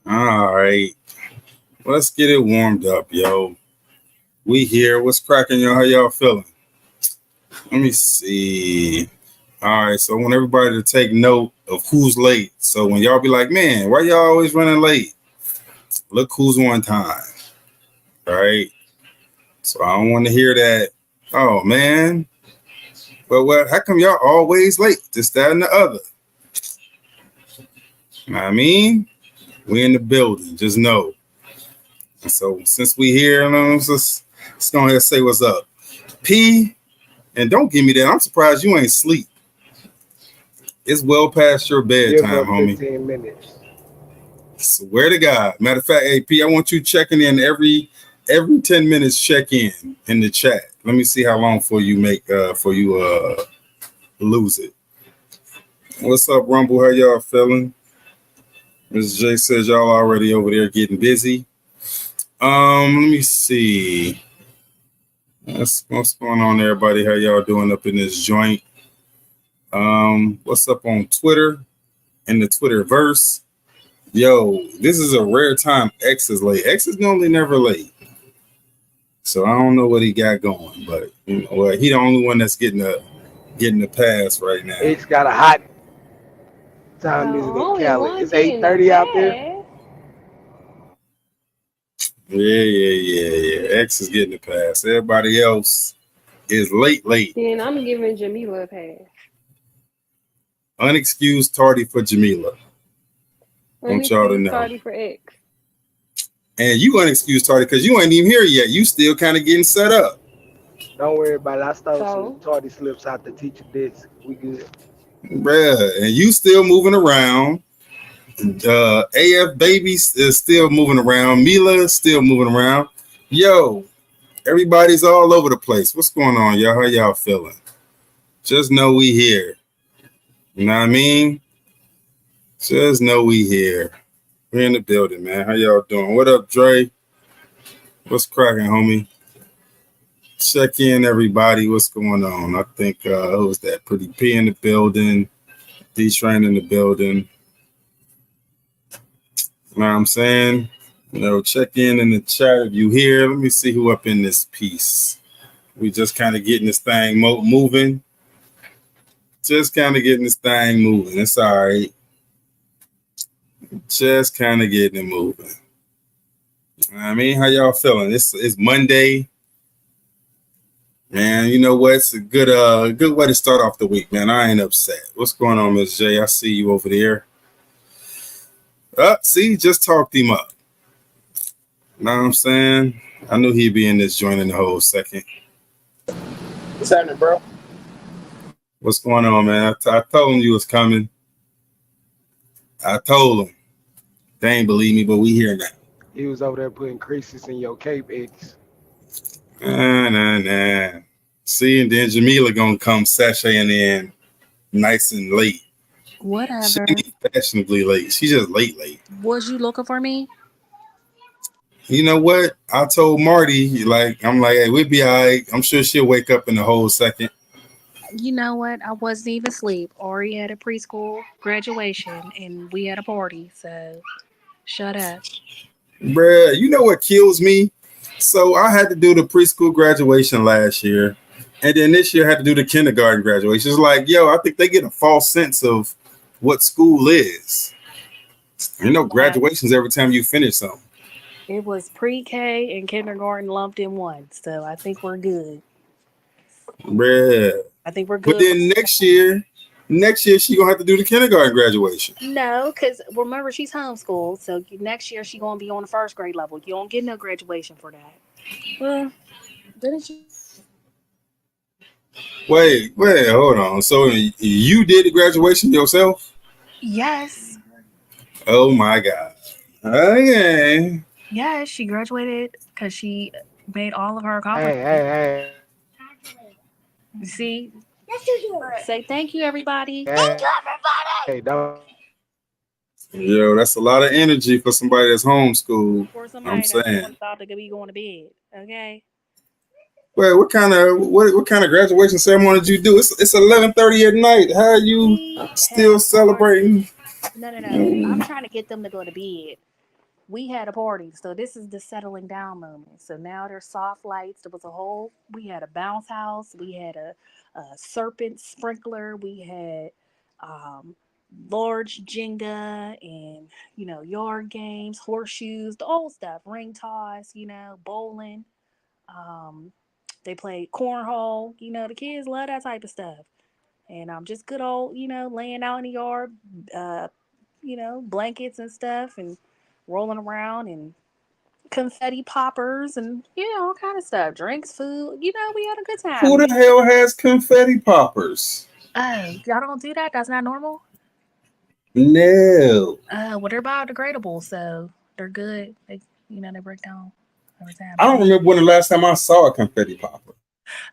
All right. Let's get it warmed up, yo. We here. What's cracking, y'all? How y'all feeling? Let me see. All right. So I want everybody to take note of who's late. So when y'all be like, man, why y'all always running late? Look who's on time. All right. So I don't want to hear that. Oh, man. But what? How come y'all always late? This, that, and the other. You know what I mean? We in the building. Just know. And so since we here, let's go ahead and say what's up. P, and don't give me that. I'm surprised you ain't sleep. It's well past your Give bedtime, her homie. 15 minutes. Swear to God. Matter of fact, hey P, I want you checking in every 10 minutes. Check in the chat. Let me see how long for you lose it. What's up, Rumble? How y'all feeling? Ms. J says y'all already over there getting busy. Let me see. What's going on, everybody? How y'all doing up in this joint? What's up on Twitter? In the Twitterverse? Yo, this is a rare time X is late. X is normally never late. So I don't know what he got going, but well, he the only one that's getting the pass right now. It's got a hot The time is it in only Cali? one It's getting the 8:30 out there. pass. Yeah. X is getting the pass. Everybody else is late. Then I'm giving Jamila a pass. Unexcused tardy for Jamila. Want y'all to Unexcused know. tardy for X. And you unexcused tardy because you ain't even here yet. You still kind of getting set up. Don't worry about it. I stole some So tardy slips out the teacher desk. We good. Bruh, and you still moving around. AF baby is still moving around. Mila is still moving around. Yo, everybody's all over the place. What's going on, y'all? How y'all feeling? Just know we here. You know what I mean? Just know we here. We're in the building, man. How y'all doing? What up, Dre? What's cracking, homie? Check in, everybody. What's going on? I think who was that? Pretty P in the building. D-Train in the building. You know what I'm saying? Check in the chat if you here. Let me see who up in this piece. We just kind of getting this thing moving. Just kind of getting this thing moving. It's all right. Just kind of getting it moving. I mean, how y'all feeling? It's Monday. Man, you know what? It's a good way to start off the week, man. I ain't upset. What's going on, Ms. J? I see you over there. See, just talked him up. Know what I'm saying? I knew he'd be in this joint in the whole second. What's happening, bro? What's going on, man? I told him you was coming. I told him. They ain't believe me, but we here now. He was over there putting creases in your cape X. Nah. See, and then Jamila gonna come sashaying in nice and late. She Whatever. ain't fashionably late. She just late. Was you looking for me? You know what? I told Marty, I'm like, hey, we'll be all right. I'm sure she'll wake up in a whole second. You know what? I wasn't even asleep. Ori had a preschool graduation and we had a party, so shut up. Bruh, you know what kills me? So I had to do the preschool graduation last year. And then this year I had to do the kindergarten graduation. It's like, yo, I think they get a false sense of what school is. Graduations every time you finish something. It was pre-K and kindergarten lumped in one, so I think we're good. Bruh. I think we're But good. then next year she gonna have to do the kindergarten graduation. No, because remember she's homeschooled, so next year she's gonna be on the first grade level. You don't get no graduation for that. Well, didn't you? Wait, hold on. So you did the graduation yourself? Yes. Oh my God. Okay. Yes, she graduated because she made all of her accomplishments. Hey. You see? Yes, you do. Say thank you, everybody. Thank you, everybody. Hey, don't. Yo, that's a lot of energy for somebody that's homeschooled. For I'm somebody that saying. thought they could be going to bed. Okay. Wait, what kind of graduation ceremony did you do? It's 11:30 at night. How are you still celebrating? No. I'm trying to get them to go to bed. we had a party. So this is the settling down moment. So now there's soft lights. We had a bounce house. We had a serpent sprinkler. We had large Jenga and, yard games, horseshoes, the old stuff, ring toss, bowling. Um, they played cornhole. The kids love that type of stuff. And just good old, laying out in the yard, uh, blankets and stuff and rolling around and confetti poppers and, all kind of stuff. Drinks, food. We had a good time. Who the hell has confetti poppers? Oh, y'all don't do that? That's not normal? No. Well, they're biodegradable, so they're good. They break down over time. I don't remember when the last time I saw a confetti popper.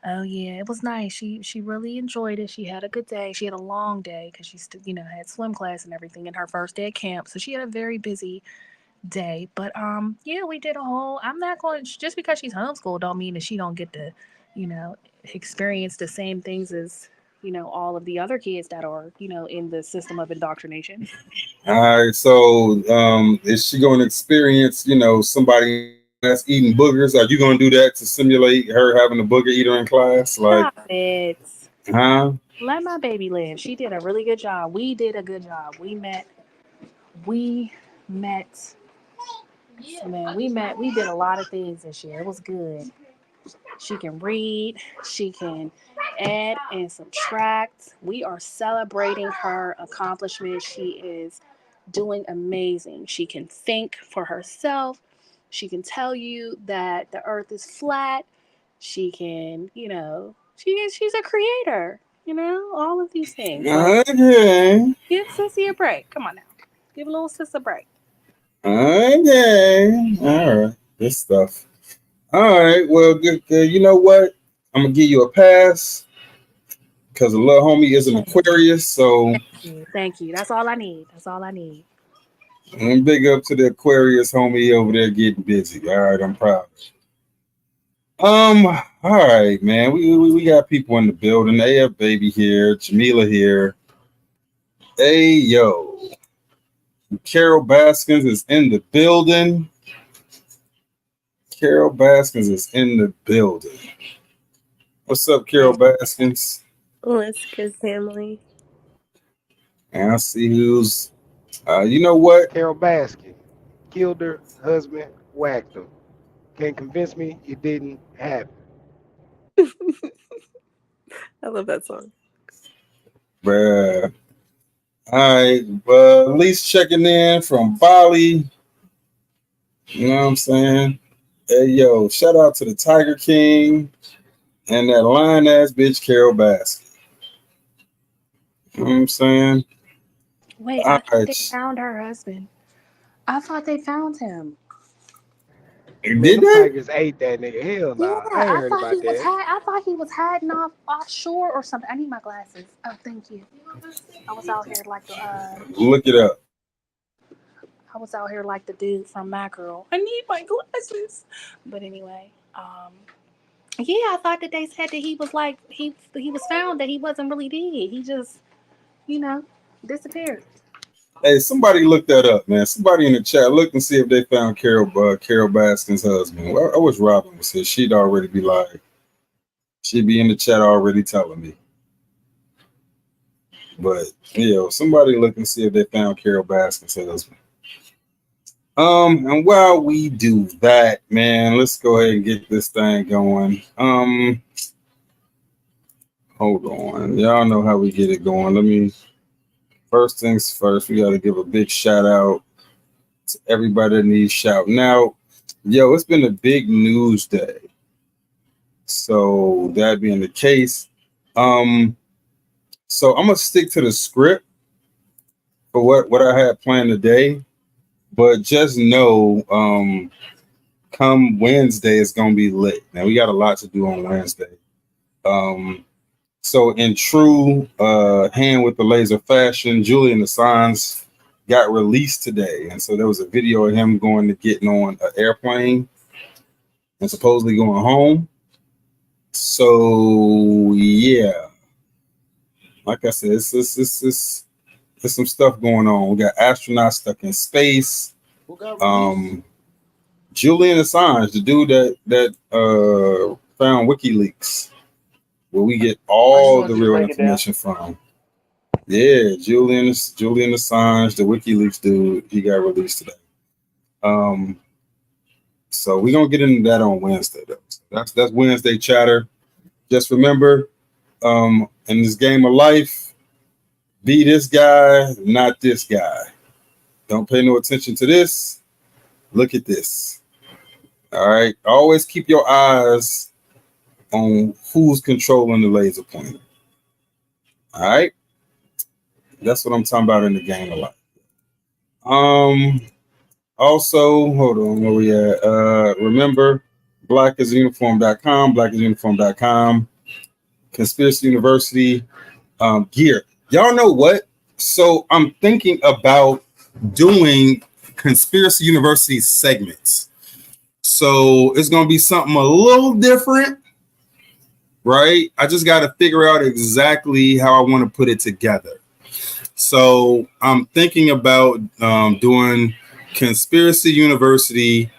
Oh yeah, it was nice. She really enjoyed it. She had a good day. She had a long day because she still, had swim class and everything in her first day at camp. So she had a very busy day. But yeah, we did a whole. I'm not going just because she's homeschooled don't mean that she don't get to, experience the same things as all of the other kids that are in the system of indoctrination. All right, so is she going to experience, somebody that's eating boogers? Are you going to do that to simulate her having a booger eater in class? Like, Stop it. huh? Let my baby live. She did a really good job. We did a good job. We met. We did a lot of things this year. It was good. She can read. She can add and subtract. We are celebrating her accomplishments. She is doing amazing. She can think for herself. She can tell you that the earth is flat. She can, she's a creator, all of these things. Like, Okay. give Sissy a break. Come on now. Give a little sis a break. Okay. All right. This stuff. All right. Well, good. You know what? I'm going to give you a pass because the little homie is an Aquarius. So Thank you. That's all I need. I'm big up to the Aquarius homie over there getting busy. All right. I'm proud. All right, man. We got people in the building. AF baby here, Jamila here. Hey yo. Carol Baskins is in the building. Carol Baskins is in the building. What's up, Carol Baskins? What's good, family? And I see who's you know what? Carol Baskin killed her husband, whacked him. Can't convince me it didn't happen. I love that song. Bruh. All right, at least checking in from Bali. You know what I'm saying? Hey yo, shout out to the Tiger King and that lying ass bitch Carol Baskin. You know what I'm saying? Wait, I thought they found her husband. I thought they found him. Man, Did them they? Tigers ate that nigga. Hell nah. Yeah, I ain't heard about that. I thought he was hiding offshore or something. I need my glasses. Oh, thank you. I was out here like the Look it up. I was out here like the dude from Mackerel. I need my glasses. But anyway, yeah, I thought that they said that he was like he was found that he wasn't really dead. He just, disappeared. Hey, somebody look that up, man. Somebody in the chat, look and see if they found Carol Baskin's husband. I wish Robin was here. She'd already be like, she'd be in the chat already telling me. But somebody look and see if they found Carol Baskin's husband. And while we do that, man, let's go ahead and get this thing going. Hold on. Y'all know how we get it going. First things first, we got to give a big shout out to everybody that needs shouting out. Yo, it's been a big news day. So that being the case, so I'm gonna stick to the script for what I had planned today, but just know, come Wednesday, it's gonna be lit. Now we got a lot to do on Wednesday. So in true Hand with the Laser fashion, Julian Assange got released today. And so there was a video of him getting on an airplane and supposedly going home. So yeah, like I said, it's some stuff going on. We got astronauts stuck in space. Who got released? Julian Assange, the dude that found WikiLeaks, where we get all the real information from. Yeah, Julian Assange, the WikiLeaks dude, he got released today. So we're gonna get into that on Wednesday, though. So that's Wednesday chatter. Just remember, in this game of life, be this guy, not this guy. Don't pay no attention to this. Look at this. All right. Always keep your eyes on who's controlling the laser pointer. All right. That's what I'm talking about in the game of life. Also, hold on, where we at? Remember, blackisuniform.com, Conspiracy University gear. Y'all know what? So I'm thinking about doing Conspiracy University segments. So it's going to be something a little different, right? I just got to figure out exactly how I want to put it together. So I'm thinking about doing Conspiracy University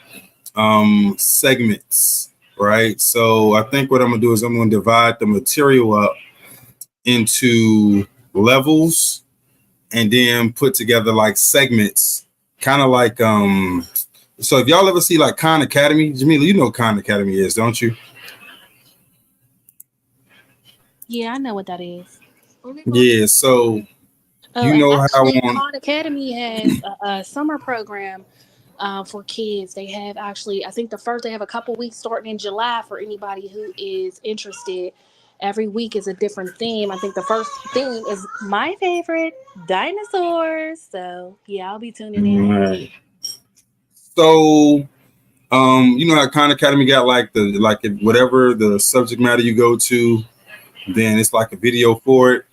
segments, right? So I think what I'm going to do is I'm going to divide the material up into levels and then put together like segments, kind of like so if y'all ever see like Khan Academy, Jamila, you know what Khan Academy is, don't you? Yeah, I know what that is. Yeah, so you know how Khan Academy has a summer program for kids. They have actually, I think they have a couple weeks starting in July for anybody who is interested. Every week is a different theme. I think the first theme is my favorite, dinosaurs. So yeah, I'll be tuning in. Right. So you know how Khan Academy got whatever the subject matter you go to, then it's like a video for it.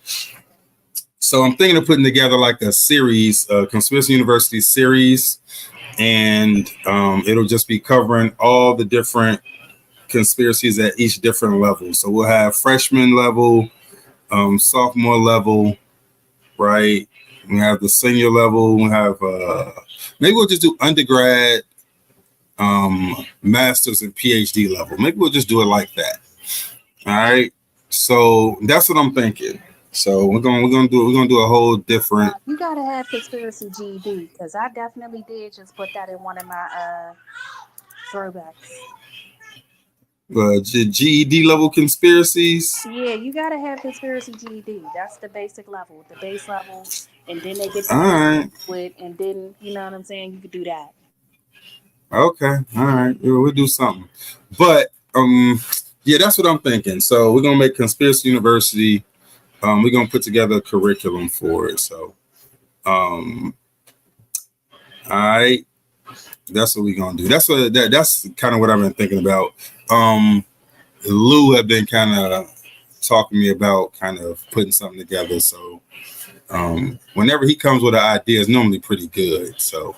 So I'm thinking of putting together like a series, Conspiracy University series, and it'll just be covering all the different conspiracies at each different level. So we'll have freshman level, sophomore level, right? We have the senior level. We have maybe we'll just do undergrad, master's, and PhD level. Maybe we'll just do it like that. All right. So that's what I'm thinking. So we're gonna do a whole different. You gotta have conspiracy GED because I definitely did just put that in one of my throwbacks. GED level conspiracies. Yeah, you gotta have conspiracy GED. That's the basic level, the base level, and then they get all right with, and then you know what I'm saying. You could do that. Okay, all right, we'll do something. But yeah, that's what I'm thinking. So we're gonna make Conspiracy University. We're gonna put together a curriculum for it. So, all right, that's what we're gonna do. That's kind of what I've been thinking about. Lou have been kind of talking to me about kind of putting something together. So, whenever he comes with an idea, it's normally pretty good. So,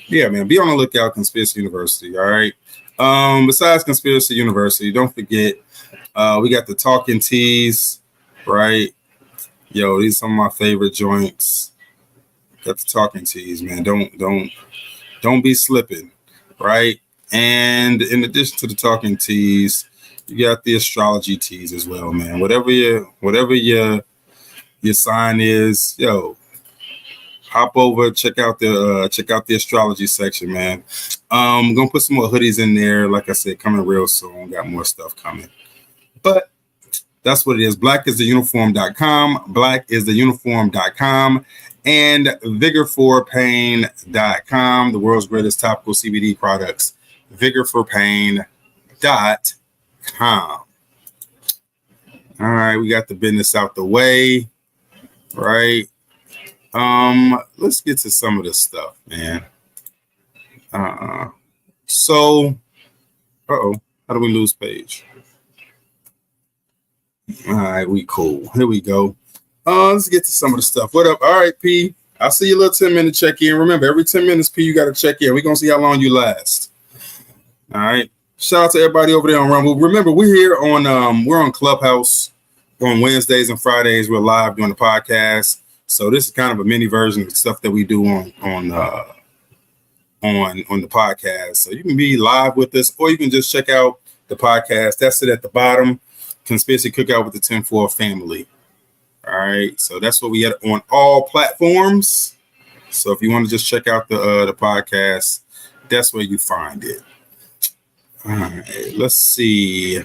yeah, man, be on the lookout. Conspiracy University. All right. Besides Conspiracy University, don't forget we got the Talking Tees. Right, yo, these are some of my favorite joints. Got the Talking Tees, man. Don't be slipping, right? And in addition to the Talking Tees, you got the astrology tees as well, man. Whatever your sign is, yo, hop over, check out the astrology section, man. I'm gonna put some more hoodies in there. Like I said, coming real soon. Got more stuff coming, but. That's what it is. Blackistheuniform.com, blackistheuniform.com, and vigor4pain.com, the world's greatest topical CBD products, vigor4pain.com. All right, we got the business out the way, right? Let's get to some of this stuff, man. So, how do we lose page? All right, we cool. Here we go. Let's get to some of the stuff. What up? All right, P. I'll see you a little 10-minute check-in. Remember, every 10 minutes, P, you got to check in. We're going to see how long you last. All right. Shout out to everybody over there on Rumble. Remember, we're here we're on Clubhouse on Wednesdays and Fridays. We're live doing the podcast. So this is kind of a mini version of the stuff that we do on on the podcast. So you can be live with us, or you can just check out the podcast. That's it at the bottom. Conspiracy Cookout with the 10-4 family. All right. So that's what we had on all platforms. So if you want to just check out the podcast, that's where you find it. All right. Let's see.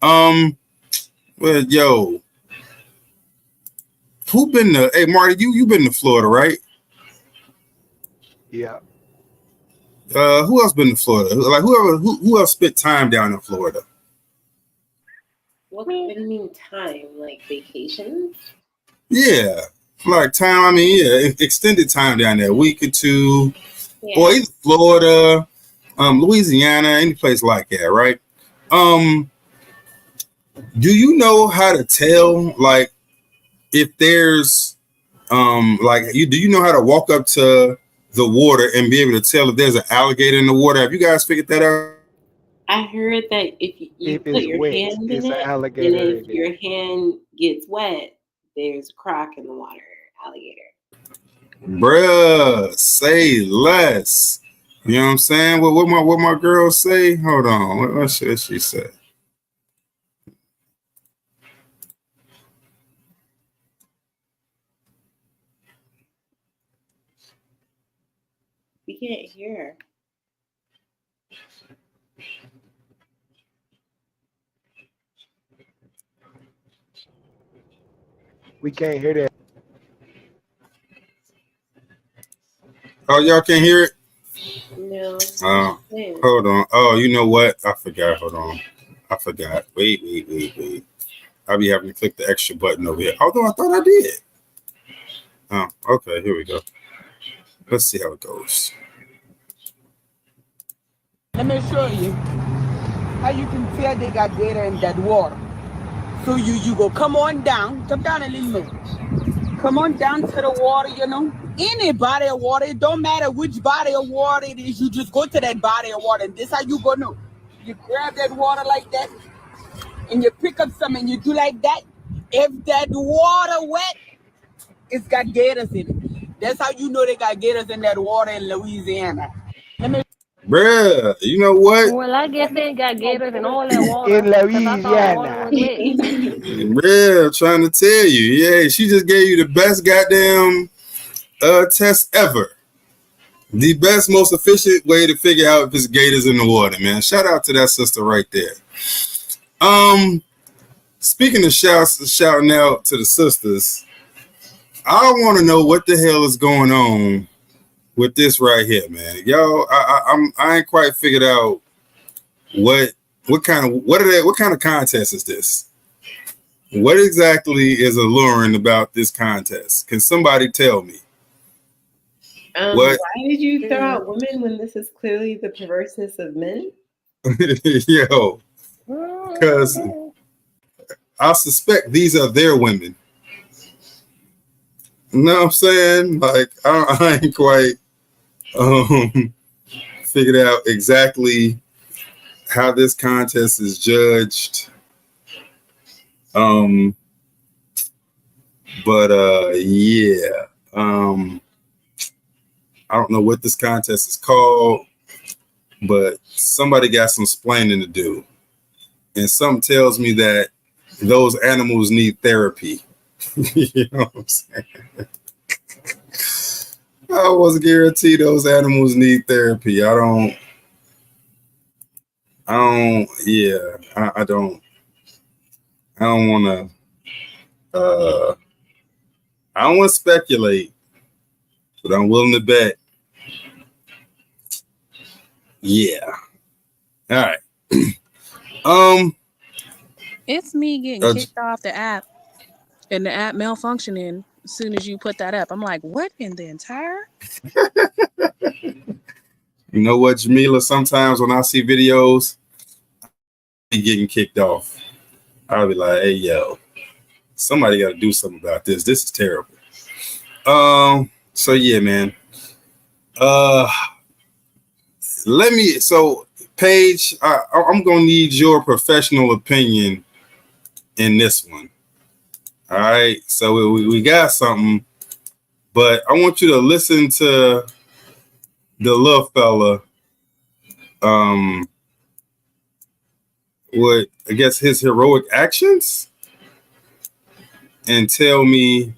Well, yo, who been to? Hey, Marty, you been to Florida, right? Yeah. Who else been to Florida? Like who else spent time down in Florida? What do you mean time? Like vacation? Yeah, like time. I mean, yeah, extended time down there, a week or two, Yeah. or either Florida, Louisiana, any place like that, right? Do you know how to tell, like, if there's, do you know how to walk up to the water and be able to tell if there's an alligator in the water? Have you guys figured that out? I heard that if you If put it's your wet, hand it's in an it, and alligator if in it. your hand gets wet, there's a croc in the water, alligator. Bruh, say less. You know what I'm saying? What my girl say? Hold on. What should she say? We can't hear. We can't hear that. Oh, y'all can't hear it? No. Hold on. Oh, you know what? I forgot. Hold on. I forgot. Wait. I'll be having to click the extra button over here. Although I thought I did. Oh, okay. Here we go. Let's see how it goes. Let me show you how you can tell they got gator in that water. So you go come down a little more. Come on down to the water, you know. Any body of water, it don't matter which body of water it is, you just go to that body of water. And this how you go know. You grab that water like that, and you pick up some and you do like that. If that water wet, it's got gators in it. That's how you know they got gators in that water in Louisiana. Bruh, you know what? Well, I guess they got gators in all that water. In 'Cause I thought the water Louisiana. was wet. Bruh, trying to tell you. Yeah, she just gave you the best goddamn test ever. The best, most efficient way to figure out if it's gators in the water, man. Shout out to that sister right there. Speaking of shouting out to the sisters, I want to know what the hell is going on with this right here, man. Y'all, I ain't quite figured out what kind of contest is this? What exactly is alluring about this contest? Can somebody tell me? Why did you throw out women when this is clearly the perverseness of men? Yo, because I suspect these are their women. You know what I'm saying? Like, I ain't quite figured out exactly how this contest is judged. Yeah. I don't know what this contest is called, but somebody got some splaining to do. And something tells me that those animals need therapy. You know what I'm saying? I always guarantee those animals need therapy. I don't want to speculate, but I'm willing to bet. Yeah. All right. It's me getting kicked off the app and the app malfunctioning as soon as you put that up. I'm like, what in the entire? You know what, Jamila? Sometimes when I see videos, I'm getting kicked off. I'll be like, hey, yo, somebody got to do something about this. This is terrible. So yeah, man. Paige, I'm gonna need your professional opinion in this one. All right. So we got something, but I want you to listen to the little fella, what I guess his heroic actions, and tell me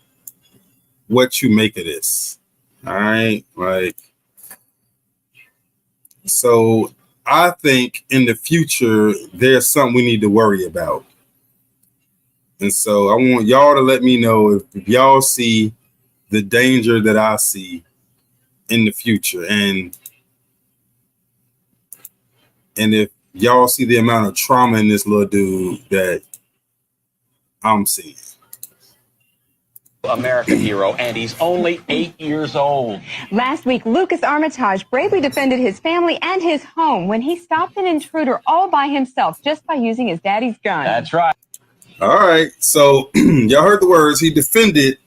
what you make of this. All right, like, so I think in the future there's something we need to worry about, and so I want y'all to let me know if y'all see the danger that I see in the future, and if y'all see the amount of trauma in this little dude that I'm seeing. American hero, and he's only 8 years old. Last week, Lucas Armitage bravely defended his family and his home when he stopped an intruder all by himself just by using his daddy's gun. That's right. All right, so y'all heard the words. He defended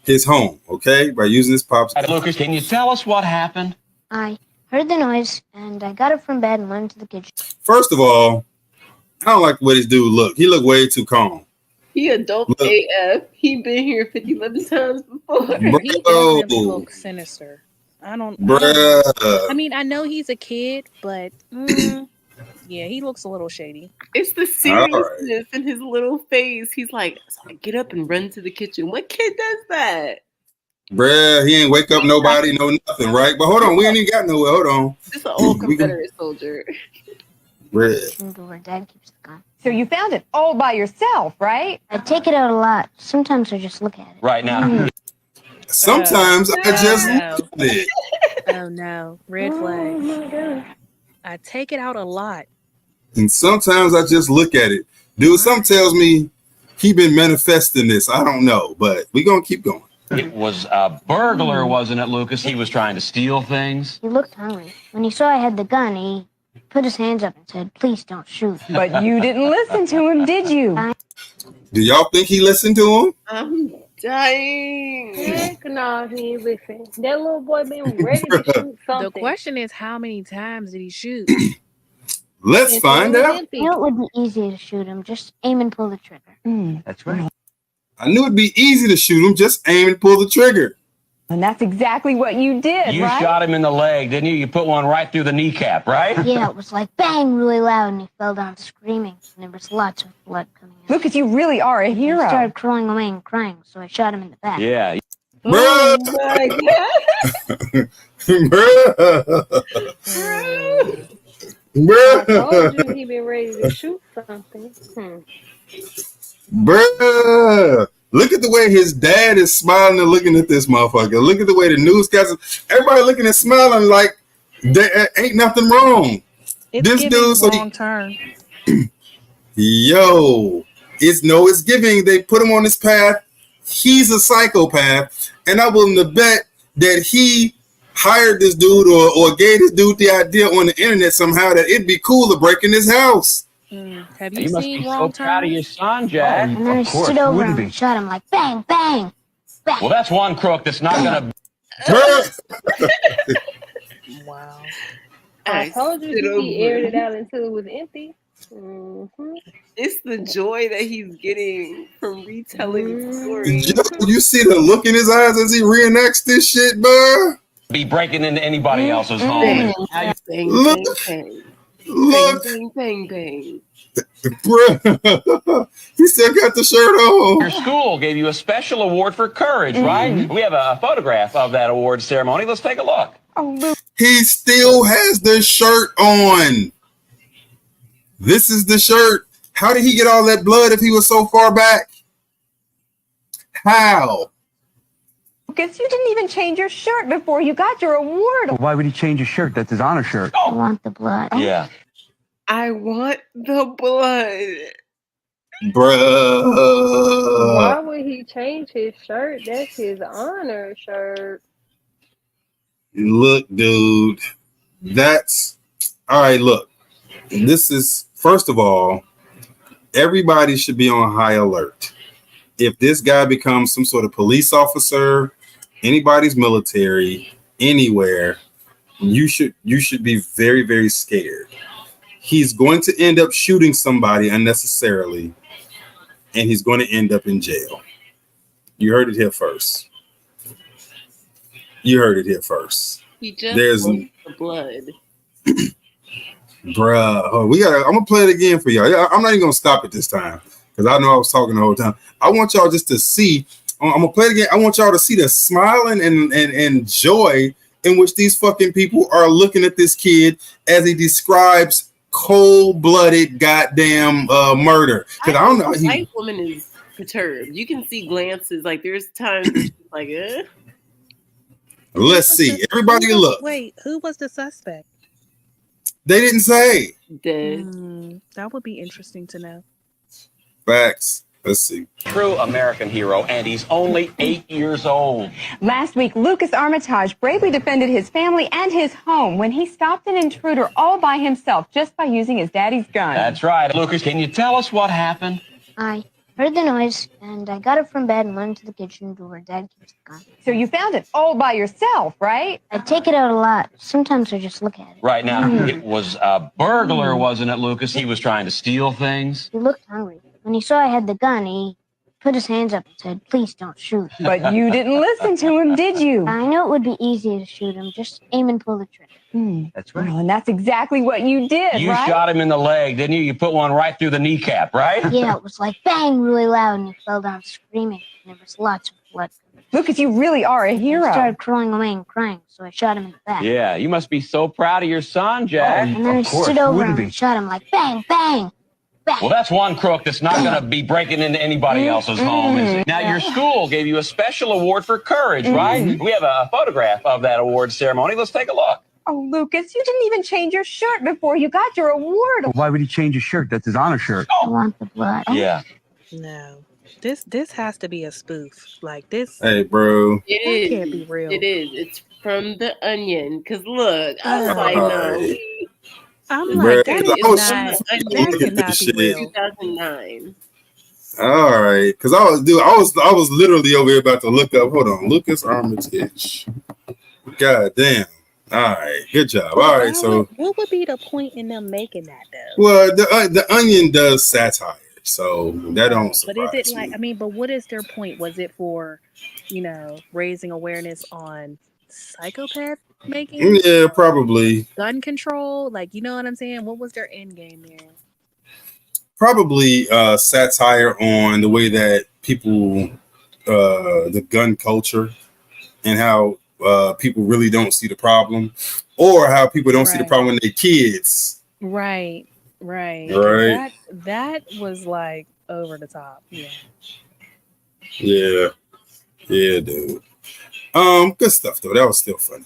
his home, okay, by using his pops. Lucas, can you tell us what happened? I heard the noise, and I got up from bed and went into the kitchen. First of all, I don't like the way this dude look. He looked way too calm. He adult AF. He been here 50 times before. He definitely looks sinister. I mean, I know he's a kid, but yeah, he looks a little shady. It's the seriousness in his little face. He's like, so I get up and run to the kitchen. What kid does that? Bruh, he ain't wake up nobody, no nothing, right? But hold on, we ain't even got nowhere. Hold on. This an old Confederate soldier. Bruh. Where Dad keeps the gun. So you found it all by yourself, right? I take it out a lot. Sometimes I just look at it. Right now. Sometimes I just look at it. Oh no, red flag. Oh my God. I take it out a lot. And sometimes I just look at it. Dude, something tells me he been manifesting this. I don't know, but we gonna keep going. It was a burglar, wasn't it, Lucas? He was trying to steal things. He looked hungry. When he saw I had the gun, he put his hands up and said, "Please don't shoot." But you didn't listen to him, did you? Do y'all think he listened to him? I'm dying. Heck no, he ain't listen. That little boy been ready to shoot something. The question is, how many times did he shoot? Let's find out. I knew it would be easy to shoot him. Just aim and pull the trigger. That's right. I knew it'd be easy to shoot him. Just aim and pull the trigger. And that's exactly what you did, You right? shot him in the leg, didn't you? You put one right through the kneecap, right? Yeah, it was like bang really loud, and he fell down screaming. And there was lots of blood coming out. Lucas, you really are a hero. He started crawling away and crying, so I shot him in the back. Yeah. Oh my God. I told you he been ready to shoot something. Bruh. Look at the way his dad is smiling and looking at this motherfucker. Look at the way the newscasters, everybody looking and smiling like there ain't nothing wrong. It's This giving dude, wrong turn. Yo, it's giving. They put him on this path. He's a psychopath, and I'm willing to bet that he hired this dude or gave this dude the idea on the internet somehow that it'd be cool to break in his house. Have you must seen be wrong so proud of turn? your son, Jack. And then I stood over him and shot him like bang, bang, bang. Well, that's one crook that's not going to... Wow. I told you he aired it out until it was empty. It's the joy that he's getting from retelling the story. Yo, you see the look in his eyes as he reenacts this shit, bro? Be breaking into anybody else's home. Bang, bang, Look. bang, Look, bang, bang, bang. bruh. He still got the shirt on. Your school gave you a special award for courage, right? We have a photograph of that award ceremony. Let's take a look. He still has the shirt on. This is the shirt. How did he get all that blood if he was so far back? How? Lucas, you didn't even change your shirt before you got your award. Well, why would he change his shirt? That's his honor shirt. I want the blood. Yeah. I want the blood. Bruh. Why would he change his shirt? That's his honor shirt. Look, dude. That's all right. Look, this is, first of all, everybody should be on high alert. If this guy becomes some sort of police officer, anybody's military, anywhere, you should be very, very scared. He's going to end up shooting somebody unnecessarily, and he's going to end up in jail. You heard it here first. You heard it here first. He just There's wants the blood. bruh. Oh, I'm gonna play it again for y'all. I'm not even gonna stop it this time because I know I was talking the whole time. I want y'all just to see. I'm gonna play it again. I want y'all to see the smiling and joy in which these fucking people are looking at this kid as he describes cold-blooded goddamn murder. Because I don't know. The white woman is perturbed. You can see glances. Like there's times where she's like, eh. Let's see. Everybody look. Wait, who was the suspect? They didn't say. That would be interesting to know. Facts. Let's see. True American hero, and he's only 8 years old. Last week, Lucas Armitage bravely defended his family and his home when he stopped an intruder all by himself just by using his daddy's gun. That's right. Lucas, can you tell us what happened? I heard the noise, and I got up from bed and went into the kitchen to where Dad keeps the gun. So you found it all by yourself, right? I take it out a lot. Sometimes I just look at it. Right now, it was a burglar, wasn't it, Lucas? He was trying to steal things. He looked hungry. When he saw I had the gun, he put his hands up and said, "Please don't shoot." But you didn't listen to him, did you? I knew it would be easy to shoot him. Just aim and pull the trigger. That's right. Well, and that's exactly what you did, You right? shot him in the leg, didn't you? You put one right through the kneecap, right? Yeah, it was like bang really loud, and he fell down screaming. And there was lots of blood. Lucas, you really are a hero. He started crawling away and crying, so I shot him in the back. Yeah, you must be so proud of your son, Jack. And then I stood over him and shot him like bang, bang. Well, that's one crook that's not going to be breaking into anybody else's home, is it? Now, your school gave you a special award for courage, right? We have a photograph of that award ceremony. Let's take a look. Oh, Lucas, you didn't even change your shirt before you got your award. Why would he change his shirt? That's his honor shirt. I want the blood. Yeah. No. This has to be a spoof. Like this. Hey, bro. It can't be real. It is. It's from The Onion. Because look, I was like, no. I'm Bruh, like, that I cannot be real. 2009. All right, because I was literally over here about to look up. Hold on, Lucas Armitage. God damn. All right, good job. All right, so What would be the point in them making that though? well, the Onion does satire, so that don't But surprise is it me. like, I mean, but what is their point? Was it for, raising awareness on psychopath making? Yeah, probably. Gun control? Like, you know what I'm saying? What was their end game there? Probably satire on the way that people, the gun culture, and how people really don't see the problem, or how people don't see the problem in their kids. Right. That was like over the top. Yeah, dude. Good stuff though. That was still funny.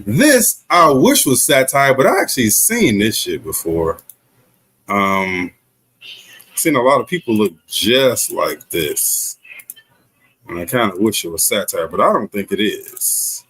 This I wish was satire, but I actually seen this shit before. Seen a lot of people look just like this, and I kind of wish it was satire, but I don't think it is.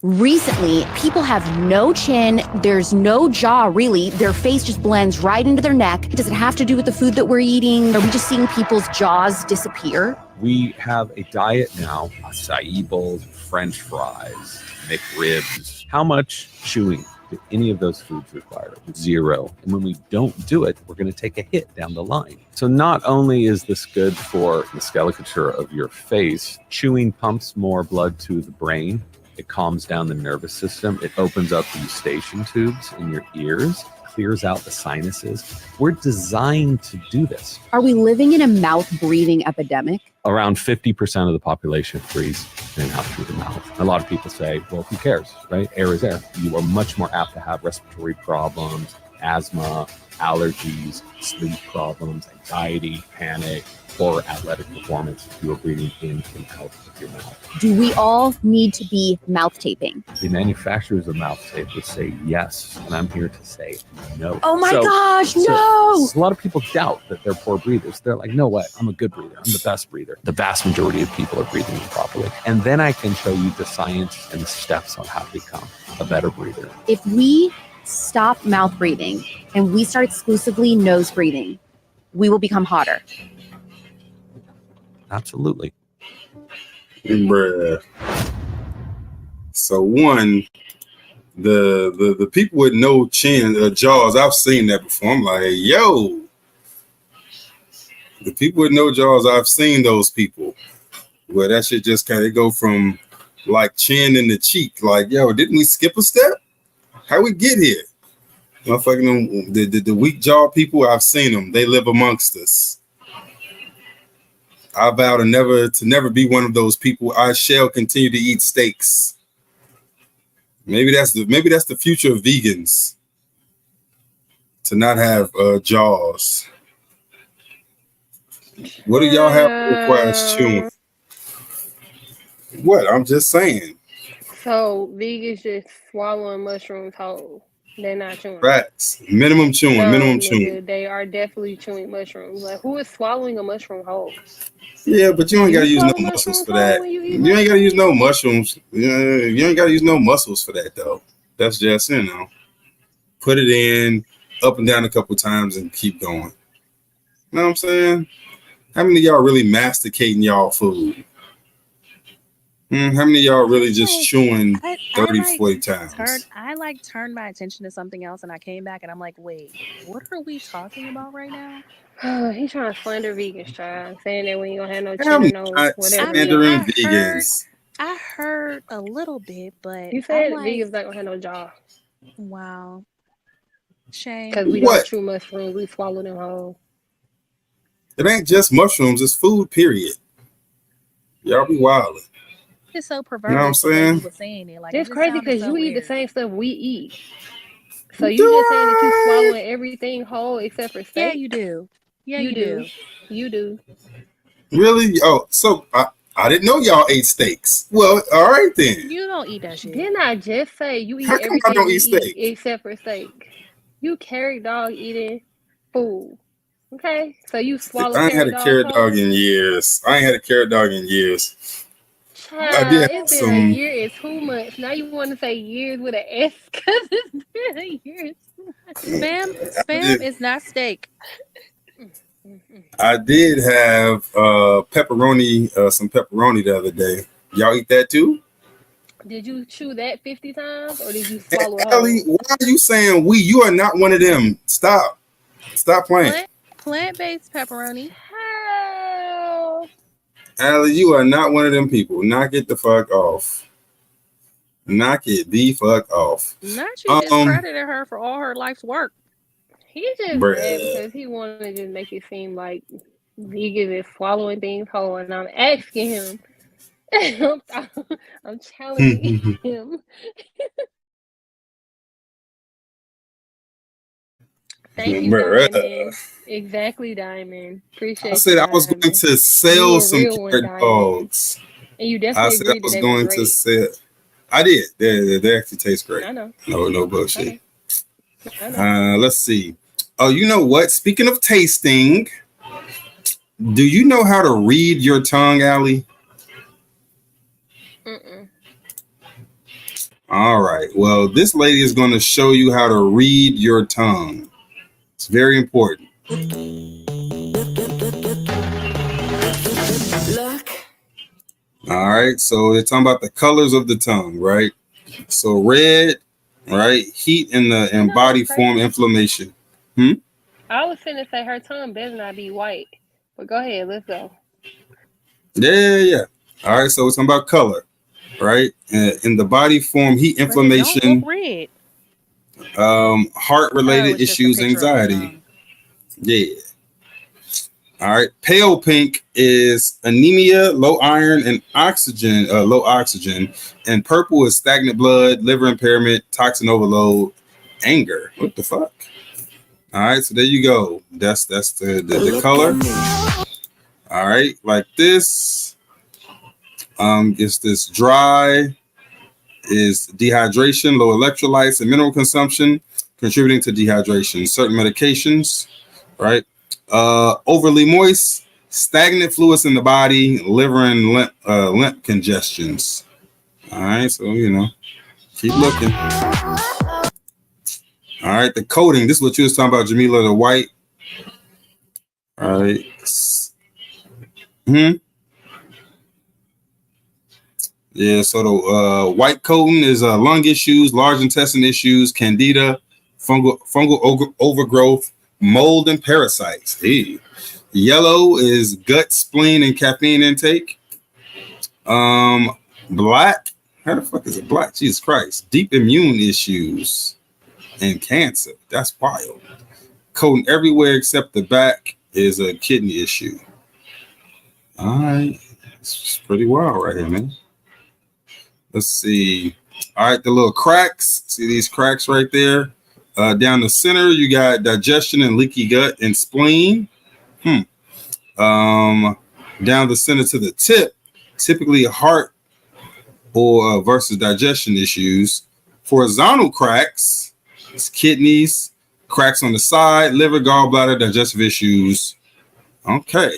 Recently, people have no chin, there's no jaw really, their face just blends right into their neck. Does it have to do with the food that we're eating? Are we just seeing people's jaws disappear? We have a diet now, acai bowls, French fries, McRibs. How much chewing do any of those foods require? Zero. And when we don't do it, we're going to take a hit down the line. So not only is this good for the skeleton of your face, chewing pumps more blood to the brain. It calms down the nervous system. It opens up the eustachian tubes in your ears, clears out the sinuses. We're designed to do this. Are we living in a mouth-breathing epidemic? Around 50% of the population breathes in and out through the mouth. A lot of people say, well, who cares, right? Air is air. You are much more apt to have respiratory problems, asthma, allergies, sleep problems, anxiety, panic, poor athletic performance if you are breathing in and out of your mouth. Do we all need to be mouth taping? The manufacturers of mouth tape would say yes, and I'm here to say no. Oh my gosh, no! A lot of people doubt that they're poor breathers. They're like, no way, I'm a good breather. I'm the best breather. The vast majority of people are breathing improperly. And then I can show you the science and the steps on how to become a better breather. If we stop mouth breathing and we start exclusively nose breathing, we will become hotter. Absolutely. Bruh. So one, the people with no chin jaws, I've seen that before. I'm like, yo, the people with no jaws, I've seen those people where that shit just kind of go from like chin in the cheek. Like, yo, didn't we skip a step? How we get here? Motherfucking the weak jaw people, I've seen them. They live amongst us. I vow to never be one of those people. I shall continue to eat steaks. Maybe that's the future of vegans. To not have jaws. What do y'all have that requires chewing? What? I'm just saying. So vegans just swallowing mushrooms whole. They're not chewing. Facts. Minimum chewing. No, minimum nigga, chewing. they are definitely chewing mushrooms. Like, who is swallowing a mushroom whole? Yeah, but you ain't gotta use no swallow muscles for mushrooms that. when you eat You ain't gotta use no mushrooms. You ain't gotta use no muscles for that though. That's just, put it in up and down a couple times and keep going. You know what I'm saying? How many of y'all really masticating y'all food? How many of y'all really just chewing 30, 40 times? I turned my attention to something else and I came back and I'm like, wait, what are we talking about right now? He's trying to slander vegans, child. Saying that we ain't gonna have no I'm cheddar, no not whatever. slandering vegans. I heard a little bit, but You said I'm vegans not gonna have no jaw. Wow. Shame. Because we don't chew mushrooms, we swallow them whole. It ain't just mushrooms, it's food, period. Y'all be wildin'. It's so perverted. You know what I'm saying? You were saying it. Like, it's it crazy because so you eat weird. the same stuff we eat. So you just saying that you swallowing everything whole except for steak? Yeah, you do. Yeah, you do. You do. Really? Oh, so I didn't know y'all ate steaks. Well, all right then. You don't eat that shit. Didn't I just say you eat How come I everything don't we eat steak? except for steak? You carrot dog eating food. Okay? So you swallow I ain't had a carrot dog in years. I did have it's been some. a year and 2 months. Now you want to say years with an S because it's been a year and 2 months. Spam is not steak. I did have pepperoni, some pepperoni the other day. Y'all eat that too? Did you chew that 50 times or did you swallow it Ellie, whole? why are you saying we? You are not one of them. Stop playing. Plant-based pepperoni. Allie, you are not one of them people. Knock it the fuck off. Knock it the fuck off. Not you discredited her for all her life's work. He just mad because he wanted to just make it seem like vegan is swallowing things whole, and I'm asking him. I'm challenging him. Thank you, Diamond. Exactly, Diamond. Appreciate I said you, I was going to sell some carrot dogs. And you definitely agreed I was going to sell. I did. They actually taste great. I know. No bullshit. Let's see. Oh, you know what? Speaking of tasting, do you know how to read your tongue, Allie? All right. Well, this lady is going to show you how to read your tongue. It's very important. All right. So they're talking about the colors of the tongue, right? So red, right? Heat in the body form inflammation. I was finna say her tongue better not be white. But go ahead, let's go. Yeah. All right. So it's talking about color, right? In the body form, heat, inflammation, heart-related issues, anxiety. Yeah. All right. Pale pink is anemia, low iron, and low oxygen. And purple is stagnant blood, liver impairment, toxin overload, anger. What the fuck? All right. So there you go. That's the color. All right. Like this. It's this dry is dehydration, low electrolytes, and mineral consumption, contributing to dehydration. Certain medications, right? Overly moist, stagnant fluids in the body, liver and lymph congestions. All right, so keep looking. All right, the coating. This is what you was talking about, Jamila. The white. All right. Yeah, so the white coating is lung issues, large intestine issues, candida, fungal overgrowth, mold, and parasites. Hey. Yellow is gut, spleen, and caffeine intake. Black How the fuck is it black? Jesus Christ. Deep immune issues and cancer. That's wild. Coating everywhere except the back is a kidney issue. All right. It's pretty wild right here, man. Let's see. All right, the little cracks. See these cracks right there? Down the center, you got digestion and leaky gut and spleen. Down the center to the tip, typically heart or versus digestion issues. Horizontal cracks, it's kidneys, cracks on the side, liver, gallbladder, digestive issues. Okay.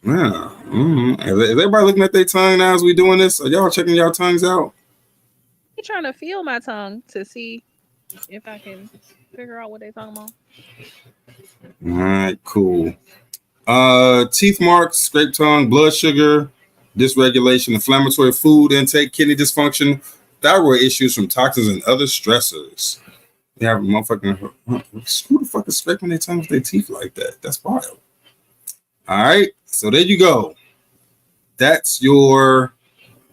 Yeah. Is everybody looking at their tongue now as we doing this? Are y'all checking y'all tongues out? I'm trying to feel my tongue to see if I can figure out what they're talking about. All right, cool. Teeth marks, scraped tongue, blood sugar, dysregulation, inflammatory food intake, kidney dysfunction, thyroid issues from toxins and other stressors. You have a motherfucking who the fuck is scraping their tongue with their teeth like that? That's wild. All right, so there you go. That's your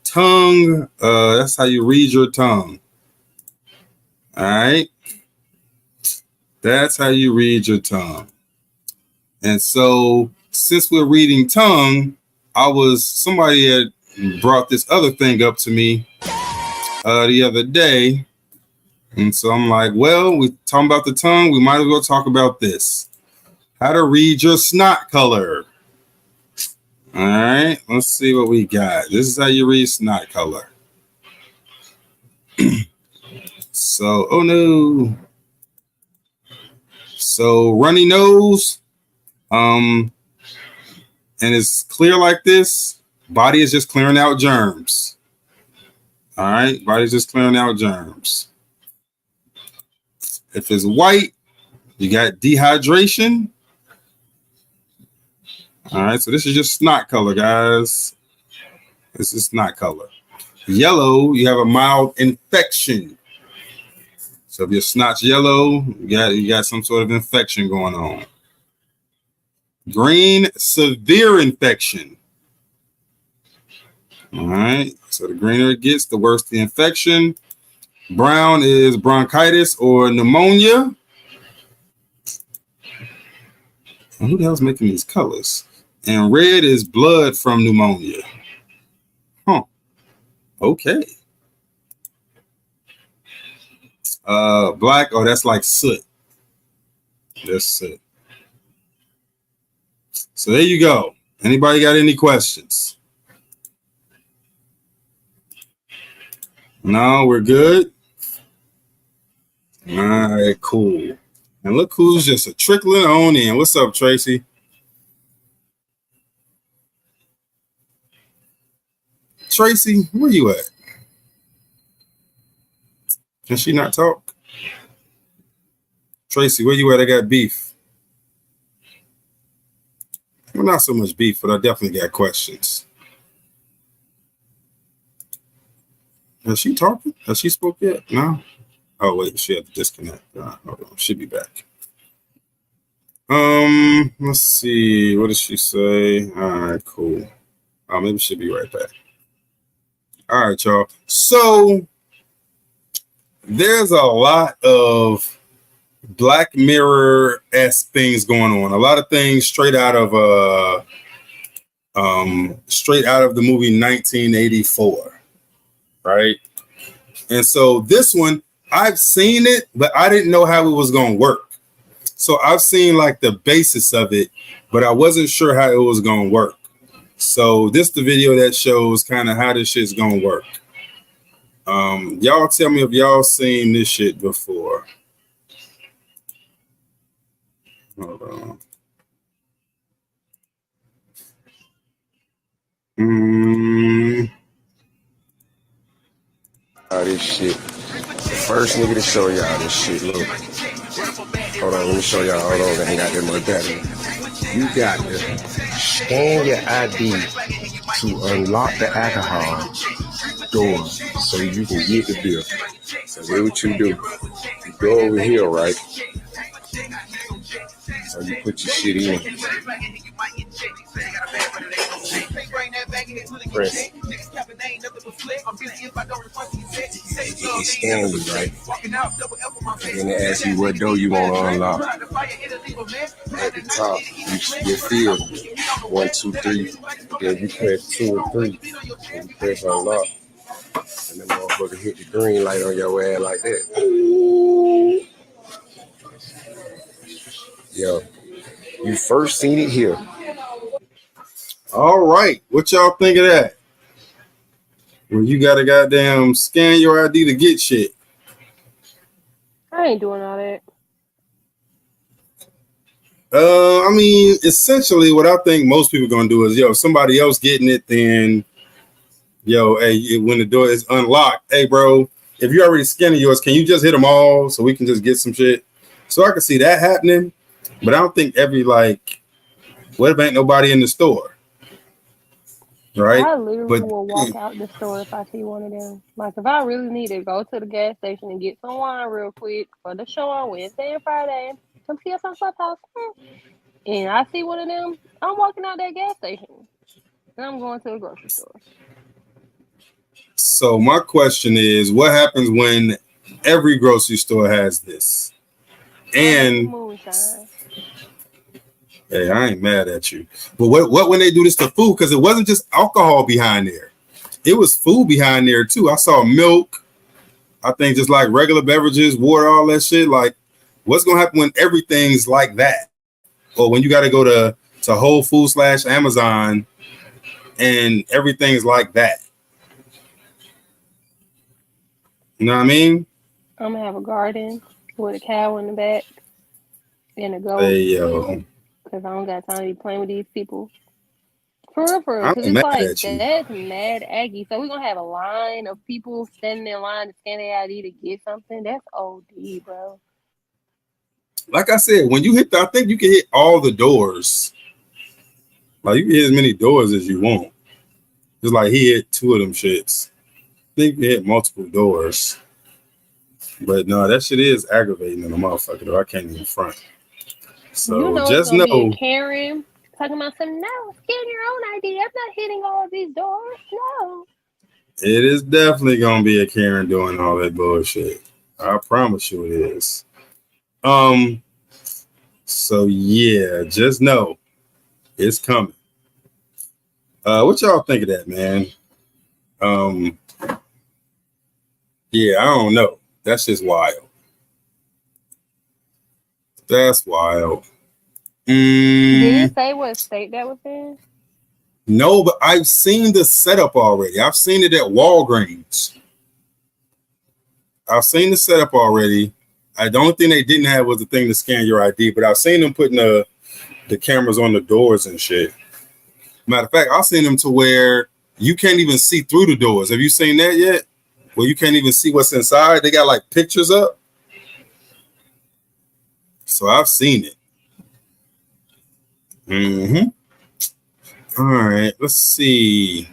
tongue. That's how you read your tongue. All right. That's how you read your tongue. And so since we're reading tongue, somebody had brought this other thing up to me the other day. And so I'm like, well, we're talking about the tongue. We might as well talk about this. How to read your snot color. All right, let's see what we got. This is how you read snot color. So, oh no. So runny nose, and it's clear like this. Body is just clearing out germs. All right, body's just clearing out germs. If it's white, you got dehydration. All right, so this is just snot color, guys. This is snot color. Yellow, you have a mild infection. So if your snot's yellow, you got some sort of infection going on. Green, severe infection. All right, so the greener it gets, the worse the infection. Brown is bronchitis or pneumonia. And who the hell's making these colors? And red is blood from pneumonia. Huh. Okay. Black, that's like soot. That's soot. So there you go. Anybody got any questions? No, we're good. All right, cool. And look who's just a trickling on in. What's up, Tracy? Tracy, where you at? Can she not talk? Tracy, where you at? I got beef. Well, not so much beef, but I definitely got questions. Has she talking? Has she spoke yet? No? Oh, wait, she had to disconnect. Hold on, she'll be back. Let's see. What did she say? All right, cool. Oh, maybe she'll be right back. All right, y'all. So there's a lot of Black Mirror-esque things going on. A lot of things straight out of the movie 1984, right? And so this one, I've seen it, but I didn't know how it was going to work. So I've seen like the basis of it, but I wasn't sure how it was going to work. So this is the video that shows kind of how this shit's going to work. Y'all tell me if y'all seen this shit before. Hold on. This shit. The first nigga to show y'all this shit. Look. Hold on, let me show y'all. Hold on, I ain't got that much battery. You got to scan your ID to unlock the alcohol door so you can get the bill. So here's what you do. You go over here, right? So you put your shit in. Press. They scan you, right? And then they ask you what door you want to unlock. At the top, you feel 1, 2, 3. Then you press 2 and 3. And you press unlock. And then motherfucker hit the green light on your ass like that. Yo, you first seen it here. All right. What y'all think of that? When you got to goddamn scan your ID to get shit. I ain't doing all that. I mean, essentially what I think most people gonna do is, yo, somebody else getting it, then, yo, hey, when the door is unlocked, hey, bro, if you're already scanning yours, can you just hit them all so we can just get some shit? So I can see that happening, but I don't think what if ain't nobody in the store? Right? I literally But will walk out the store if I see one of them. Like, if I really need to go to the gas station and get some wine real quick for the show on Wednesday and Friday, come see us on Clubhouse, and I see one of them, I'm walking out that gas station, and I'm going to the grocery store. so my question is, what happens when every grocery store has this? And moonshine. Hey, I ain't mad at you. But what when they do this to food? Because it wasn't just alcohol behind there. It was food behind there too. I saw milk. I think just like regular beverages, water, all that shit. Like, what's gonna happen when everything's like that? Or when you got to go to Whole Foods / Amazon and everything's like that? You know what I mean? I'm gonna have a garden with a cow in the back and a goat. Hey, yo. Because I don't got time to be playing with these people. For real, I because ain't it's mad like, at you. that's mad Aggie. So we're going to have a line of people standing in line to scan their ID to get something. That's OD, bro. Like I said, when you hit I think you can hit all the doors. Like, you can hit as many doors as you want. Just like he hit 2 of them shits. I think you hit multiple doors. But no, that shit is aggravating in a motherfucker, though. I can't even front. So You know just it's going to know. be a Karen talking about some, no, scan your own ID. I'm not hitting all of these doors. No. It is definitely gonna be a Karen doing all that bullshit. I promise you it is. So yeah, just know it's coming. What y'all think of that, man? Yeah, I don't know. That's just wild. That's wild. Did it say what state that was in? No, but I've seen the setup already. I've seen it at Walgreens. I've seen the setup already. The only thing they didn't have was the thing to scan your ID, but I've seen them putting the cameras on the doors and shit. Matter of fact, I've seen them to where you can't even see through the doors. Have you seen that yet? Where you can't even see what's inside. They got like pictures up. So I've seen it. All right, let's see.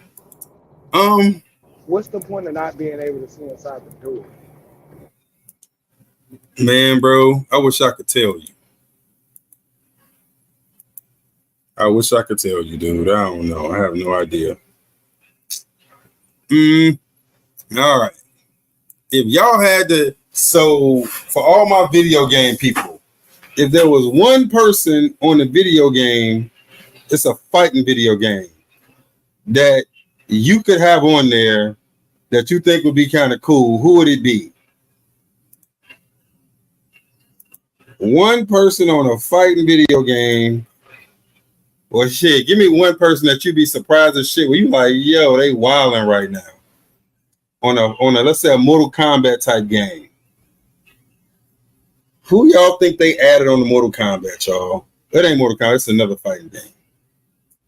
What's the point of not being able to see inside the door? Man, bro, I wish I could tell you. I wish I could tell you, dude. I don't know. I have no idea. All right. If y'all had to, so for all my video game people, if there was one person on the video game, it's a fighting video game that you could have on there that you think would be kind of cool, who would it be? One person on a fighting video game. Well, shit, give me one person that you'd be surprised as shit. Well, you like, yo, they wilding right now. On a let's say a Mortal Kombat type game. Who y'all think they added on the Mortal Kombat, y'all? It ain't Mortal Kombat, it's another fighting game.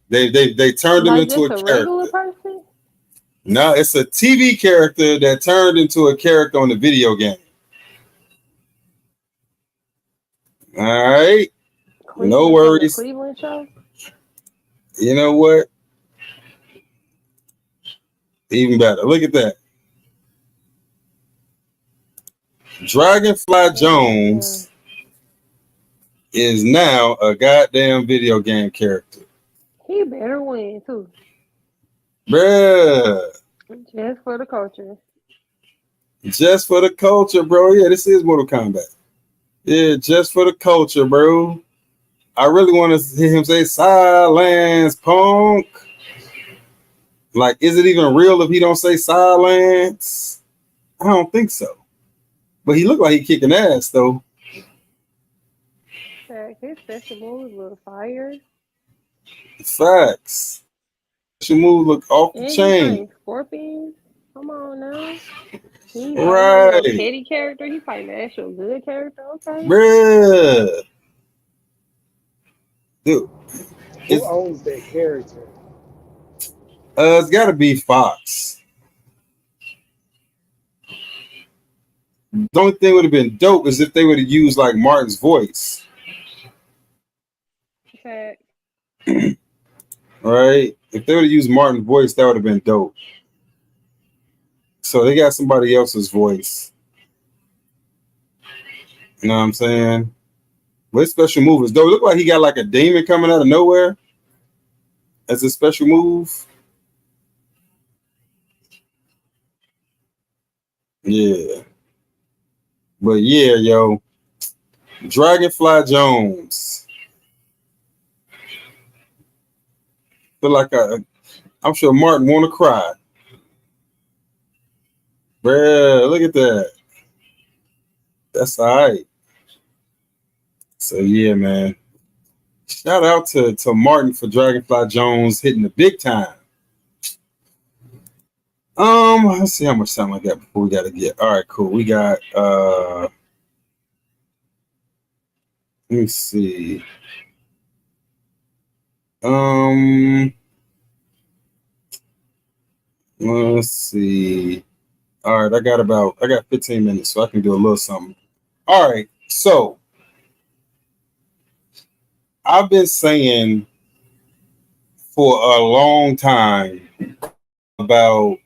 They turned him into a character. Regular person? No, it's a TV character that turned into a character on the video game. All right. No worries. Cleveland show? You know what? Even better. Look at that. Dragonfly Jones is now a goddamn video game character. He better win, too. Bruh. Just for the culture. Just for the culture, bro. Yeah, this is Mortal Kombat. Yeah, just for the culture, bro. I really want to hear him say silence, punk. Like, is it even real if he don't say silence? I don't think so. But he looked like he kicking ass though. His special move was a little fire. Facts. Special move look off the And he chain. fighting Scorpion. Come on now. He ain't fighting no little Right. petty character. He fighting an actual good character. Okay. Bruh. Dude. Who owns that character? It's gotta be Fox. The only thing would have been dope is if they would have used like Martin's voice. Fact. Right? If they would have used Martin's voice, that would have been dope. So they got somebody else's voice. You know what I'm saying? But his special move is dope. It look like he got like a demon coming out of nowhere as a special move. Yeah. But yeah, yo. Dragonfly Jones. Feel like I'm sure Martin want to cry. Bruh, look at that. That's all right. So yeah, man. Shout out to Martin for Dragonfly Jones hitting the big time. Let's see how much time I got before we gotta get. All right, cool. We got let me see. Let's see. All right, I got 15 minutes, so I can do a little something. All right, so I've been saying for a long time about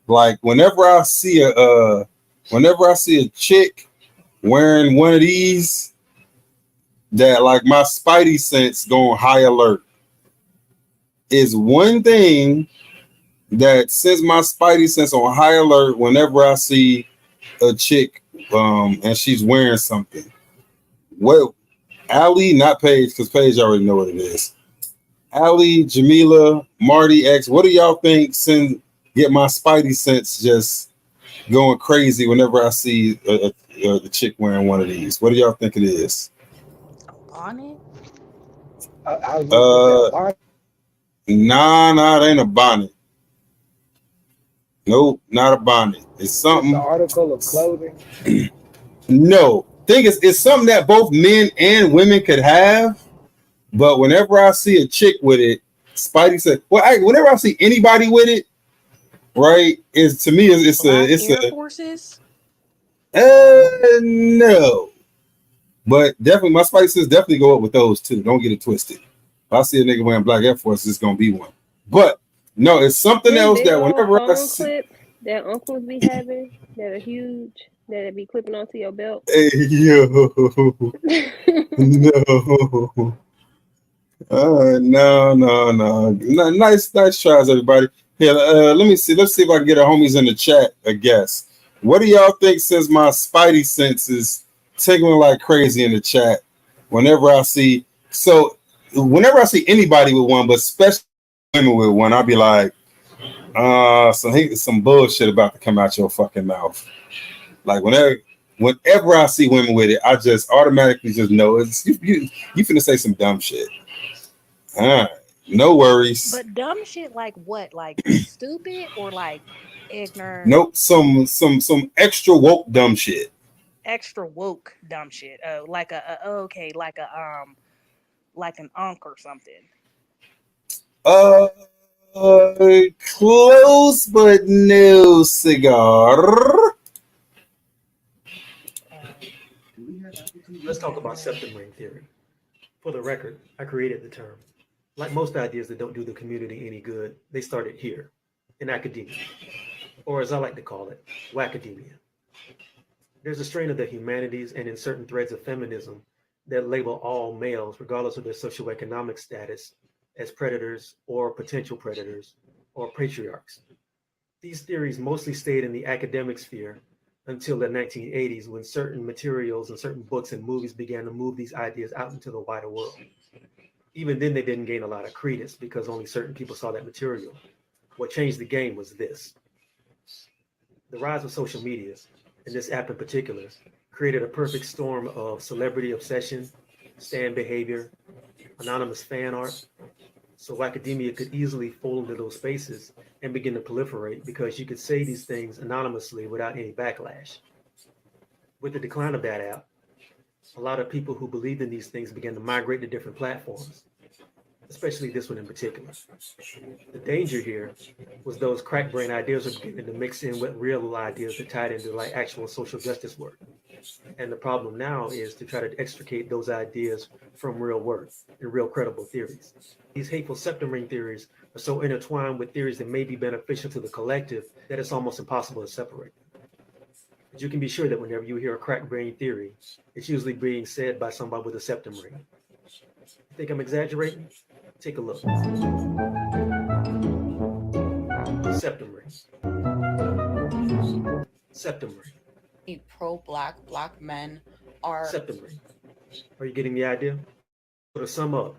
like whenever I see a chick wearing one of these, that like my spidey sense going high alert. Is one thing that sends my spidey sense on high alert whenever I see a chick and she's wearing something. Well, Allie, not Paige, because Paige already know what it is. Allie, Jamila, Marty X, what do y'all think get my spidey sense just going crazy whenever I see the chick wearing one of these? What do y'all think it is? Bonnet? I was going to say a bonnet. Nah, it ain't a bonnet. Nope, not a bonnet. It's something. It's an article of clothing. No, thing is, it's something that both men and women could have. But whenever I see a chick with it, Spidey said, "Well, whenever I see anybody with it, right? It's to me, it's Air Forces? No, but definitely my Spidey says definitely go up with those too. Don't get it twisted. If I see a nigga wearing black Air Force, it's gonna be one. But no, it's something else that whenever I see clip that uncles be having that are huge, that be clipping onto your belt. Hey, yo. No. Nice tries, everybody. Here, let me see. Let's see if I can get our homies in the chat a guess. What do y'all think says my spidey sense is tingling like crazy in the chat whenever I see anybody with one, but especially women with one, I'll be like, some bullshit about to come out your fucking mouth. Like whenever I see women with it, I just automatically just know it's you finna say some dumb shit. All right, no worries. But dumb shit like what? Like stupid or like ignorant? Nope, some extra woke dumb shit. Extra woke dumb shit. Oh, like like an unk or something. Close but no cigar. Let's talk about septum ring theory. For the record, I created the term. Like most ideas that don't do the community any good, they started here, in academia, or as I like to call it, wackademia. There's a strain of the humanities and in certain threads of feminism that label all males, regardless of their socioeconomic status, as predators or potential predators or patriarchs. These theories mostly stayed in the academic sphere until the 1980s, when certain materials and certain books and movies began to move these ideas out into the wider world. Even then, they didn't gain a lot of credence because only certain people saw that material. What changed the game was this. The rise of social media, and this app in particular, created a perfect storm of celebrity obsession, stan behavior, anonymous fan art. So academia could easily fall into those spaces and begin to proliferate because you could say these things anonymously without any backlash. With the decline of that app, a lot of people who believed in these things began to migrate to different platforms, especially this one in particular. The danger here was those crack brain ideas were beginning to mix in with real ideas that tied into like actual social justice work. And the problem now is to try to extricate those ideas from real work and real credible theories. These hateful septum ring theories are so intertwined with theories that may be beneficial to the collective that it's almost impossible to separate. But you can be sure that whenever you hear a crack brain theory, it's usually being said by somebody with a septum ring. You think I'm exaggerating? Take a look. Septum ring. Septum ring. Pro-black men are septum ring. Are you getting the idea? So to sum up,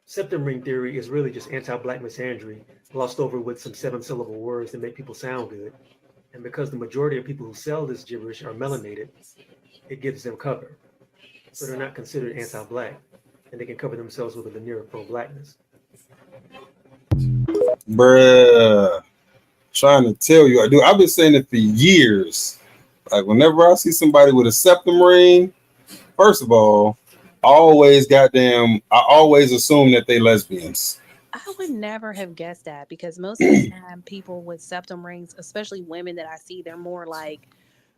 septum ring theory is really just anti-black misandry glossed over with some 7-syllable words that make people sound good. And because the majority of people who sell this gibberish are melanated, it gives them cover. So they're not considered anti-black, and they can cover themselves with a veneer of pro-blackness. Bruh, trying to tell you, dude, I've been saying it for years. Like whenever I see somebody with a septum ring, first of all, I always assume that they lesbians. I would never have guessed that because most of the time people with septum rings, especially women that I see, they're more like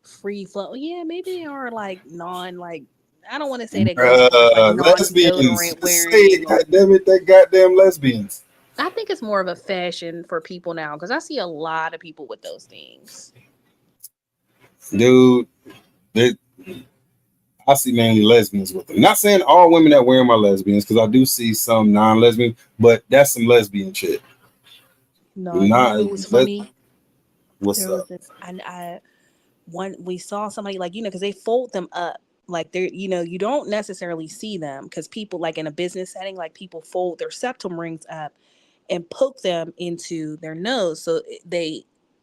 free flow. Yeah, maybe they are like I don't want to say they go like lesbians. non-deodorant wearing. Say it, goddamn it, that goddamn lesbians. I think it's more of a fashion for people now because I see a lot of people with those things. Dude, I see mainly lesbians with them. Not saying all women that wear them are lesbians, because I do see some non-lesbian, but that's some lesbian shit. No, it was funny. What's there up? Was this, we saw somebody because they fold them up. Like they're, you don't necessarily see them because people like in a business setting, like people fold their septum rings up and poke them into their nose. So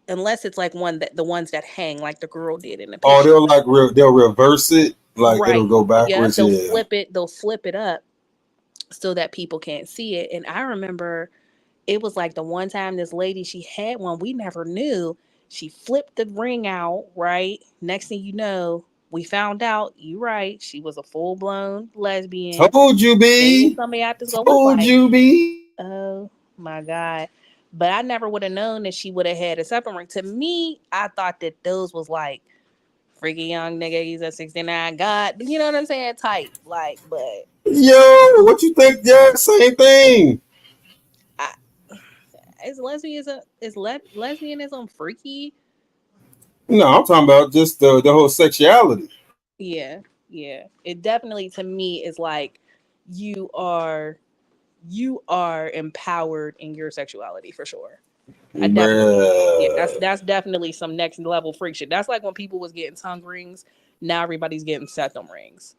unless it's like the ones that hang like the girl did in the picture. Oh, they'll reverse it. Like right. It'll go backwards. Yeah, they'll flip it up so that people can't see it. And I remember it was like the one time this lady, she had one, we never knew. She flipped the ring out, right? Next thing you know, we found out, you right, she was a full-blown lesbian. Told you, B. Somebody out this Told you, B. Oh my God. But I never would have known that she would have had a septum ring. To me, I thought that those was like freaky young nigga, he's a 69 God, you know what I'm saying? Tight, but yo, what you think? Yeah, same thing. Is lesbianism freaky? No, I'm talking about just the whole sexuality. Yeah. It definitely to me is like you are empowered in your sexuality for sure. That's definitely some next level freak shit. That's like when people was getting tongue rings. Now everybody's getting septum rings.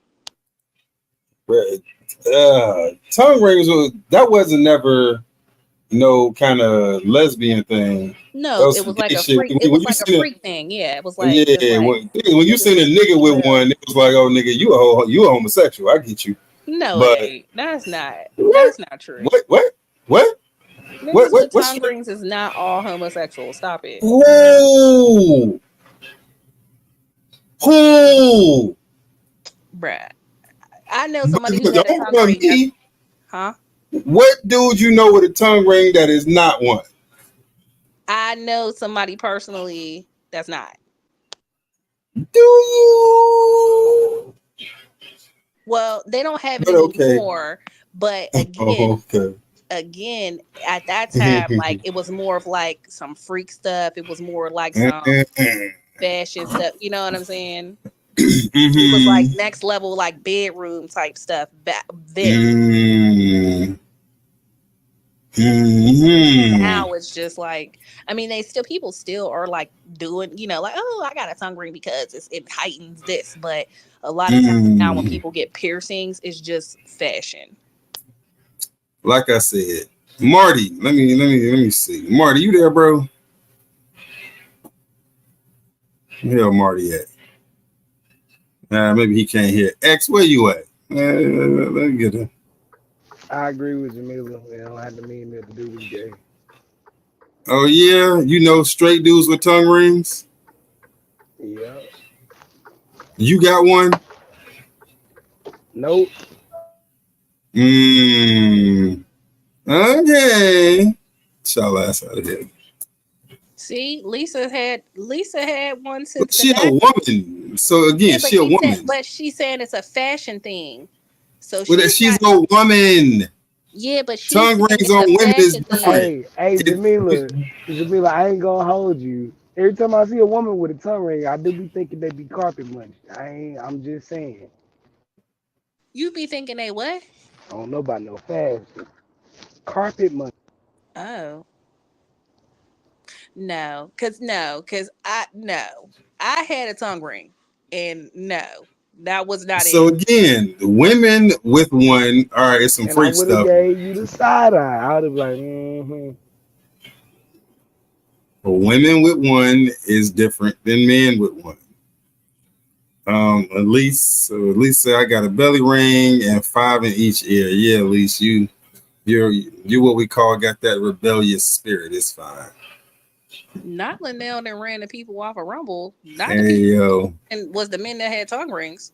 Tongue rings wasn't never no kind of lesbian thing. No, it was like a freak. It was like a freak thing. Yeah, it was like when you seen a nigga with one, it was like, oh nigga, you a homosexual. I get you. No, it ain't. That's not. That's not true. What? Niggas with tongue rings is not all homosexual. Stop it. Whoa. Bruh. I know somebody who had a tongue ring. Huh? What dude you know with a tongue ring that is not one? I know somebody personally that's not. Do you? Well, they don't have it anymore. But again, at that time, like it was more of like some freak stuff. It was more like some fashion stuff. You know what I'm saying? It was like next level, like bedroom type stuff. Mm-hmm. Now it's just like, I mean, people still are like doing, like, oh, I got a tongue ring because it heightens this. But a lot of times now when people get piercings, it's just fashion. Like I said, Marty, let me see. Marty, you there, bro? Where Marty at? Maybe he can't hear. X, where you at? Let me get him. I agree with Jamila. It don't have to mean that the dude is gay. Oh yeah, straight dudes with tongue rings. Yeah. You got one? Nope. Okay. Shall ass out of here. See, Lisa had one since. But she a woman, so again, she a woman. But she's saying it's a fashion thing. So she's a woman. Yeah, but she's tongue rings on women is different. Hey, Jamila, I ain't gonna hold you. Every time I see a woman with a tongue ring, I do be thinking they be carpet munched. I'm just saying. You be thinking they what? I don't know about no fashion. Carpet munch. Oh. No, cause I had a tongue ring, and no, that was not it. So again, women with one, all right, it's some freak stuff. I would have gave you the side eye. I would have like, mm-hmm. But women with one is different than men with one. At least I got a belly ring and 5 in each ear. Yeah, at least you're what we call got that rebellious spirit. It's fine. Not Linnell that ran the people off a Rumble. Not the people. And was the men that had tongue rings.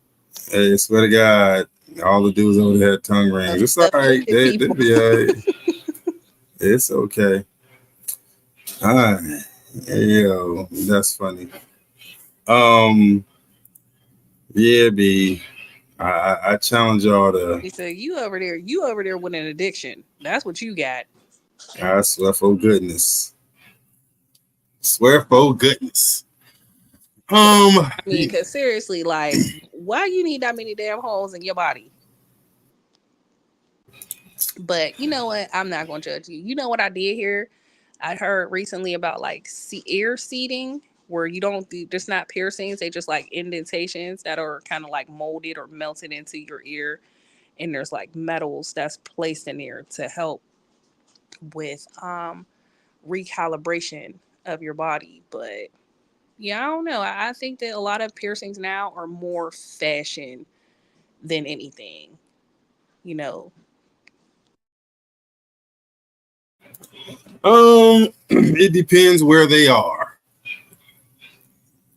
Hey, I swear to God, all the dudes over there had tongue rings. It's all right. They'll be all right. It's okay. All right. Yo, that's funny. Yeah, B. I challenge y'all to. He said, "You over there with an addiction. That's what you got." I swear for goodness. Swear for goodness. I mean, because seriously, like, why you need that many damn holes in your body? But you know what? I'm not gonna judge you. You know what I did here? I heard recently about like ear seeding, where you don't do just not piercings, they just like indentations that are kind of like molded or melted into your ear, and there's like metals that's placed in there to help with recalibration of your body. But yeah, I don't know. I think that a lot of piercings now are more fashion than anything. You know. It depends where they are.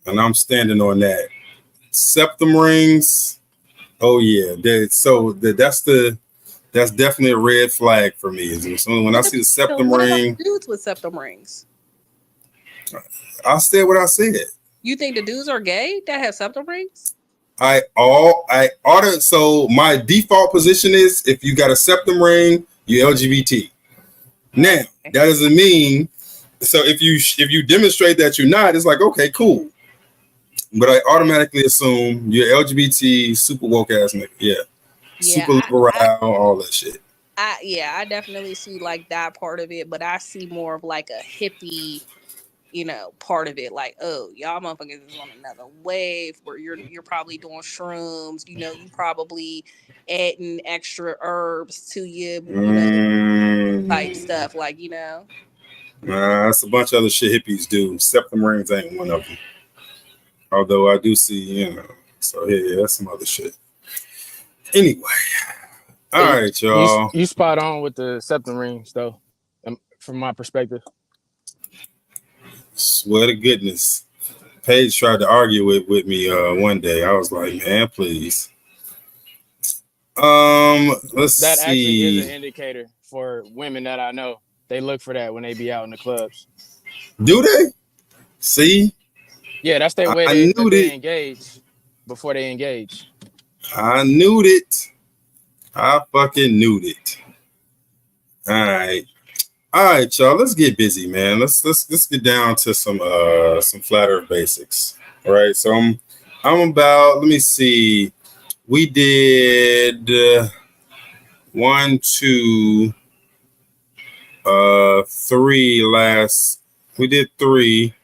And I'm standing on that. Septum rings. Oh yeah. That's definitely a red flag for me. So when I see the septum ring. Dudes with septum rings. I said what I said. You think the dudes are gay that have septum rings? So my default position is if you got a septum ring, you're LGBT. Now that doesn't mean so if you demonstrate that you're not, it's like okay, cool. But I automatically assume you're LGBT, super woke ass nigga. Yeah. Super liberal, all that shit. I definitely see like that part of it, but I see more of like a hippie, part of it. Like, oh, y'all motherfuckers is on another wave where you're probably doing shrooms, you probably adding extra herbs to you, type stuff, like, that's a bunch of other shit hippies do. Septum rings ain't one of them. Although I do see, so yeah, that's some other shit. Anyway, all right, y'all. You spot on with the septum rings, though, from my perspective. Swear to goodness. Paige tried to argue with me one day. I was like, man, please. Let's see. That actually is an indicator for women that I know. They look for that when they be out in the clubs. Do they? See? Yeah, that's their way they engage before they engage. I knew it. I fucking knew it. All right, y'all. Let's get busy, man. Let's get down to some flat earth basics. All right. So I'm about. Let me see. We did 1, 2. We did 3.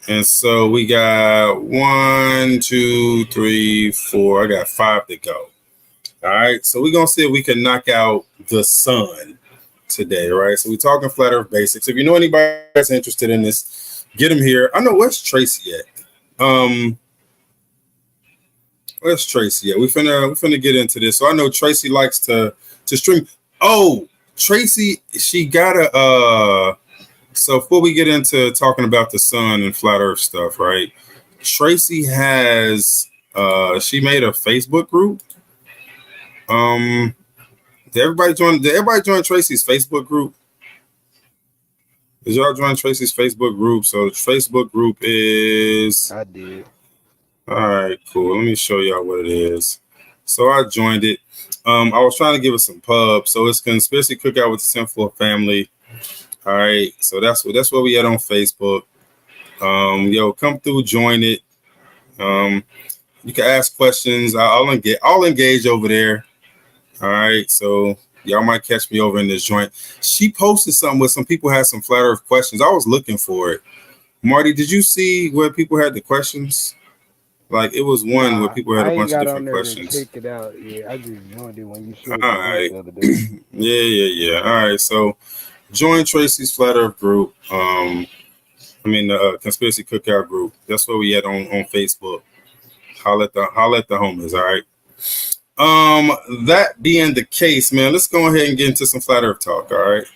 And so we got 1, 2, 3, 4. I got 5 to go. All right. So we're going to see if we can knock out the sun today. Right. So we're talking flat earth basics. If you know anybody that's interested in this, get them here. I know where's Tracy at. Where's Tracy at? We finna get into this. So I know Tracy likes to stream. Oh, Tracy, she got a so before we get into talking about the sun and flat earth stuff, right? Tracy has she made a Facebook group. Did everybody join Tracy's Facebook group? Did y'all join Tracy's Facebook group? So the Facebook group is I did. All right, cool. Let me show y'all what it is. So I joined it. I was trying to give it some pub. So it's Conspiracy Cookout with the Sinful Family. All right, so that's where we at on Facebook. Yo, come through, join it. You can ask questions. I'll engage over there. All right, so y'all might catch me over in this joint. She posted something where some people had some flat earth questions. I was looking for it. Marty, did you see where people had the questions? Like it was one where people had a bunch of different questions. Check it out. Yeah, I just joined it when you showed All the right. other day. Yeah. All right, so join Tracy's Flat Earth group. Conspiracy Cookout group. That's where we at on Facebook. Holla at the homies. All right. That being the case, man, let's go ahead and get into some flat earth talk. All right.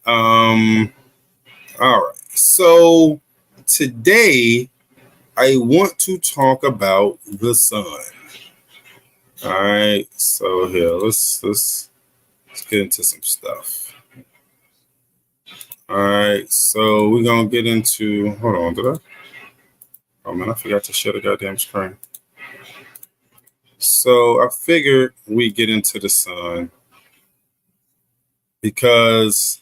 All right. So today I want to talk about the sun. All right. So here, let's get into some stuff. All right. So we're gonna get into. Hold on, did I? Oh man, I forgot to share the goddamn screen. So I figured we get into the sun because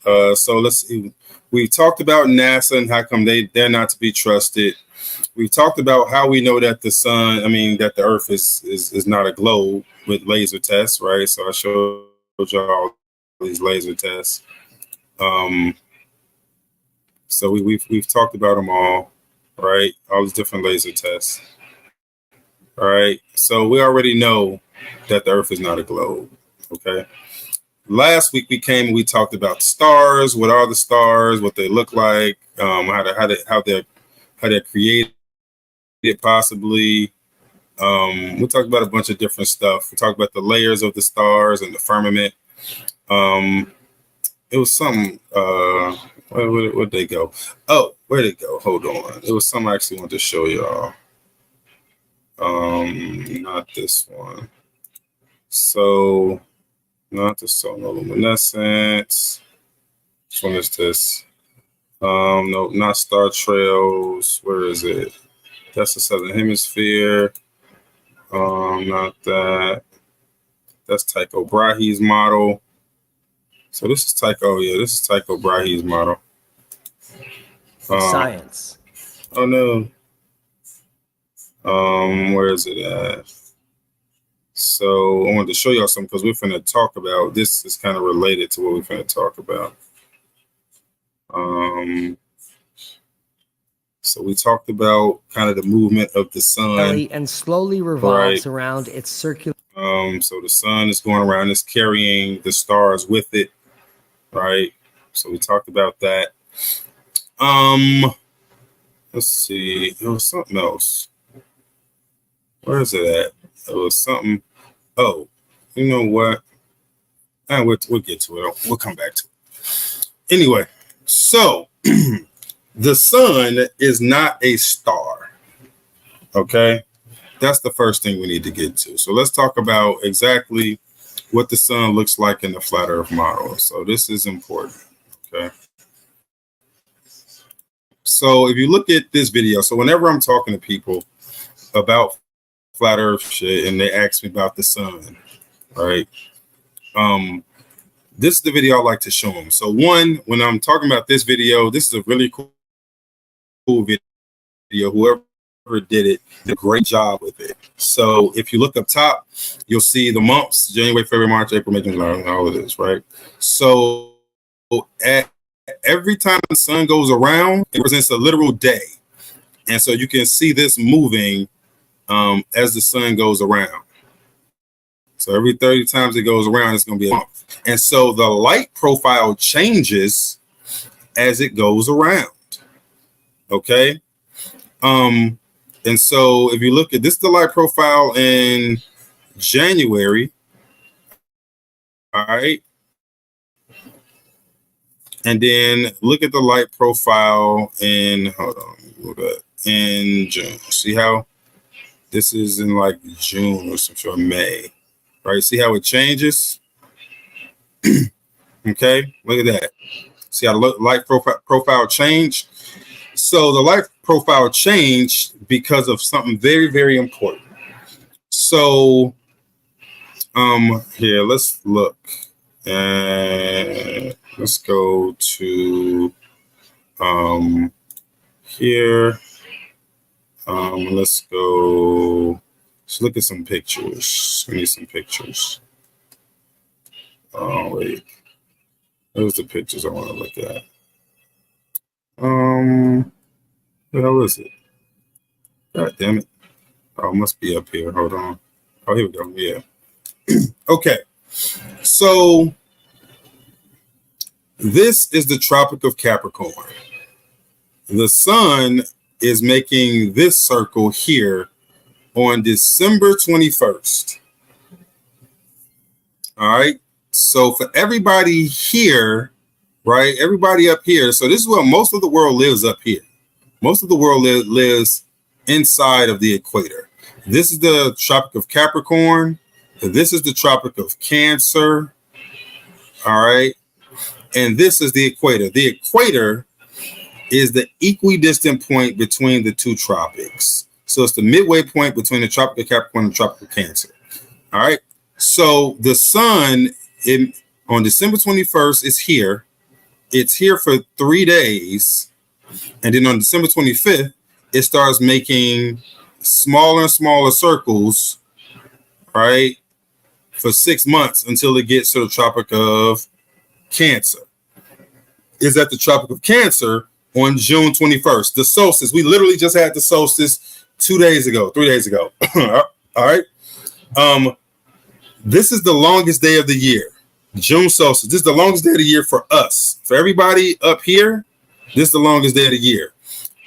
we've talked about NASA and how come they're not to be trusted. We've talked about how we know that that the Earth is not a globe with laser tests, right? So I showed y'all these laser tests. So we've talked about them all, right? All these different laser tests. All right, so we already know that the Earth is not a globe. Okay. Last week we talked about the stars. What are the stars? What they look like? How they're created, possibly. We talked about a bunch of different stuff. We talked about the layers of the stars and the firmament. It was something. Where'd they go? Oh, where'd it go? Hold on. It was something I actually wanted to show y'all. Not this one. So not the solar luminescence. Which one is this? No, not star trails. Where is it? That's the southern hemisphere. Not that. That's Tycho Brahe's model. So this is Tycho. Yeah, this is Tycho Brahe's model. Science. Oh no. Where is it at? So I wanted to show y'all something because we're finna talk about this. Is kind of related to what we're finna talk about. So we talked about kind of the movement of the sun, And slowly revolves around its circular. So the sun is going around, it's carrying the stars with it, right? So we talked about that. Let's see. There was something else. Where is it at? It was something. Oh, you know what? We'll get to it. We'll come back to it. Anyway, so the sun is not a star. Okay? That's the first thing we need to get to. So let's talk about exactly what the sun looks like in the flat earth model. So this is important. Okay? So if you look at this video, so whenever I'm talking to people about flat earth shit and they ask me about the sun, right? This is the video I like to show them. So one, when I'm talking about this video, this is a really cool video. Whoever did it did a great job with it. So if you look up top, you'll see the months: January, February, March, April, May, June, July, all of this, right? So every time the sun goes around, it represents a literal day. And so you can see this moving as the sun goes around. So every 30 times it goes around, it's going to be a month. And so the light profile changes as it goes around. Okay. And so if you look at this, the light profile in January. All right. And then look at the light profile in, hold on, in June. See how this is in like June or some sort of May, right? See how it changes? Okay, look at that. See how the light profile changed? So the light profile changed because of something very, very important. So here, let's look. Let's go to here. Let's look at some pictures. We need some pictures. Oh wait, those are the pictures I want to look at. What the hell is it? God damn it! Oh, it must be up here. Hold on. Oh, here we go. Yeah. Okay. So this is the Tropic of Capricorn. The sun is making this circle here on December 21st. All right. So for everybody here, right? Everybody up here. So this is where most of the world lives up here. Most of the world lives inside of the equator. This is the Tropic of Capricorn. This is the Tropic of Cancer. All right. And this is the equator. The equator is the equidistant point between the two tropics. So it's the midway point between the Tropic of Capricorn and the Tropic of Cancer. All right. So the sun on December 21st is here. It's here for 3 days. And then on December 25th, it starts making smaller and smaller circles, right, for 6 months until it gets to the Tropic of Cancer. Is at the Tropic of Cancer on June 21st. The solstice. We literally just had the solstice 3 days ago. All right. This is the longest day of the year. June solstice. This is the longest day of the year for us. For everybody up here, this is the longest day of the year.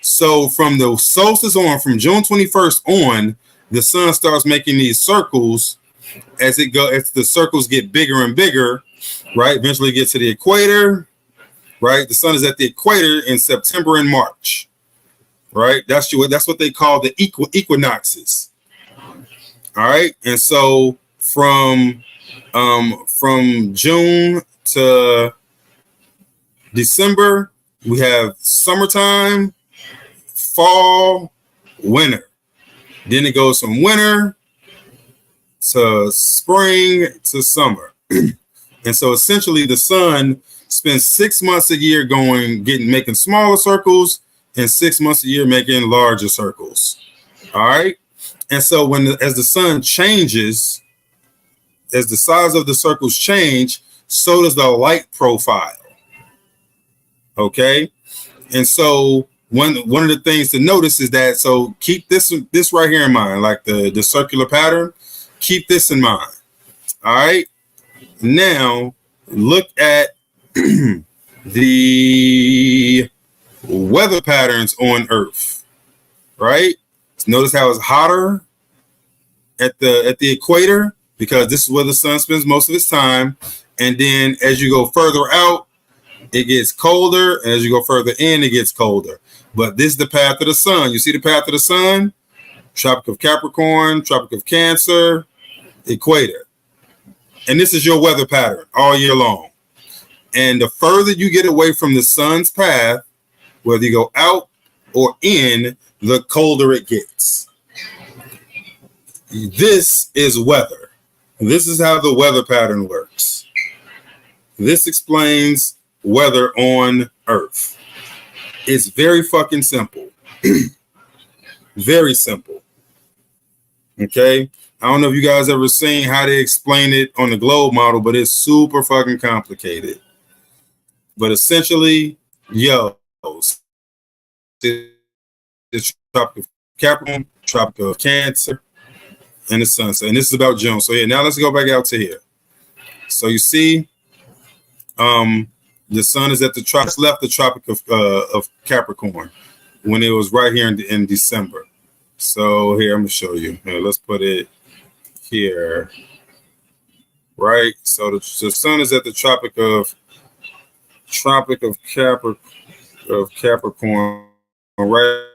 So from the solstice on, from June 21st on, the sun starts making these circles as the circles get bigger and bigger, right? Eventually get to the equator, right? The sun is at the equator in September and March, right? That's what they call the equinoxes. All right. And so from June to December, we have summertime, fall, winter. Then it goes from winter to spring to summer. And so essentially the sun spends 6 months a year making smaller circles and 6 months a year making larger circles. All right. And so as the sun changes, as the size of the circles change, so does the light profile. Okay. And so one of the things to notice is that, so keep this right here in mind, like the circular pattern, keep this in mind. All right. Now look at the weather patterns on Earth, right? Notice how it's hotter at the equator, because this is where the sun spends most of its time. And then as you go further out, it gets colder. And as you go further in, it gets colder. But this is the path of the sun. You see the path of the sun? Tropic of Capricorn, Tropic of Cancer, equator. And this is your weather pattern all year long. And the further you get away from the sun's path, whether you go out or in, the colder it gets. This is weather. This is how the weather pattern works. This explains weather on Earth. It's very fucking simple. Very simple. Okay? I don't know if you guys ever seen how they explain it on the globe model, but it's super fucking complicated. But essentially, yo, it's Tropic of Capricorn, Tropic of Cancer, and the Sun. So, and this is about June. So yeah, now let's go back out to here. So you see, the Sun is at the tropic. Left the Tropic of Capricorn when it was right here in December. So here, I'm gonna show you. Here, let's put it here. Right. So the Sun is at the Tropic of Capricorn right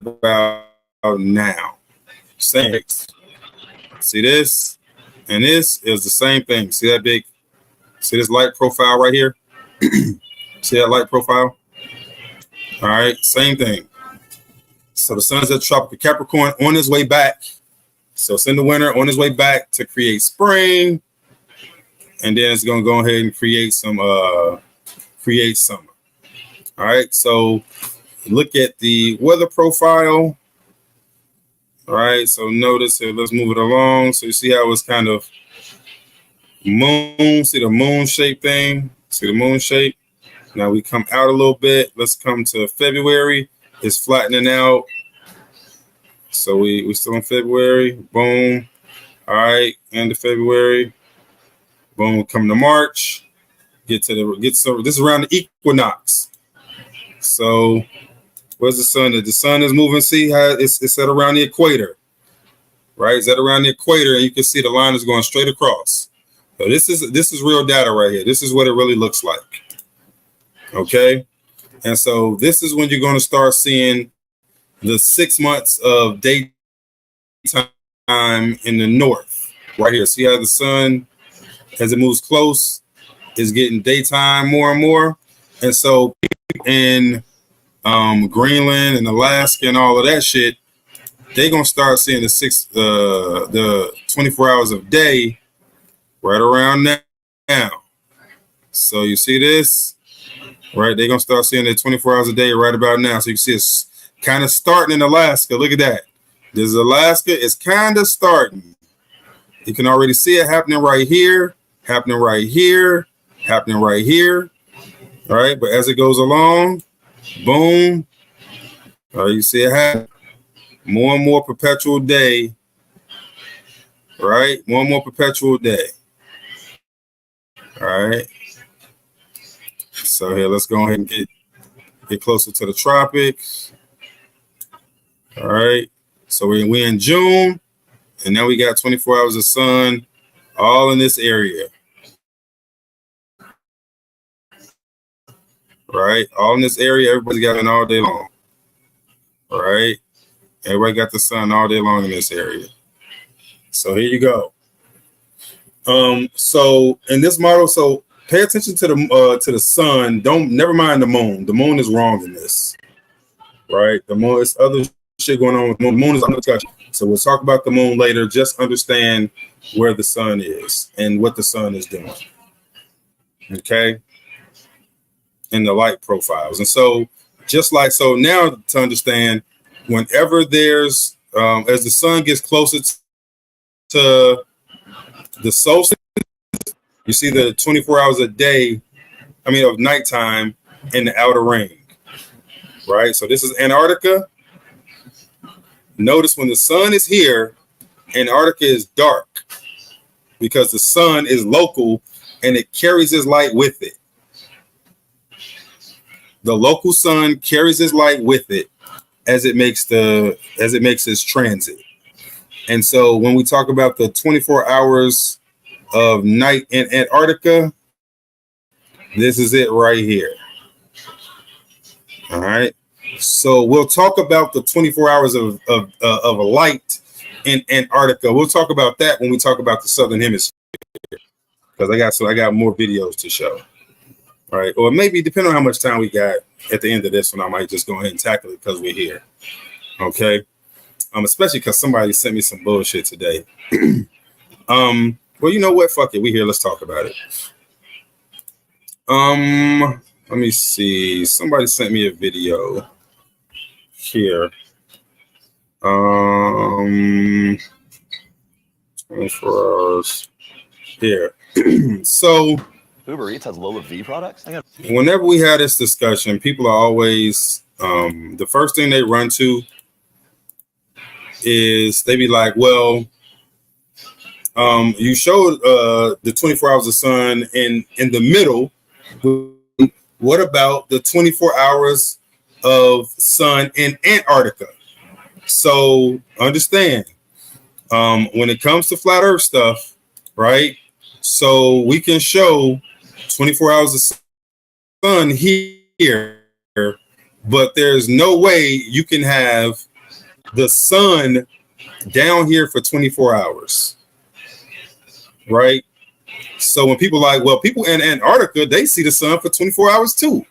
about now. Same. See this? And this is the same thing. See that big? See this light profile right here? See that light profile? All right, same thing. So the Sun is at the Tropic of Capricorn on his way back. So it's in the winter, on his way back to create spring. And then it's gonna go ahead and create summer. All right, so look at the weather profile. All right, so notice here, let's move it along. So you see how it's kind of moon, see the moon shape thing? See the moon shape? Now we come out a little bit. Let's come to February. It's flattening out. So we still in February. Boom. All right, end of February. Boom, come to March. This is around the equinox. So where's the Sun? The Sun is moving. See how it's at around the equator, right? It's at around the equator, and you can see the line is going straight across. So this is real data right here. This is what it really looks like. Okay, and so this is when you're going to start seeing the 6 months of daytime in the north, right here. See how the Sun, as it moves close, is getting daytime more and more, and so in Greenland and Alaska and all of that shit, they're gonna start seeing the 24 hours of day right around now. So you see this, right? They're gonna start seeing the 24 hours a day right about now. So you see it's kind of starting in Alaska. Look at that. This is Alaska. It's kind of starting. You can already see it happening right here, happening right here, happening right here. All right, but as it goes along, boom. You see it happen. More and more perpetual day. Right? More and more perpetual day. All right. So here, let's go ahead and get closer to the tropics. All right. So we're in June, and now we got 24 hours of sun all in this area. Right? All in this area, everybody's got it all day long. All right? Everybody got the sun all day long in this area. So here you go. So in this model, so pay attention to the sun. Never mind the moon. The moon is wrong in this. Right? The moon is other shit going on with the moon. The moon is under discussion. So we'll talk about the moon later. Just understand where the sun is and what the sun is doing. Okay? In the light profiles. And so so now to understand, whenever there's as the sun gets closer to the solstice, you see the 24 hours a day, of nighttime in the outer ring. Right? So this is Antarctica. Notice when the sun is here, Antarctica is dark because the sun is local and it carries its light with it. The local sun carries its light with it as it makes its transit. And so when we talk about the 24 hours of night in Antarctica, this is it right here. All right. So we'll talk about the 24 hours of light in Antarctica. We'll talk about that when we talk about the Southern Hemisphere, because I got more videos to show. All right. Or maybe depending on how much time we got at the end of this one, I might just go ahead and tackle it because we're here. Okay. Especially because somebody sent me some bullshit today. Well, you know what? Fuck it. We here. Let's talk about it. Let me see. Somebody sent me a video here. 24 hours here. So Uber Eats has Lola V products? Whenever we have this discussion, people are always the first thing they run to is they be like, well, you showed the 24 hours of sun in the middle. What about the 24 hours of sun in Antarctica? So understand, when it comes to flat earth stuff, right? So we can show 24 hours of sun here, but there's no way you can have the sun down here for 24 hours, right? So when people like, well, people in Antarctica, they see the sun for 24 hours too.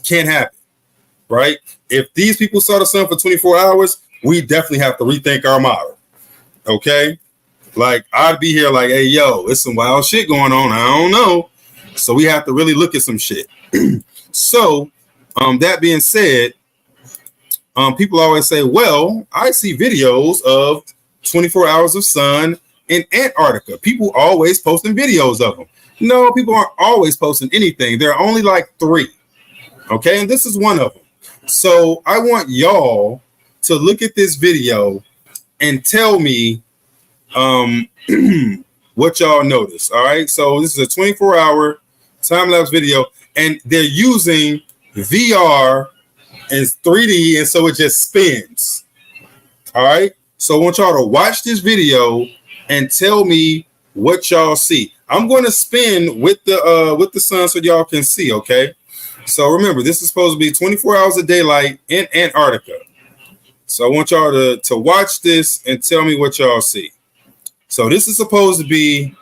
Can't happen, right? If these people saw the sun for 24 hours, we definitely have to rethink our model, okay? Like, I'd be here like, hey, yo, it's some wild shit going on. I don't know. So we have to really look at some shit. So that being said, people always say, well, I see videos of 24 hours of sun in Antarctica. People always posting videos of them. No, people aren't always posting anything. There are only like 3. Okay, and this is one of them. So I want y'all to look at this video and tell me what y'all notice. All right, so this is a 24-hour time-lapse video, and they're using VR and 3D, and so it just spins. All right, so I want y'all to watch this video and tell me what y'all see. I'm going to spin with the sun so y'all can see. Okay, so remember, this is supposed to be 24 hours of daylight in Antarctica. So I want y'all to watch this and tell me what y'all see. So this is supposed to be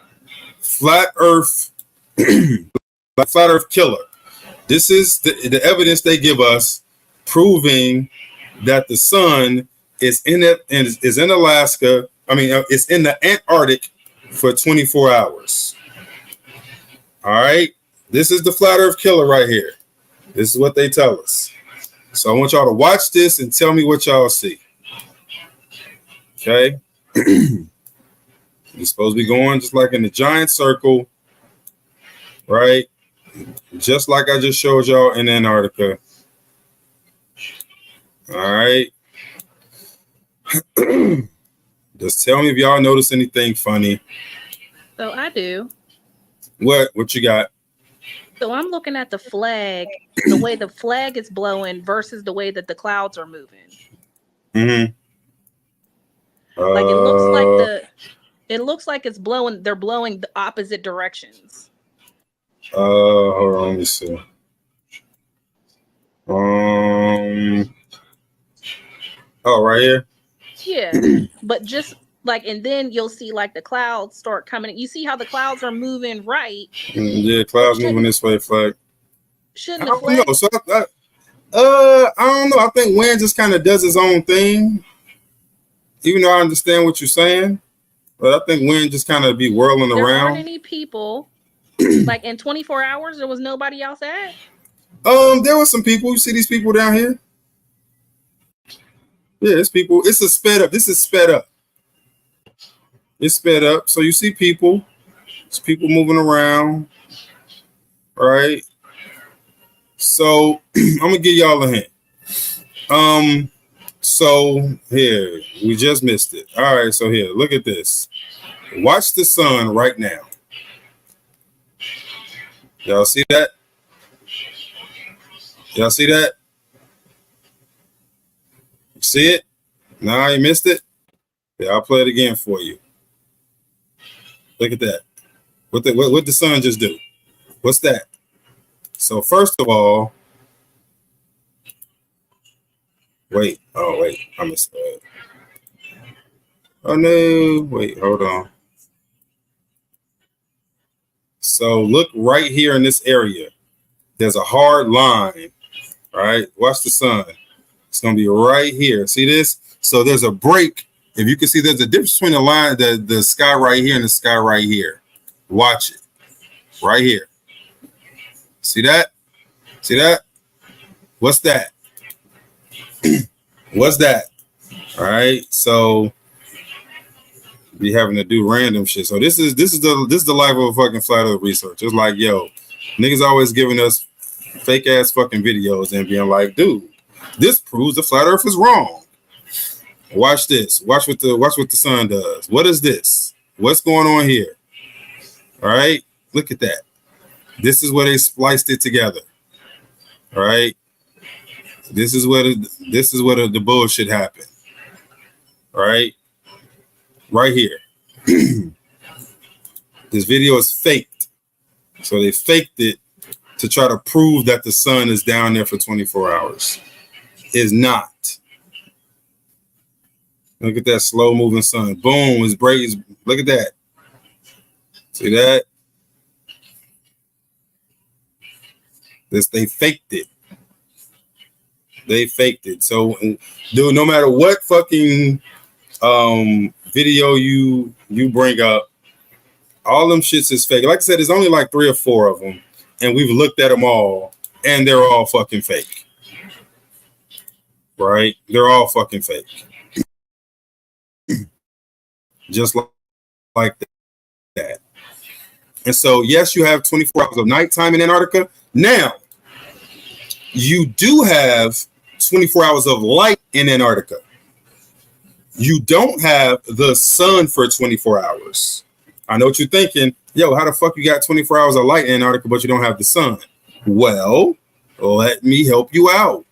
flat Earth, flat Earth killer. This is the evidence they give us proving that the sun is in Alaska. I mean, it's in the Antarctic for 24 hours. All right. This is the flat Earth killer right here. This is what they tell us. So I want y'all to watch this and tell me what y'all see. Okay. You're supposed to be going just like in a giant circle, right? Just like I just showed y'all in Antarctica. All right. Just tell me if y'all notice anything funny. So I do. What you got? So I'm looking at the flag, the way the flag is blowing versus the way that the clouds are moving. Mm-hmm. Like it looks like it's blowing. They're blowing the opposite directions. Hold on, let me see. Oh, right here. Yeah, but just like, and then you'll see like the clouds start coming. You see how the clouds are moving right? Yeah, clouds moving this way. Flag. Shouldn't I the don't flag? know. So I don't know. I think wind just kind of does his own thing. Even though I understand what you're saying, but I think wind just kind of be whirling There around. aren't any people. Like in 24 hours, there was nobody outside. There were some people. You see these people down here? Yeah, it's people. It's a sped up. This is sped up. It's sped up. So you see people. It's people moving around. Right. So I'm gonna give y'all a hint. So here, we just missed it. All right, so here, look at this. Watch the sun right now. Y'all see that? Y'all see that? You see it? Nah, you missed it? Yeah, I'll play it again for you. Look at that. What the sun just do? What's that? So first of all, wait. Oh, wait. I missed that. Oh, no. Wait, hold on. So look right here in this area. There's a hard line. All right. Watch the sun. It's going to be right here. See this? So there's a break. If you can see, there's a difference between the line, the sky right here and the sky right here. Watch it. Right here. See that? See that? What's that? What's that? All right. So be having to do random shit. So this is the life of a fucking flat earth researcher. It's like, yo, niggas always giving us fake ass fucking videos and being like, dude, this proves the flat earth is wrong. Watch this. Watch what the sun does. What is this? What's going on here? All right, look at that. This is where they spliced it together. All right, this is where the bullshit happened. All right, right here. This video is faked, so they faked it to try to prove that the sun is down there for 24 hours. It's not. Look at that slow moving sun. Boom, it's breaks. Look at that. See that? They faked it. They faked it. So, dude, no matter what fucking video you bring up, all them shits is fake. Like I said, there's only like 3 or 4 of them, and we've looked at them all, and they're all fucking fake. Right? They're all fucking fake. Just like that. And so, yes, you have 24 hours of nighttime in Antarctica. Now, you do have 24 hours of light in Antarctica. You don't have the sun for 24 hours. I know what you're thinking. Yo, how the fuck you got 24 hours of light in Antarctica, but you don't have the sun? Well, let me help you out.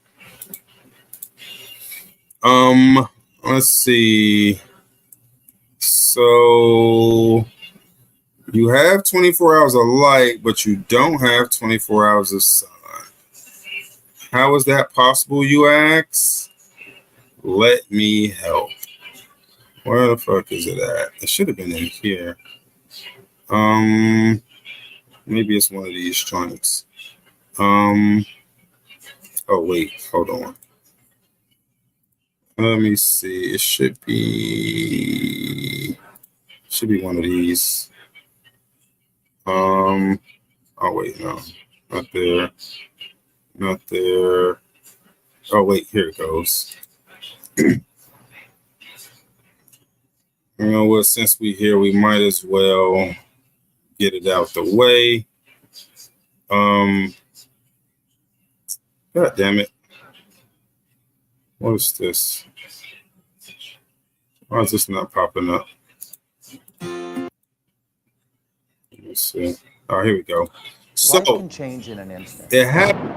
Let's see. So you have 24 hours of light, but you don't have 24 hours of sun. How is that possible, you ask? Let me help. Where the fuck is it at? It should have been in here. Maybe it's one of these joints. Oh wait, hold on. Let me see. It should be one of these. Oh wait, no, not there. Not there. Oh wait, here it goes. You know what? Since we're here, we might as well get it out the way. God damn it! What is this? Why is this not popping up? Let's see. Oh, here we go. So Life can change in an instant. it happened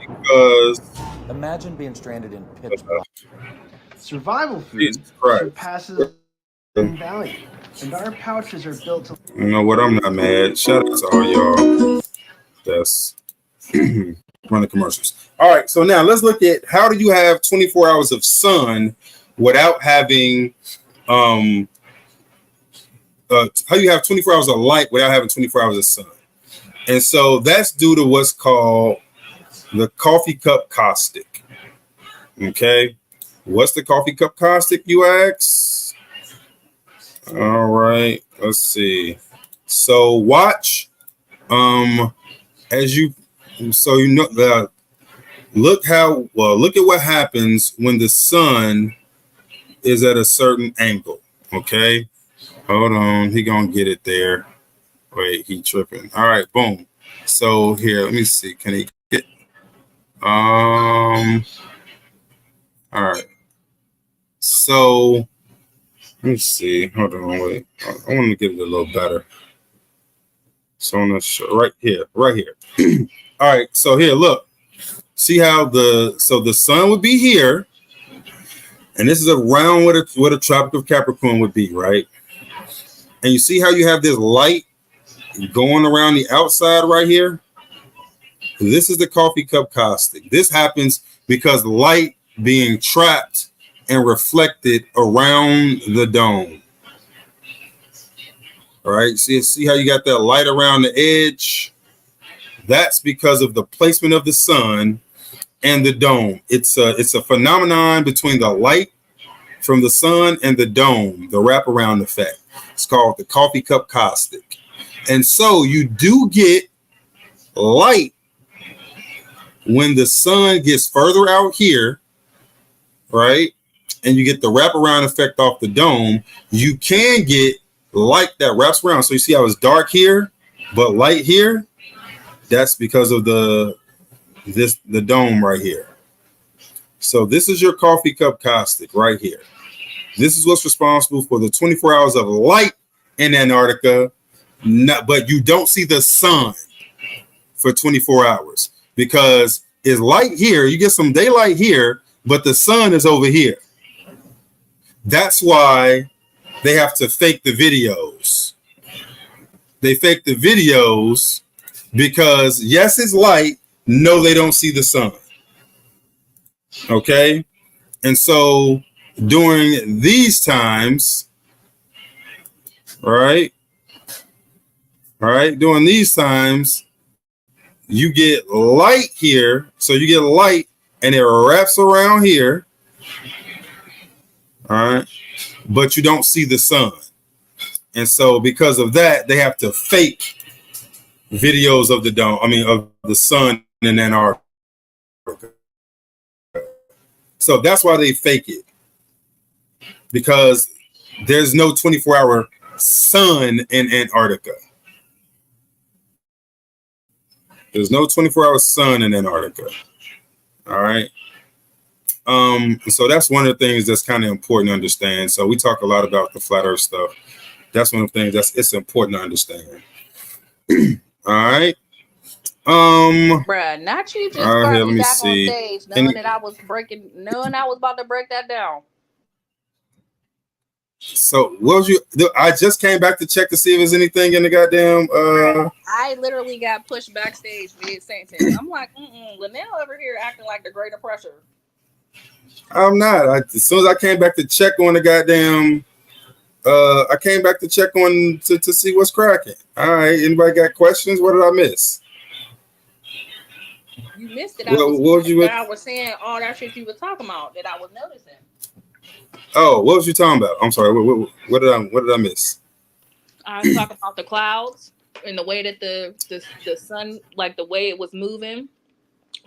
because Imagine being stranded in pitch black. Survival food surpasses in value, and our pouches are built to. You know what? I'm not mad. Shout out to all y'all. That's running commercials. All right, so now let's look at how do you have 24 hours of sun without having how you have 24 hours of light without having 24 hours of sun. And so that's due to what's called the coffee cup caustic. Okay, what's the coffee cup caustic, you ask? All right, let's see. So watch as you know look at what happens when the sun is at a certain angle. Okay, hold on, he gonna get it there. Wait, he tripping. All right, boom. So here, let me see. Can he get? All right. So let me see. Hold on, wait. I want to get it a little better. So on the right here. All right. So here, look. See how the sun would be here, and this is around what a Tropic of Capricorn would be, right? And you see how you have this light going around the outside right here? This is the coffee cup caustic. This happens because light being trapped and reflected around the dome. All right, see how you got that light around the edge? That's because of the placement of the sun and the dome. It's a phenomenon between the light from the sun and the dome, the wraparound effect. It's called the coffee cup caustic. And so you do get light when the sun gets further out here, right? And you get the wraparound effect off the dome. You can get light that wraps around. So you see how it's dark here, but light here. That's because of the dome right here. So this is your coffee cup caustic right here. This is what's responsible for the 24 hours of light in Antarctica, but you don't see the sun for 24 hours because it's light here. You get some daylight here, but the sun is over here. That's why they have to fake the videos. They fake the videos because, yes, it's light. No, they don't see the sun. Okay? And so during these times, right? All right, during these times, you get light here. So you get light and it wraps around here. All right, but you don't see the sun. And so because of that, they have to fake videos of the dome, of the sun in Antarctica. So that's why they fake it. Because there's no 24-hour sun in Antarctica. There's no 24-hour sun in Antarctica. All right. So that's one of the things that's kind of important to understand. So we talk a lot about the flat earth stuff. That's one of the things it's important to understand. All right. Bruh, not you just brought let me me back see. on stage knowing I was about to break that down. So what was I just came back to check to see if there's anything in the goddamn I literally got pushed backstage mid-sentence. I'm like, Linnell over here acting like the greater pressure. I'm not. As soon as I came back to check on the goddamn I came back to check on to see what's cracking. All right, anybody got questions? What did I miss? You missed it. I was saying all that shit you were talking about that I was noticing. Oh, what was you talking about? I'm sorry. What did I miss? I was talking about the clouds and the way that the sun, like the way it was moving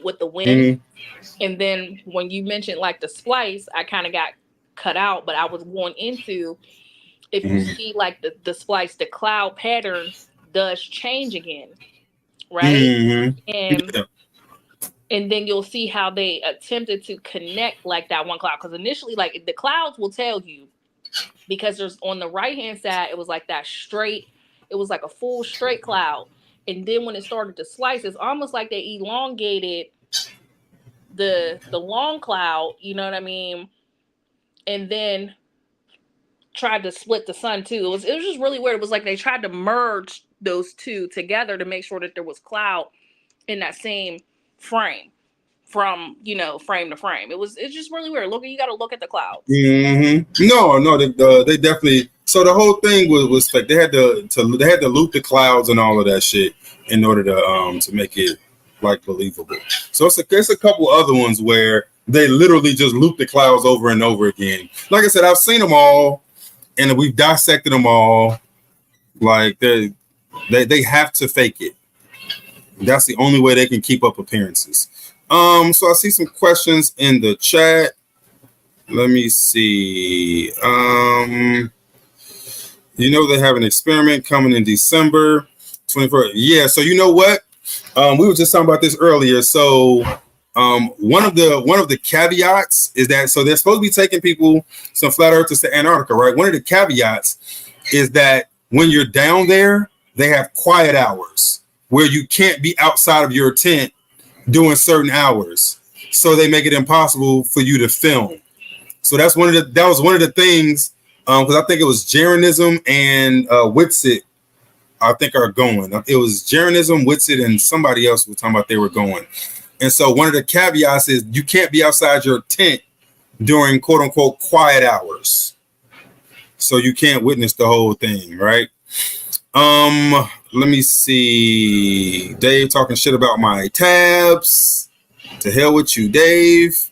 with the wind. Mm-hmm. And then when you mentioned like the splice, I kind of got cut out, but I was going into if you see like the splice, the cloud pattern does change again, right? Mm-hmm. And then you'll see how they attempted to connect like that one cloud. Because initially, like the clouds will tell you, because there's on the right-hand side, it was like that straight, it was like a full straight cloud. And then when it started to slice, it's almost like they elongated the long cloud, you know what I mean? And then tried to split the sun too. It was just really weird. It was like they tried to merge those two together to make sure that there was cloud in that same frame. From frame to frame, it's just really weird. You got to look at the clouds. Mm-hmm. No, they definitely. So the whole thing was fake. They had to loop the clouds and all of that shit in order to make it like believable. So it's a couple other ones where they literally just loop the clouds over and over again. Like I said, I've seen them all, and we've dissected them all. Like they have to fake it. That's the only way they can keep up appearances. So I see some questions in the chat. Let me see. They have an experiment coming in December 24th. Yeah, so you know what? We were just talking about this earlier. So one of the caveats is that so they're supposed to be taking people, some flat earthers, to Antarctica, right? One of the caveats is that when you're down there, they have quiet hours where you can't be outside of your tent doing certain hours, so they make it impossible for you to film. So that was one of the things, because I think it was Jeranism and Witsit, I think are going. It was Jeranism, Witsit, and somebody else was talking about they were going. And so one of the caveats is you can't be outside your tent during quote unquote quiet hours, so you can't witness the whole thing, right? Let me see. Dave talking shit about my tabs. To hell with you, Dave.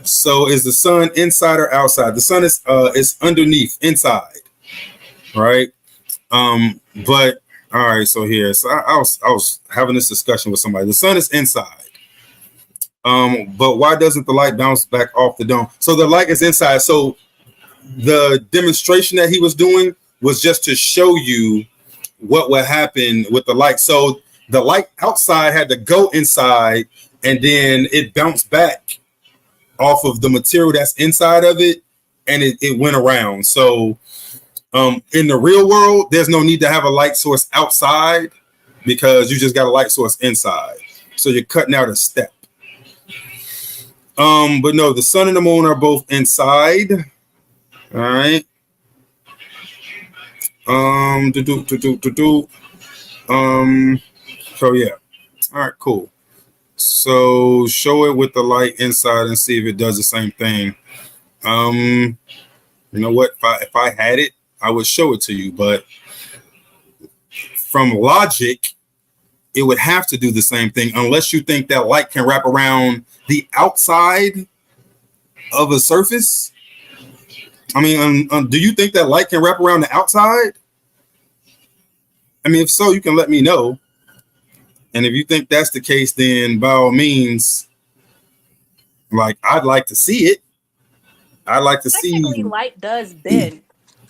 So is the sun inside or outside? The sun is underneath, inside, right? But all right. So here, so I was having this discussion with somebody. The sun is inside. But why doesn't the light bounce back off the dome? So the light is inside. So the demonstration that he was doing was just to show you what would happen with the light. So the light outside had to go inside, and then it bounced back off of the material that's inside of it, and it went around. So in the real world, there's no need to have a light source outside because you just got a light source inside. So you're cutting out a step. But no, the sun and the moon are both inside. All right. So yeah. All right, cool. So show it with the light inside and see if it does the same thing. You know what? If I had it, I would show it to you, but from logic, it would have to do the same thing unless you think that light can wrap around the outside of a surface. I mean, do you think that light can wrap around the outside? I mean, if so, you can let me know. And if you think that's the case, then by all means, like, I'd like to see it. I'd like to see. Technically, light does bend,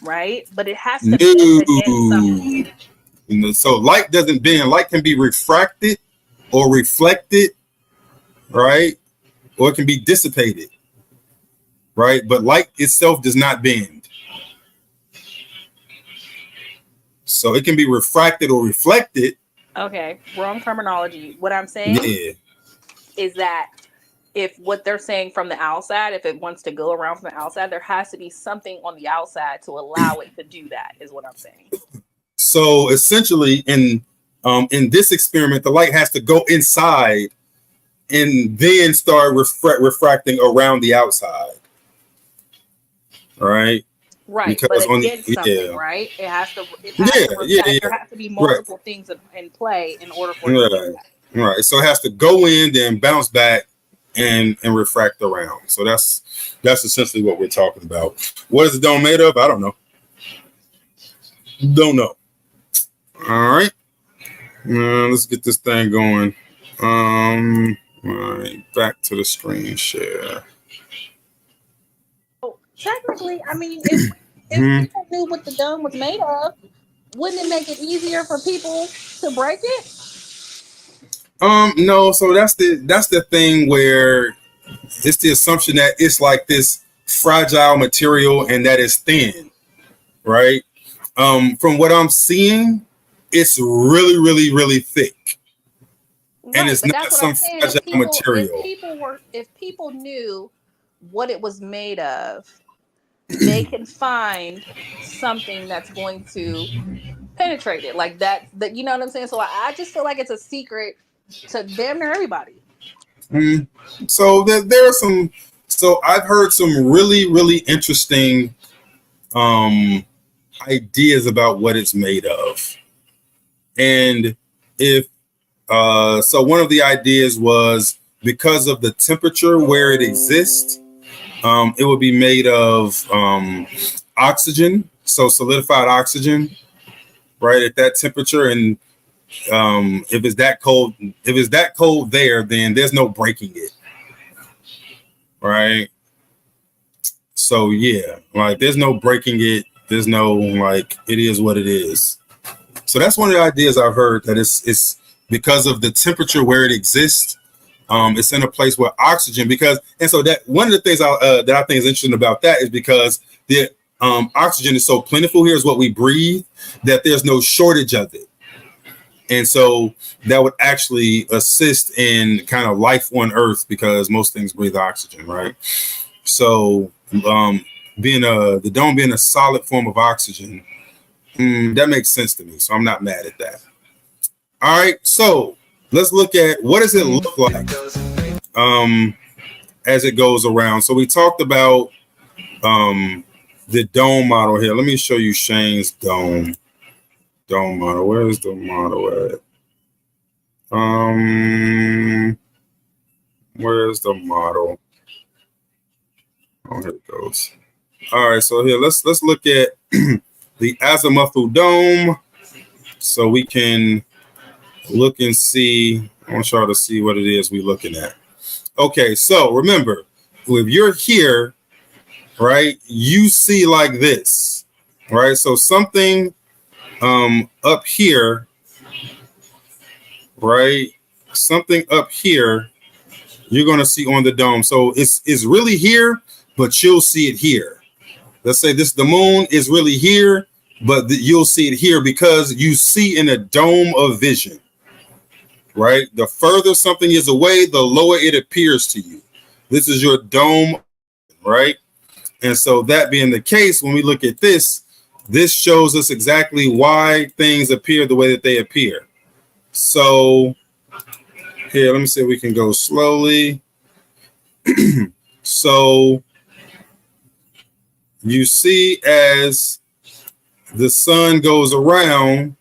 right? But it has to bend against something. You know, so light doesn't bend. Light can be refracted or reflected, right? Or it can be dissipated, right? But light itself does not bend. So it can be refracted or reflected. Okay, wrong terminology. What I'm saying is that if what they're saying from the outside, if it wants to go around from the outside, there has to be something on the outside to allow it to do that, is what I'm saying. So essentially, in this experiment, the light has to go inside and then start refracting around the outside, right? Right, because but against something, right? It has to. There has to be multiple things in play in order for it to do that. Right. So it has to go in, then bounce back, and refract around. So that's essentially what we're talking about. What is the dome made of? I don't know. Don't know. All right. Let's get this thing going. All right. Back to the screen share. Technically, I mean, if people knew what the dome was made of, wouldn't it make it easier for people to break it? No. So that's the thing where it's the assumption that it's like this fragile material and that it's thin, right? From what I'm seeing, it's really, really, really thick, and it's not some fragile material. If people knew what it was made of, they can find something that's going to penetrate it, like that. You know what I'm saying? So I just feel like it's a secret to damn near everybody. So there are some. So I've heard some really, really interesting ideas about what it's made of, and if so, one of the ideas was because of the temperature where it exists. It would be made of oxygen, so solidified oxygen, right at that temperature. And if it's that cold there, then there's no breaking it, right? So yeah, like there's no breaking it. There's no like it is what it is. So that's one of the ideas I've heard, that it's because of the temperature where it exists. It's in a place where oxygen, so that one of the things that I think is interesting about that is because the oxygen is so plentiful here, is what we breathe, that there's no shortage of it. And so that would actually assist in kind of life on Earth, because most things breathe oxygen, right? So the dome being a solid form of oxygen, that makes sense to me. So I'm not mad at that. All right, so let's look at what does it look like as it goes around. So we talked about the dome model here. Let me show you Shane's dome model. Where is the model at? Where's the model? Oh, here it goes. All right, so here let's look at the azimuthal dome, so we can look and see. I want y'all to see what it is we're looking at. Okay, so remember, if you're here right, you see like this, right? So something up here, right? Something up here you're going to see on the dome. So it's really here, but you'll see it here. Let's say the moon is really here, but you'll see it here because you see in a dome of vision, right? The further something is away, the lower it appears to you. This is your dome, right? And so that being the case, when we look at this shows us exactly why things appear the way that they appear. So here, let me see if we can go slowly. So you see as the sun goes around,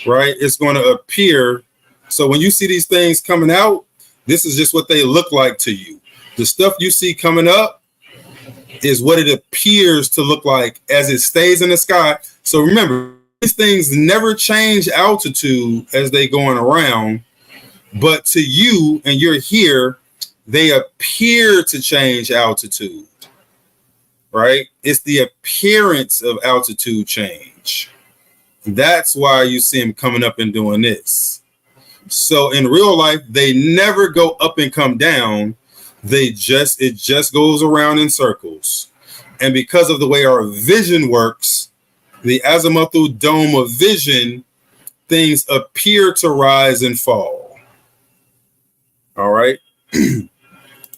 right, it's going to appear. So when you see these things coming out, this is just what they look like to you. The stuff you see coming up is what it appears to look like as it stays in the sky. So remember, these things never change altitude as they going around, but to you, and you're here, they appear to change altitude, right? It's the appearance of altitude change. That's why you see them coming up and doing this. So in real life, they never go up and come down. It just goes around in circles. And because of the way our vision works, the azimuthal dome of vision, things appear to rise and fall. All right.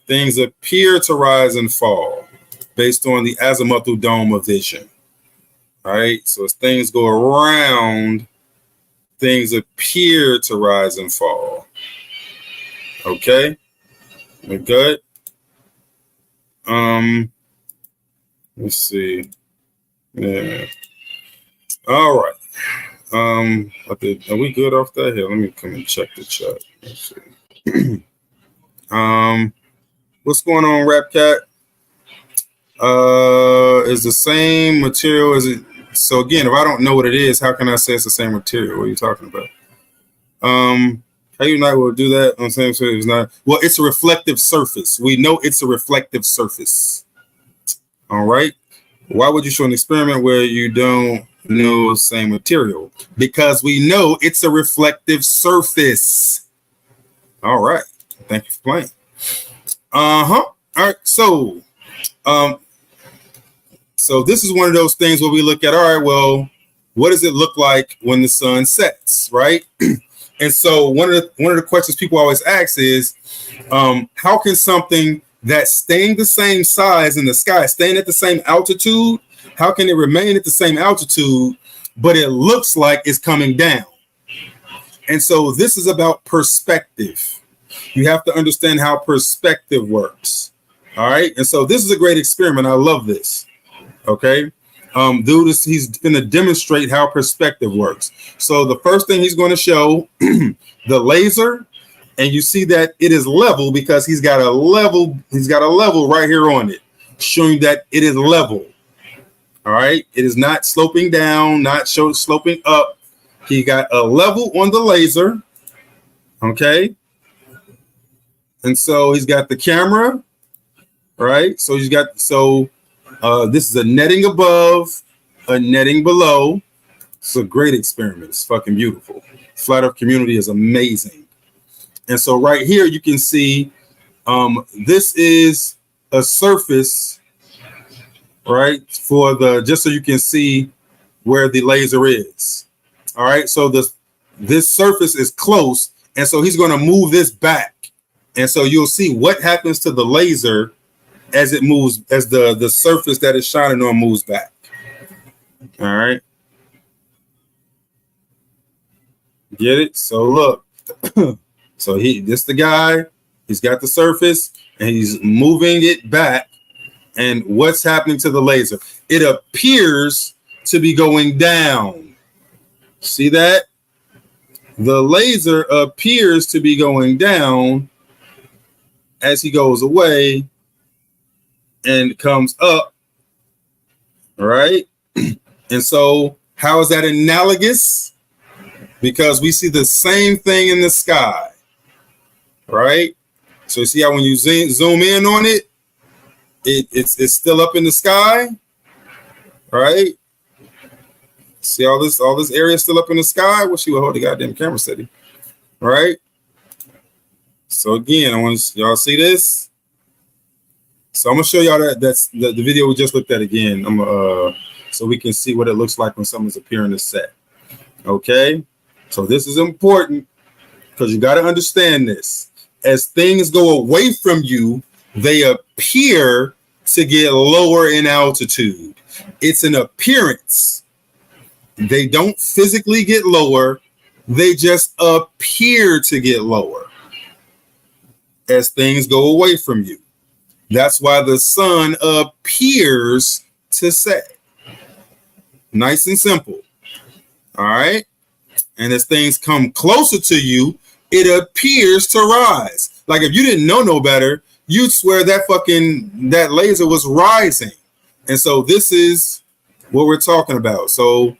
Things appear to rise and fall based on the azimuthal dome of vision. All right. So as things go around, things appear to rise and fall. Okay. We're good. Let's see. Yeah. All right. Are we good off that here? Let me come and check the chat. Let's see. What's going on, Rap Cat? Is the same material as it? So again, if I don't know what it is, how can I say it's the same material? What are you talking about? How you not will do that? I'm saying so it's not. Well, it's a reflective surface. We know it's a reflective surface. All right. Why would you show an experiment where you don't know the same material? Because we know it's a reflective surface. All right. Thank you for playing. All right. So, so this is one of those things where we look at, all right, well, what does it look like when the sun sets, right? And so one of the questions people always ask is, how can something that's staying the same size in the sky, staying at the same altitude, how can it remain at the same altitude, but it looks like it's coming down? And so this is about perspective. You have to understand how perspective works. All right. And so this is a great experiment. I love this. Okay. Dude, he's going to demonstrate how perspective works. So the first thing he's going to show the laser, and you see that it is level because he's got a level right here on it, showing that it is level. All right. It is not sloping down, not sloping up. He got a level on the laser. Okay. And so he's got the camera, right? So he's got, this is a netting above, a netting below. It's a great experiment. It's fucking beautiful. Flat Earth community is amazing. And so right here, you can see this is a surface, right? Just so you can see where the laser is. All right. So this surface is close. And so he's going to move this back. And so you'll see what happens to the laser as it moves, as the surface that it's shining on moves back. All right. Get it? So look. So this the guy, he's got the surface and he's moving it back. And what's happening to the laser? It appears to be going down. See that? The laser appears to be going down as he goes away and comes up. All right. And so how is that analogous? Because we see the same thing in the sky. Right? So you see how when you zoom in on it, it's still up in the sky, right? See all this area still up in the sky. Wish you would hold the goddamn camera steady, right? So again, I want y'all see this. So I'm gonna show y'all that's the video we just looked at again. So we can see what it looks like when someone's appearing to set. Okay, so this is important because you got to understand this. As things go away from you, they appear to get lower in altitude. It's an appearance. They don't physically get lower. They just appear to get lower as things go away from you. That's why the sun appears to set. Nice and simple. All right. And as things come closer to you, it appears to rise. Like if you didn't know no better, you'd swear that laser was rising. And so this is what we're talking about. So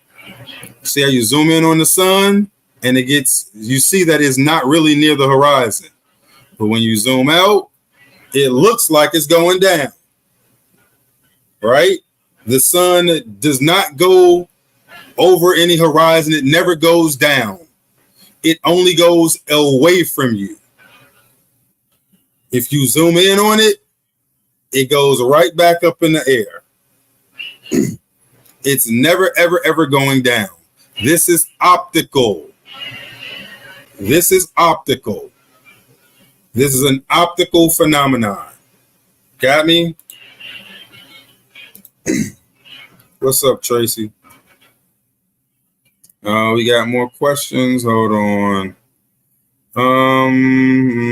see how you zoom in on the sun and you see that it's not really near the horizon. But when you zoom out, it looks like it's going down, right? The sun does not go over any horizon. It never goes down. It only goes away from you. If you zoom in on it, it goes right back up in the air. It's never, ever, ever going down. This is optical. This is optical. This is an optical phenomenon. Got me? What's up, Tracy? We got more questions. Hold on.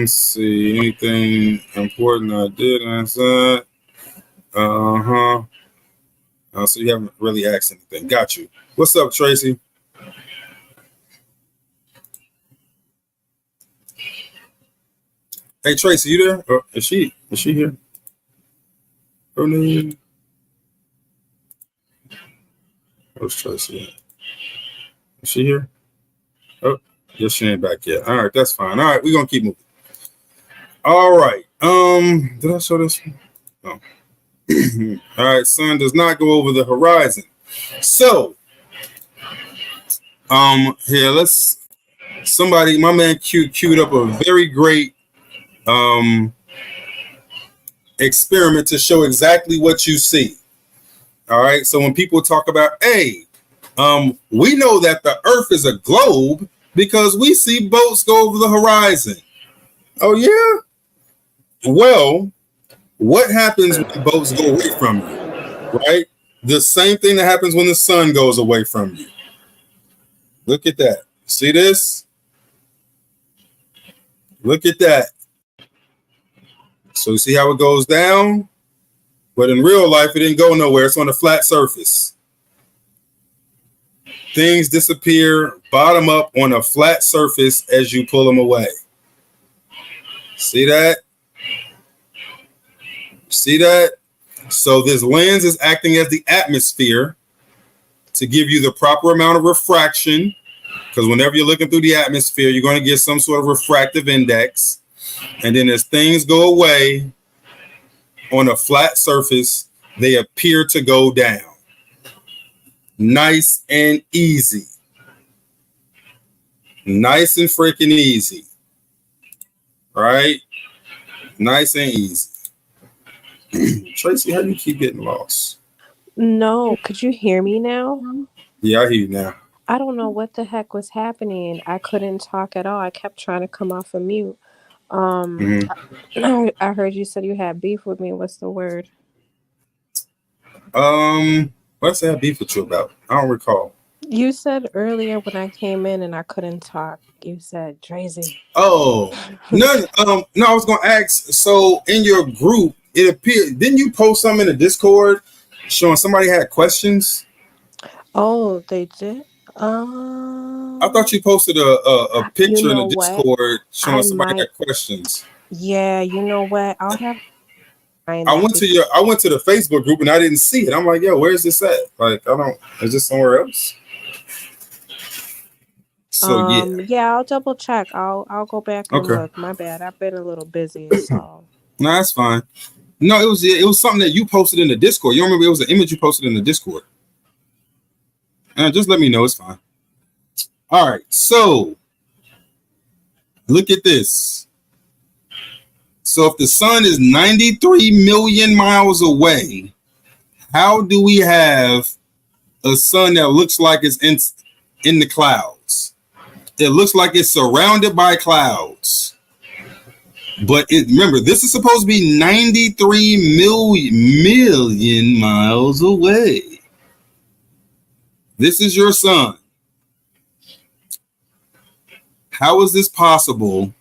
Let's see. Anything important I did answer? So you haven't really asked anything. Got you. What's up, Tracy? Hey, Tracy, you there? Oh, is she here? Oh, no. Where's Tracy at? Is she here? Oh, yes, she ain't back yet. All right, that's fine. All right, we're gonna keep moving. All right. Did I show this one? No. All right, sun does not go over the horizon. So, here, my man queued up a very great experiment to show exactly what you see. All right, so when people talk about, hey, we know that the earth is a globe because we see boats go over the horizon. Oh yeah? Well, what happens when boats go away from you, right? The same thing that happens when the sun goes away from you. Look at that. See this? Look at that. So you see how it goes down? But in real life, it didn't go nowhere. It's on a flat surface. Things disappear bottom up on a flat surface as you pull them away. See that? See that? So this lens is acting as the atmosphere to give you the proper amount of refraction, because whenever you're looking through the atmosphere, you're going to get some sort of refractive index. And then as things go away on a flat surface, they appear to go down. Nice and easy. Nice and freaking easy. Right? Nice and easy. Tracy, how do you keep getting lost? No, could you hear me now? Yeah, I hear you now. I don't know what the heck was happening. I couldn't talk at all. I kept trying to come off of mute. I heard you said you had beef with me. What's the word? What's that beef with you about? I don't recall. You said earlier when I came in and I couldn't talk, you said Drazy. Oh, no, I was gonna ask. So in your group, it appeared, didn't you post something in the Discord showing somebody had questions? Oh, they did? I thought you posted a picture in the Discord showing somebody had questions. Yeah, you know what? I'll have I went to the Facebook group and I didn't see it. I'm like, yo, where's this at? Like, is this somewhere else? So yeah, I'll double check. I'll go back and look. My bad. I've been a little busy, so. No, that's fine. No, it was something that you posted in the Discord. You remember it was an image you posted in the Discord. Just let me know. It's fine. All right. So look at this. So if the sun is 93 million miles away, how do we have a sun that looks like it's in the clouds? It looks like it's surrounded by clouds. But remember, this is supposed to be 93 million miles away. This is your sun. How is this possible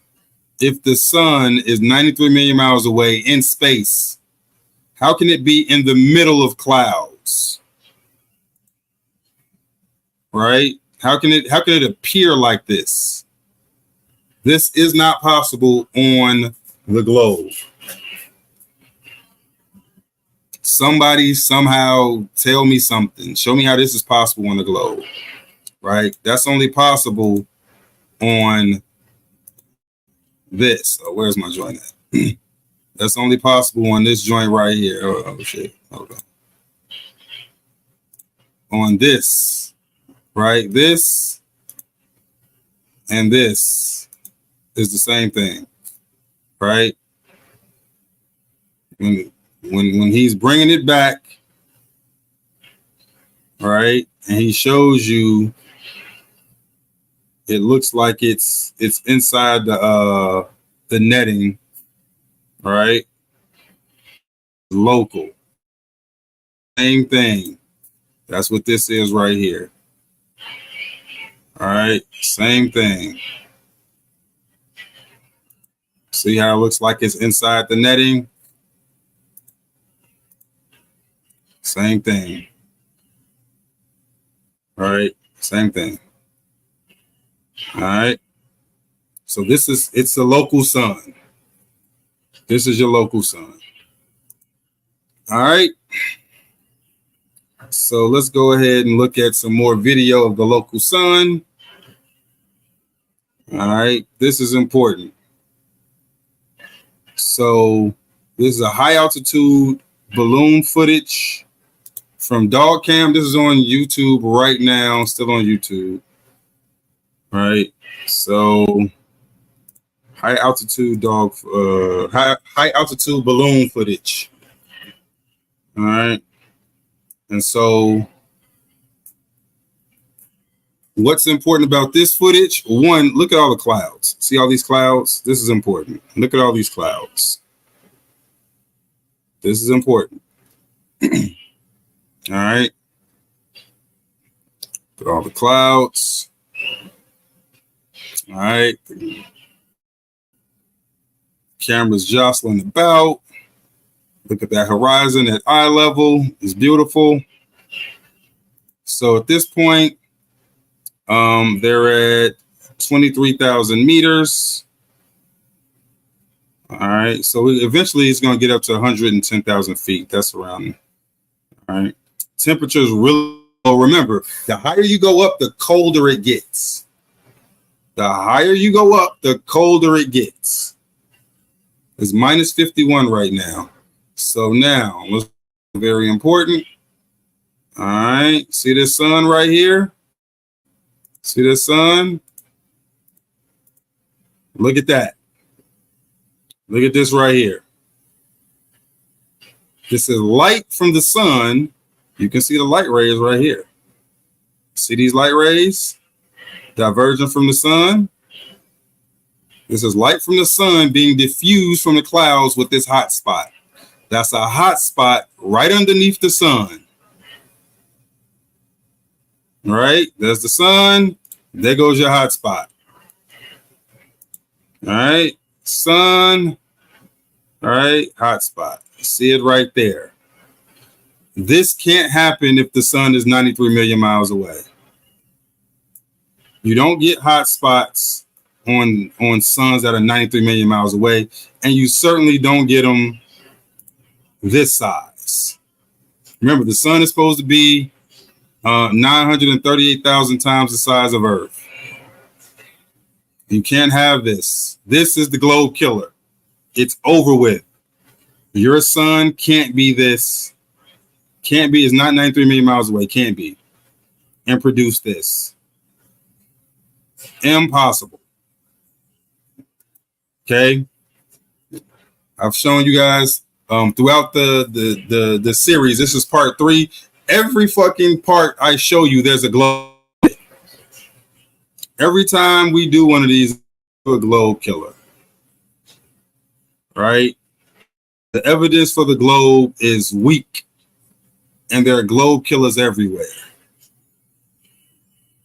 if the sun is 93 million miles away in space? How can it be in the middle of clouds? Right? How can it appear like this? This is not possible on the globe. Somebody somehow tell me something. Show me how this is possible on the globe. Right? That's only possible on this. Oh, where's my joint at? That's only possible on this joint right here. Oh shit. Hold on. On this. Right? This and this is the same thing. Right? When he's bringing it back, right, and he shows you, it looks like it's inside the netting, right? Local. Same thing. That's what this is right here. All right, same thing. See how it looks like it's inside the netting? Same thing. All right, same thing. All right. So it's a local sun. This is your local sun. All right. So let's go ahead and look at some more video of the local sun. All right. This is important. So this is a high altitude balloon footage from Dog Cam. This is on YouTube right now, still on YouTube. All right. So high altitude high altitude balloon footage. All right. And so what's important about this footage? One, look at all the clouds. See all these clouds? This is important. Look at all these clouds. This is important. All right. Look at all the clouds. All right. Camera's jostling about. Look at that horizon at eye level. It's beautiful. So at this point, they're at 23,000 meters. All right. So eventually it's going to get up to 110,000 feet. That's around. All right. Temperatures really low. Remember, the higher you go up, the colder it gets. The higher you go up, the colder it gets. It's minus 51 right now. So now, very important. All right. See this sun right here? See this sun? Look at that. Look at this right here. This is light from the sun. You can see the light rays right here. See these light rays? Diverging from the sun. This is light from the sun being diffused from the clouds with this hot spot. That's a hot spot right underneath the sun. All right, there's the sun. There goes your hot spot. All right, sun. All right, hot spot. See it right there. This can't happen if the sun is 93 million miles away. You don't get hot spots on suns that are 93 million miles away, and you certainly don't get them this size. Remember, the sun is supposed to be 938,000 times the size of Earth. You can't have this. This is the globe killer. It's over with. Your sun can't be this. Can't be. It's not 93 million miles away. Can't be. And produce this. Impossible. Okay. I've shown you guys throughout the series. This is part 3. Every fucking part I show you, there's a globe. Every time we do one of these, a globe killer. Right? The evidence for the globe is weak, and there are globe killers everywhere.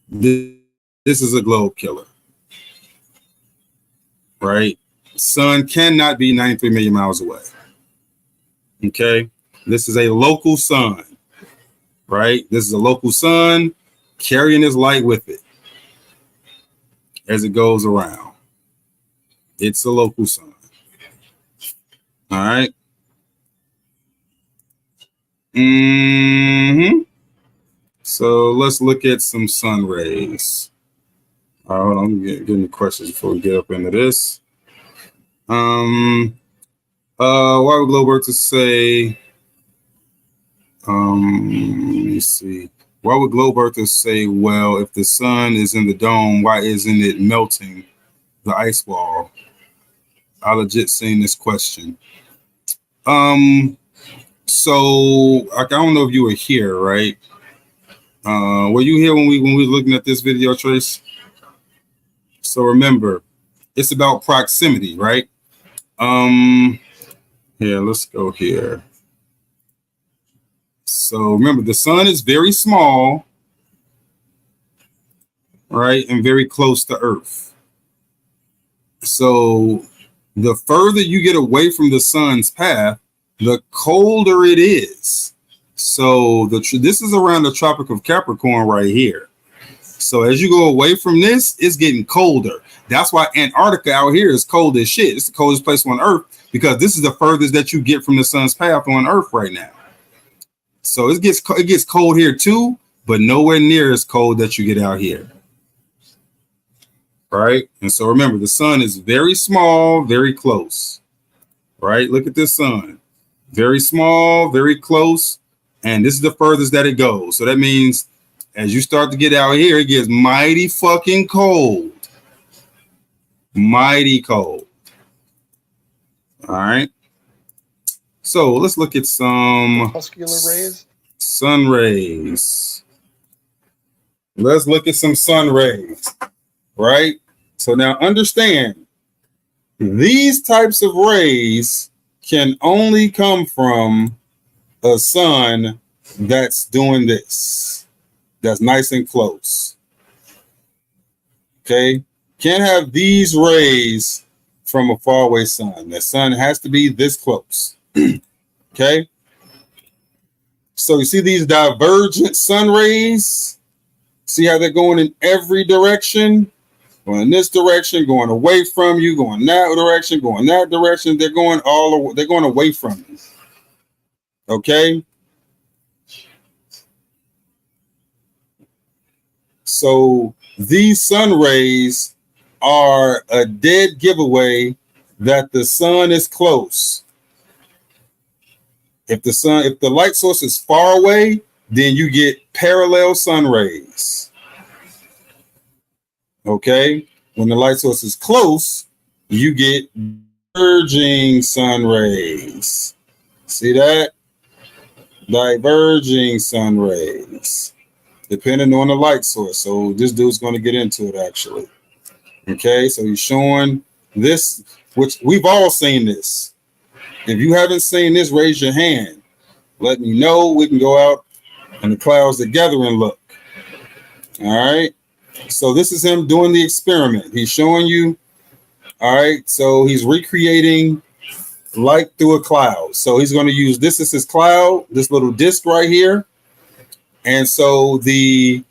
This is a globe killer. Right? Sun cannot be 93 million miles away. Okay? This is a local sun. Right? This is a local sun carrying its light with it as it goes around. It's a local sun. All right? So let's look at some sun rays. Hold on, I'm getting the questions before we get up into this. Why would globe earthers say? Let me see. Why would globe earthers say, well, if the sun is in the dome, why isn't it melting the ice wall? I legit seen this question. So I don't know if you were here, right? Were you here when we were looking at this video, Trace? So remember, it's about proximity, right? Here, let's go here. So remember, the sun is very small, right, and very close to Earth. So the further you get away from the sun's path, the colder it is. So this is around the Tropic of Capricorn right here. So as you go away from this, it's getting colder. That's why Antarctica out here is cold as shit. It's the coldest place on Earth because this is the furthest that you get from the sun's path on Earth right now. So it gets cold here too, but nowhere near as cold that you get out here. Right? And so remember, the sun is very small, very close. Right? Look at this sun. Very small, very close. And this is the furthest that it goes. So that means as you start to get out here, it gets mighty fucking cold. Mighty cold. All right. So let's look at some muscular rays. Sun rays. Let's look at some sun rays. Right? So now understand, these types of rays can only come from a sun that's doing this. That's nice and close. Okay? Can't have these rays from a faraway sun. The sun has to be this close. Okay? So you see these divergent sun rays? See how they're going in every direction? Going in this direction, going away from you, going that direction, going that direction. They're going they're going away from you. Okay? So these sun rays are a dead giveaway that the sun is close. If the light source is far away, then you get parallel sun rays. Okay? When the light source is close, you get diverging sun rays. See that? Diverging sun rays. Depending on the light source. So this dude's going to get into it actually. Okay, so he's showing this, which we've all seen this. If you haven't seen this, raise your hand. Let me know. We can go out in the clouds together and look. All right. So this is him doing the experiment. He's showing you. All right. So he's recreating light through a cloud. So he's going to use this as his cloud, this little disc right here. And so the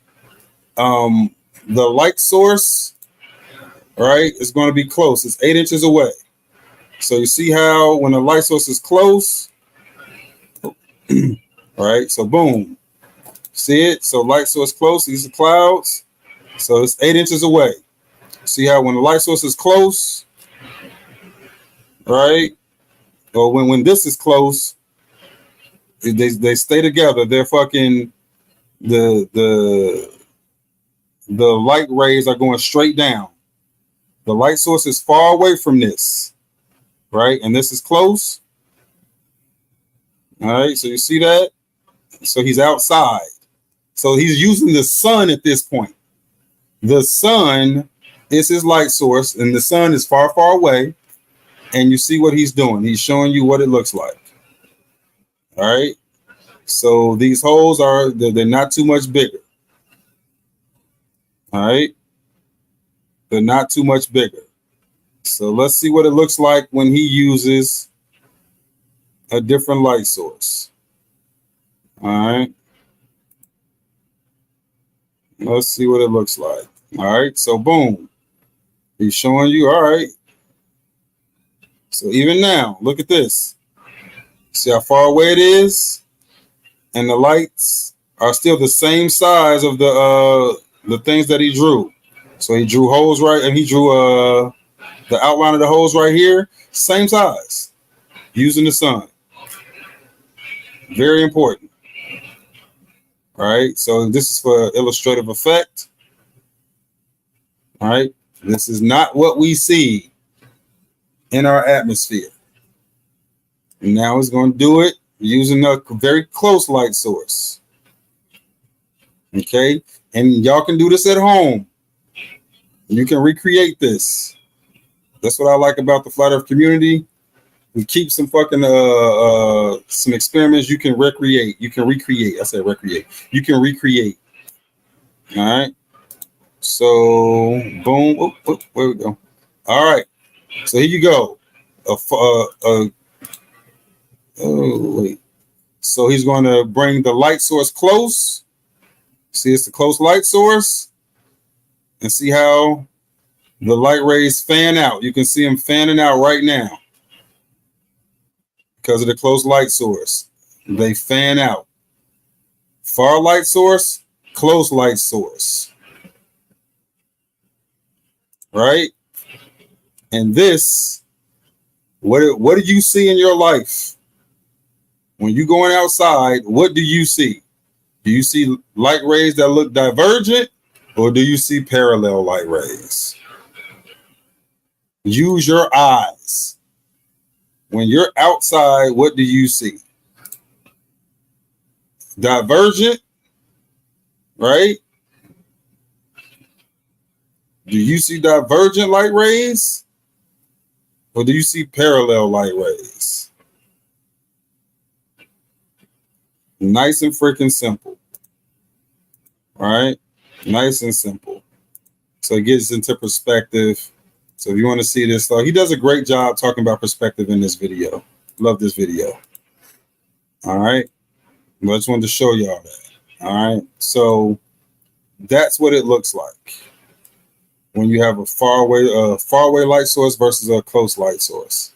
light source, right, is going to be close. It's 8 inches away. So you see how when the light source is close, all right, so boom. See it? So light source close, these are clouds. So it's 8 inches away. See how when the light source is close, right, or when this is close, they stay together. They're fucking the light rays are going straight down. The light source is far away from this, right? And this is close. All right, so you see that? So he's outside. So he's using the sun at this point. The sun is his light source, and the sun is far, far away. And you see what he's doing. He's showing you what it looks like. All right. So these holes they're not too much bigger. All right. They're not too much bigger. So let's see what it looks like when he uses a different light source. All right. Let's see what it looks like. All right. So boom. He's showing you. All right. So even now, look at this. See how far away it is? And the lights are still the same size of the things that he drew. So he drew holes right, and he drew the outline of the holes right here, same size, using the sun. Very important. All right, so this is for illustrative effect. All right, this is not what we see in our atmosphere. And now it's going to do it using a very close light source. Okay, and y'all can do this at home. You can recreate this. That's what I like about the Flat Earth community. We keep some fucking some experiments you can recreate. You can recreate. I said recreate. You can recreate. All right. So boom. Where we go. All right. So here you go. Oh wait. So he's going to bring the light source close. See, it's the close light source. And see how the light rays fan out. You can see them fanning out right now because of the close light source. They fan out. Far light source, close light source. Right? And this, what do you see in your life? When you're going outside, what do you see? Do you see light rays that look divergent, or do you see parallel light rays? Use your eyes. When you're outside, what do you see? Divergent, right? Do you see divergent light rays? Or do you see parallel light rays? Nice and freaking simple. All right? Nice and simple. So it gets into perspective. So if you want to see this, he does a great job talking about perspective in this video. Love this video. All right. I just wanted to show y'all that. All right. So that's what it looks like when you have a far away light source versus a close light source.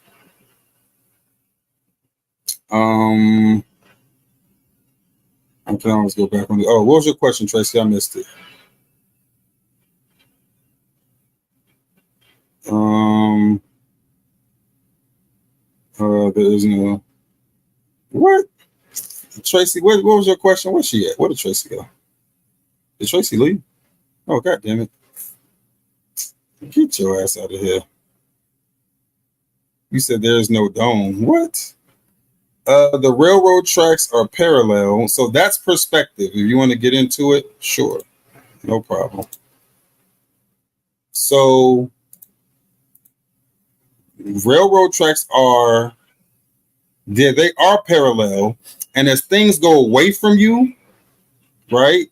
I can always go back on the. Oh, what was your question, Tracy? I missed it. There is no. What? Tracy, what was your question? Where's she at? Where did Tracy go? Did Tracy leave? Oh, God damn it. Get your ass out of here. You said there's no dome. What? The railroad tracks are parallel, so that's perspective. If you want to get into it, sure. No problem. So railroad tracks are they are parallel, and as things go away from you, right,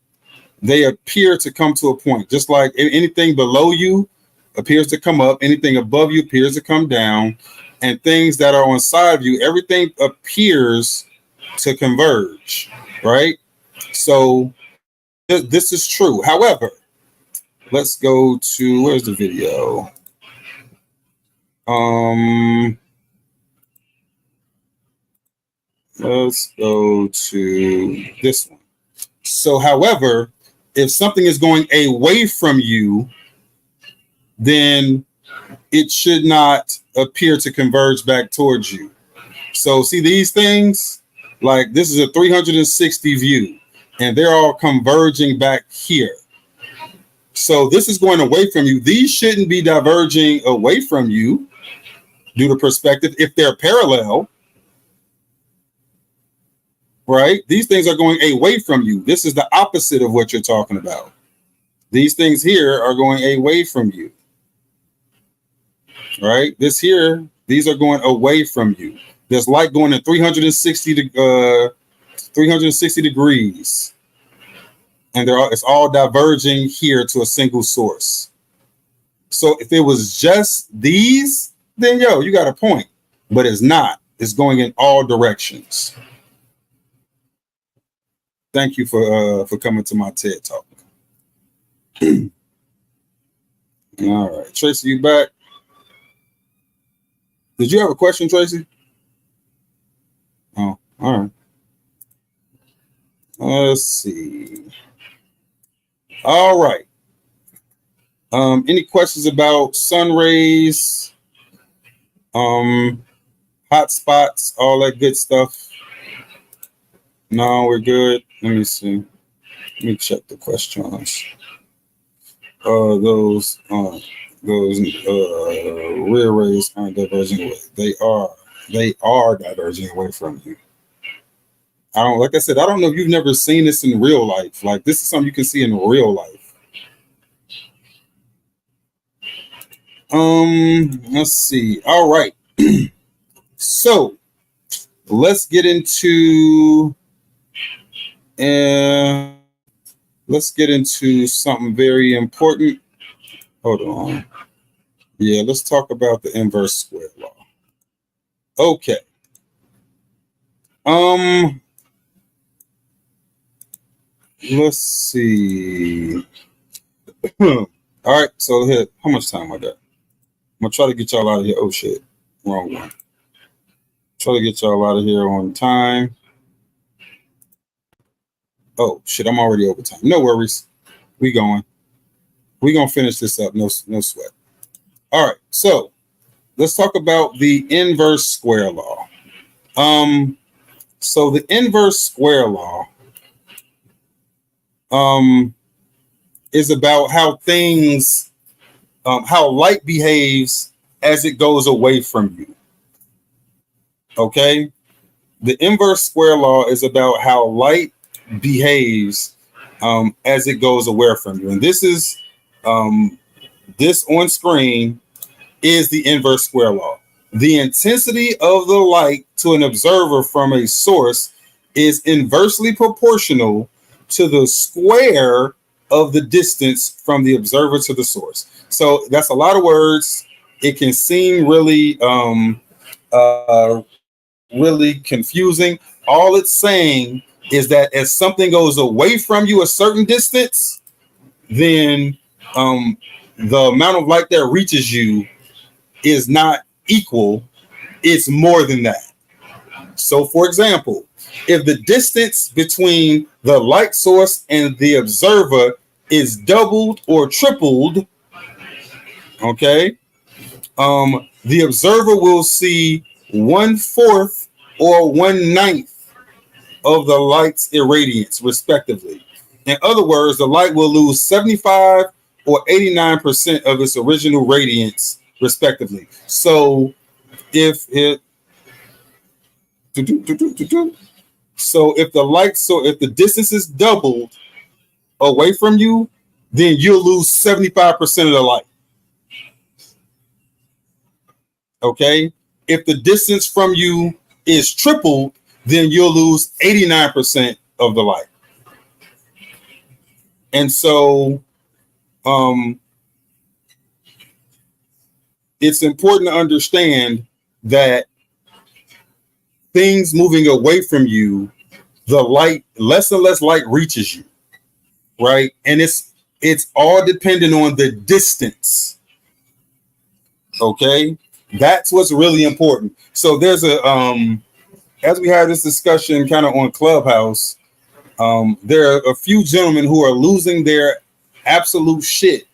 they appear to come to a point. Just like anything below you appears to come up, anything above you appears to come down, and things that are on side of you, everything appears to converge, right? So this is true. However, let's go to, where's the video? Let's go to this one. So, however, if something is going away from you, then it should not appear to converge back towards you. So see these things, like this is a 360 view, and they're all converging back here. So this is going away from you. These shouldn't be diverging away from you due to perspective if they're parallel, right? These things are going away from you. This is the opposite of what you're talking about. These things here are going away from you, right? This here, these are going away from you. There's light going in 360 degrees. And it's all diverging here to a single source. So if it was just these, then yo, you got a point. But it's not. It's going in all directions. Thank you for coming to my TED Talk. All right, Tracy, you back? Did you have a question, Tracy? Oh, all right. Let's see. All right. Any questions about sun rays, hot spots, all that good stuff? No, we're good. Let me see. Let me check the questions. Those rear rays aren't diverging away. They are diverging away from you. Like I said, I don't know if you've never seen this in real life. Like this is something you can see in real life. Let's see. All right. So let's get into something very important. Hold on. Yeah, let's talk about the inverse square law. Okay. Let's see. All right, so here, how much time I got? I'm gonna try to get y'all out of here. Oh shit, wrong one. Try to get y'all out of here on time. Oh shit, I'm already over time. No worries. We going. We gonna finish this up. No sweat. All right, so let's talk about the inverse square law. So the inverse square law is about how things, how light behaves as it goes away from you. Okay? The inverse square law is about how light behaves as it goes away from you. And this is, this on screen is the inverse square law. The intensity of the light to an observer from a source is inversely proportional to the square of the distance from the observer to the source. So that's a lot of words. It can seem really, really confusing. All it's saying is that as something goes away from you a certain distance, then the amount of light that reaches you is not equal. It's more than that. So, for example, if the distance between the light source and the observer is doubled or tripled, okay, the observer will see 1/4 or 1/9 of the light's irradiance, respectively. In other words, the light will lose 75 or 89% of its original radiance, respectively. So if it if the distance is doubled away from you, then you'll lose 75% of the light. Okay? If the distance from you is tripled, then you'll lose 89% of the light. And so it's important to understand that things moving away from you, the light, less and less light reaches you, right? And it's all dependent on the distance. Okay, that's what's really important. So there's a as we have this discussion kind of on Clubhouse, there are a few gentlemen who are losing their absolute shit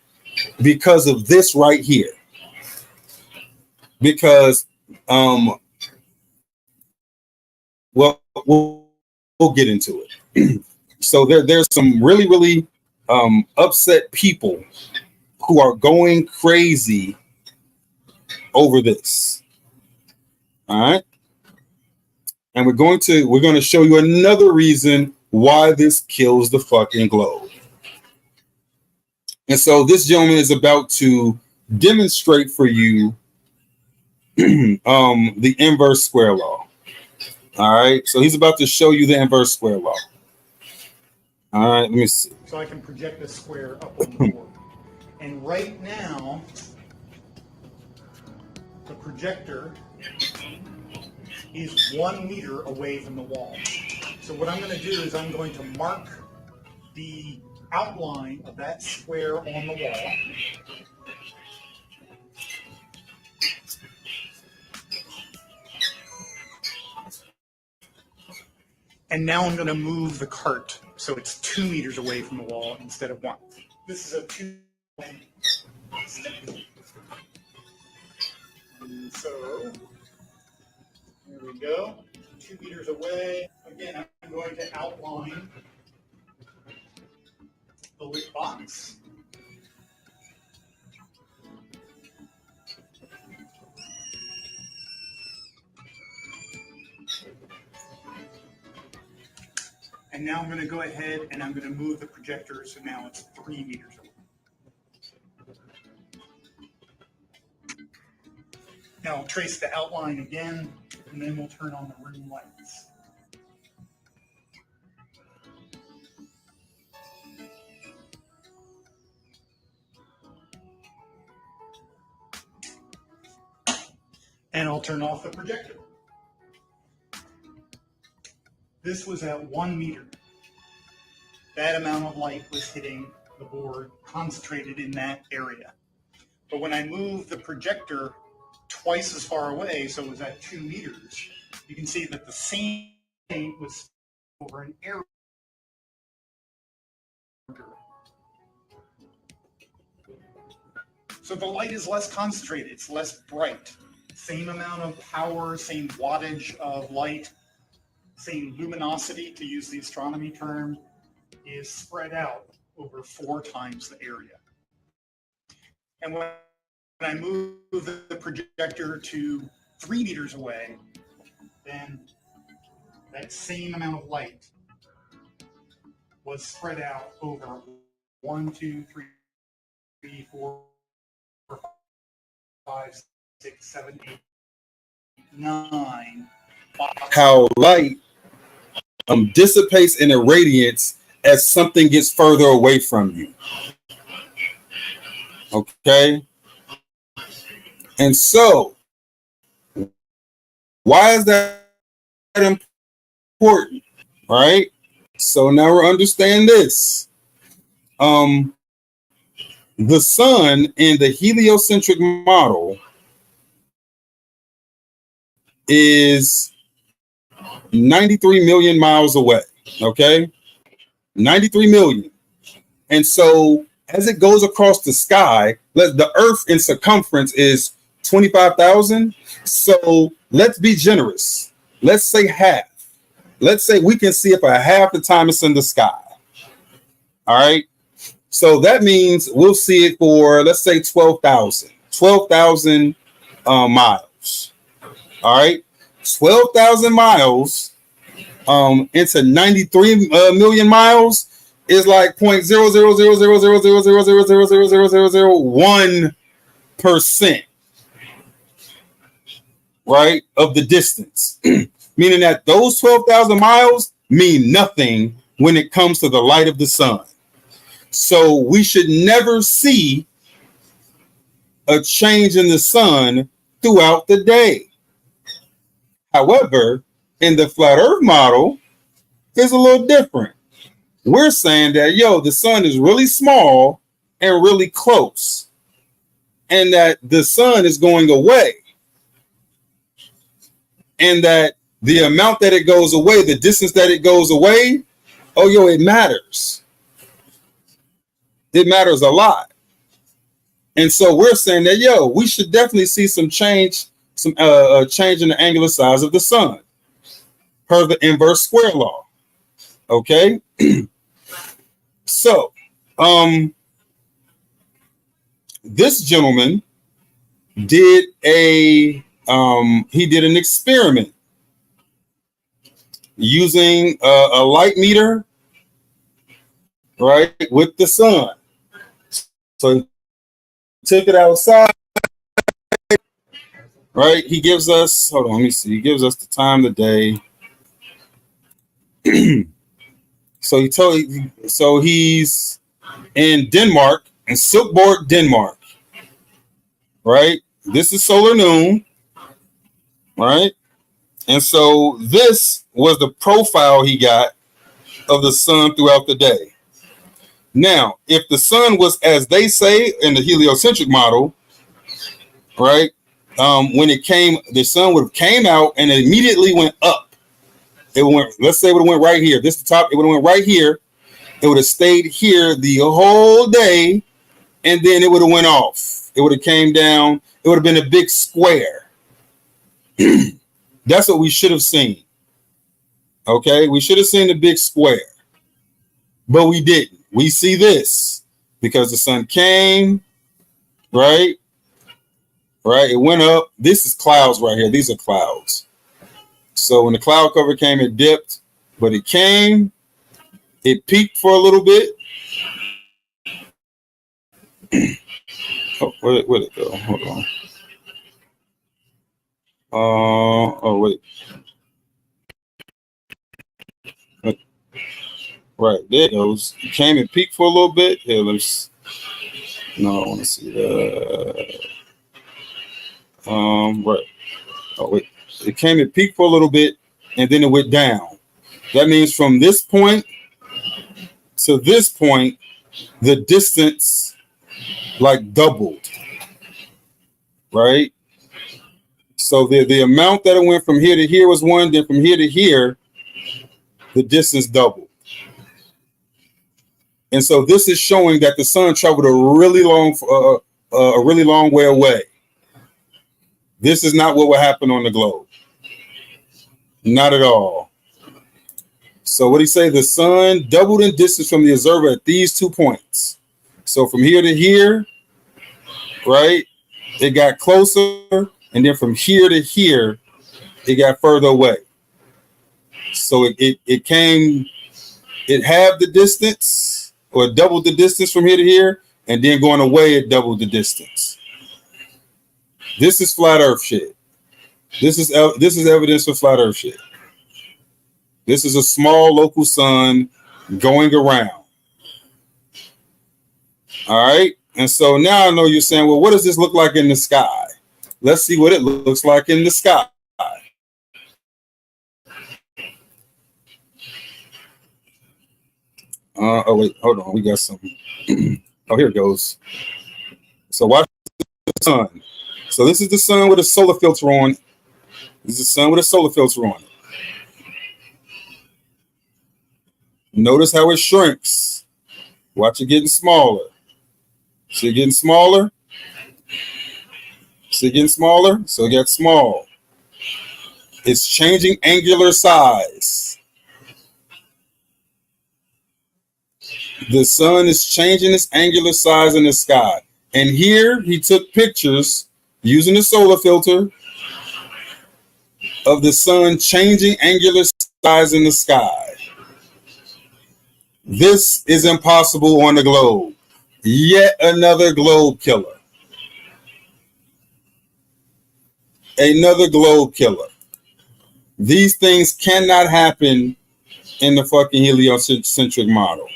because of this right here. Because Well, we'll get into it. So there's some really upset people who are going crazy over this. All right. And we're going to show you another reason why this kills the fucking globe. And so this gentleman is about to demonstrate for you the inverse square law. All right. So he's about to show you the inverse square law. All right, let me see. So I can project this square up on the board. And right now, the projector is 1 meter away from the wall. So what I'm going to do is I'm going to mark the outline of that square on the wall. And now I'm going to move the cart so it's 2 meters away from the wall instead of 1. This is a 2 stick. And so, there we go. 2 meters away. Again, I'm going to outline the lit box. And now I'm going to go ahead and I'm going to move the projector so now it's 3 meters away. Now I'll trace the outline again, and then we'll turn on the room lights. And I'll turn off the projector. This was at 1 meter. That amount of light was hitting the board, concentrated in that area. But when I move the projector twice as far away, so it was at 2 meters, you can see that the same thing was over an area. So the light is less concentrated, it's less bright. Same amount of power, same wattage of light, same luminosity, to use the astronomy term, is spread out over 4 times the area. And when I move the projector to 3 meters away, then that same amount of light was spread out over 1, 2, 3, 4, 5, 6, 7, 8, 9. How light dissipates and irradiates as something gets further away from you. Okay? And so, why is that important? Right? So now we understand this. The sun in the heliocentric model is 93 million miles away. Okay? 93 million. And so as it goes across the sky, the Earth in circumference is 25,000. So let's be generous. Let's say half. Let's say we can see it for half the time it's in the sky. All right. So that means we'll see it for, let's say, 12,000 miles. All right. 12,000 miles into 93 million miles is like 0.0000000000001%, right, of the distance. Meaning that those 12,000 miles mean nothing when it comes to the light of the sun. So we should never see a change in the sun throughout the day. However, in the flat earth model, it's a little different. We're saying that, the sun is really small and really close, and that the sun is going away, and that the amount that it goes away, the distance that it goes away, it matters. It matters a lot. And so we're saying that, we should definitely see some change, change in the angular size of the sun. per the inverse square law. Okay. So, this gentleman did he did an experiment using a light meter, right, with the sun. So he took it outside, right? He gives us, hold on, let me see. He gives us the time of the day. So he's in Denmark, in Silkeborg, Denmark, right? This is solar noon, right? And so this was the profile he got of the sun throughout the day. Now, if the sun was, as they say in the heliocentric model, right? When it came, the sun would have came out and it immediately went up. It went, let's say it would have went right here. This is the top, it would have went right here. It would have stayed here the whole day, and then it would have went off. It would have came down. It would have been a big square. That's what we should have seen. Okay, we should have seen the big square, but we didn't. We see this because the sun came, right? Right, it went up. This is clouds right here. These are clouds. So when the cloud cover came, it dipped, but it came. It peaked for a little bit. Oh, where'd it go? Hold on. Oh, wait. Right, there it goes. It came and peaked for a little bit. Here, let's. No, I want to see that. Right. Oh, wait. It came and peaked for a little bit, and then it went down. That means from this point to this point, the distance like doubled, right? So the amount that it went from here to here was one, then from here to here, the distance doubled. And so this is showing that the sun traveled a really long way away. This is not what would happen on the globe. Not at all. So what do you say? The sun doubled in distance from the observer at these 2 points. So from here to here, right, it got closer. And then from here to here, it got further away. So it came, it halved the distance or doubled the distance from here to here. And then going away, it doubled the distance. This is flat earth shit. This is evidence for flat earth shit. This is a small local sun going around. All right. And so now I know you're saying, well, what does this look like in the sky? Let's see what it looks like in the sky. Oh, wait, hold on. We got some. Oh, here it goes. So watch the sun. So this is the sun with a solar filter on. This is the sun with a solar filter on it. Notice how it shrinks. Watch it getting smaller. See it getting smaller? See it getting smaller? So it got small. It's changing angular size. The sun is changing its angular size in the sky. And here he took pictures using the solar filter of the sun changing angular size in the sky. This is impossible on the globe. Yet another globe killer. Another globe killer. These things cannot happen in the fucking heliocentric model.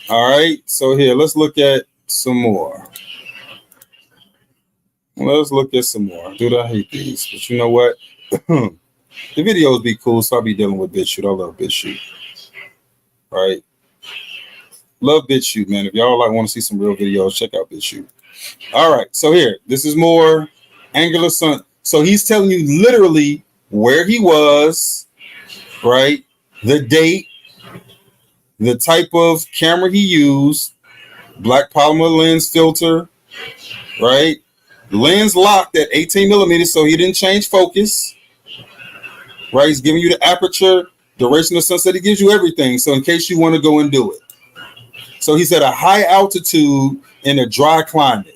All right, so here, let's look at some more. Let's look at some more. Dude, I hate these, but you know what? The videos be cool, so I'll be dealing with BitChute. I love BitChute. All right. Love BitChute, man. If y'all want to see some real videos, check out BitChute. All right, so here, this is more angular sun. So he's telling you literally where he was, right? The date, the type of camera he used, black polymer lens filter, right? Lens locked at 18 millimeters, so he didn't change focus. right? He's giving you the aperture, duration of sunset. He gives you everything. So in case you want to go and do it. So he's at a high altitude in a dry climate.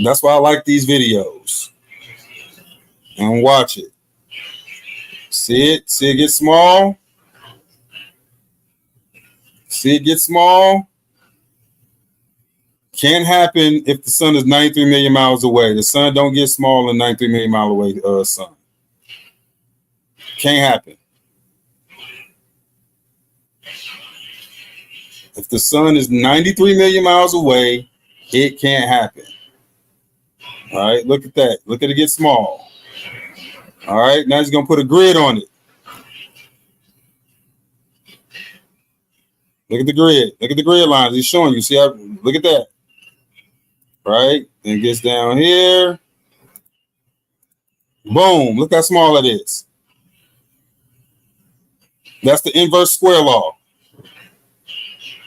That's why I like these videos. And watch it. See it? See it get small? See it get small? Can't happen if the sun is 93 million miles away. The sun don't get small in 93 million mile away sun. Can't happen. If the sun is 93 million miles away, it can't happen. All right, look at that. Look at it get small. All right, now he's going to put a grid on it. Look at the grid. Look at the grid lines. He's showing you. See how? Look at that. Right? And it gets down here. Boom. Look how small it is. That's the inverse square law.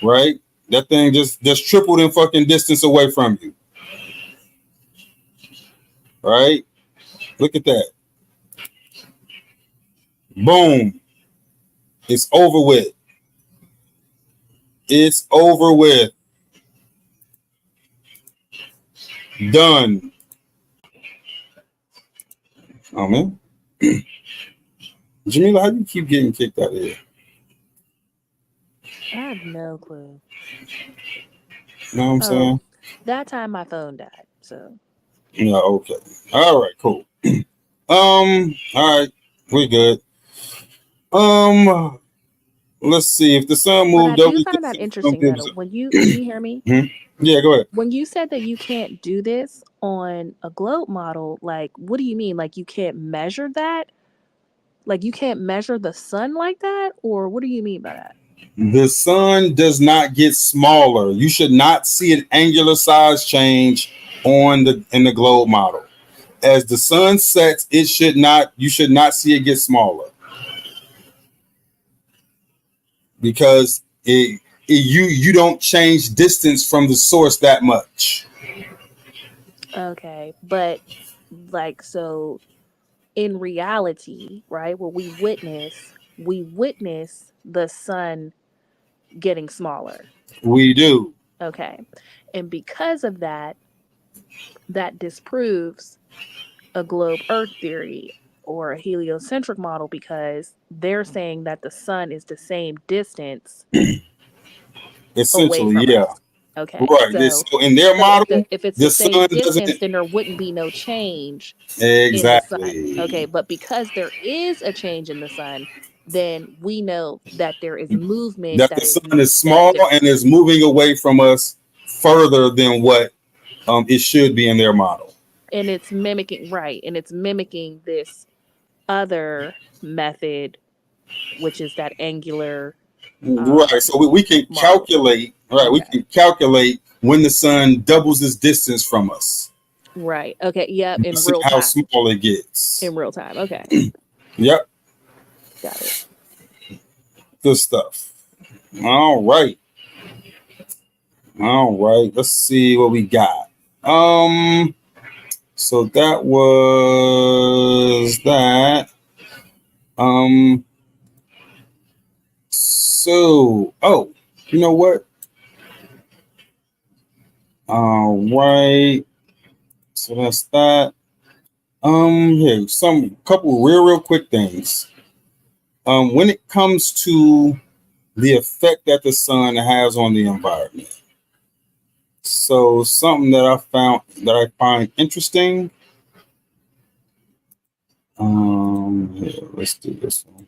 Right? That thing just tripled in fucking distance away from you. Right? Look at that. Boom. It's over with. It's over with. Done. Oh, man. Jamila, how do you keep getting kicked out of here? I have no clue. You know what I'm saying? That time my phone died, so. Yeah, okay. All right, cool. All right, we're good. Let's see if the sun moved. But I do find that interesting though. When you can you hear me? Yeah, go ahead. When you said that you can't do this on a globe model, like what do you mean? Like you can't measure that? Like you can't measure the sun like that? Or what do you mean by that? The sun does not get smaller. You should not see an angular size change in the globe model. As the sun sets, you should not see it get smaller. Because you don't change distance from the source that much. Okay, but like so in reality, right? What we witness the sun getting smaller. We do. Okay. And because of that disproves a globe Earth theory or a heliocentric model because they're saying that the sun is the same distance essentially, away from yeah. us. Okay. Right. So in their model, if it's the same distance, then there wouldn't be no change in the sun. Okay. But because there is a change in the sun, then we know that there is movement. That the sun is small and is moving away from us further than what it should be in their model. And it's mimicking, right. And it's mimicking this other method, which is that angular. Right. So we can calculate, right. We can calculate when the sun doubles its distance from us. Right. Okay. Yep. In real time. How small it gets. In real time. Okay. Yep. Got it. Good stuff. All right. Let's see what we got. So that was that. So, you know what? All right. So that's that. Here, couple real quick things. When it comes to the effect that the sun has on the environment. So something that I find interesting. Here, let's do this one.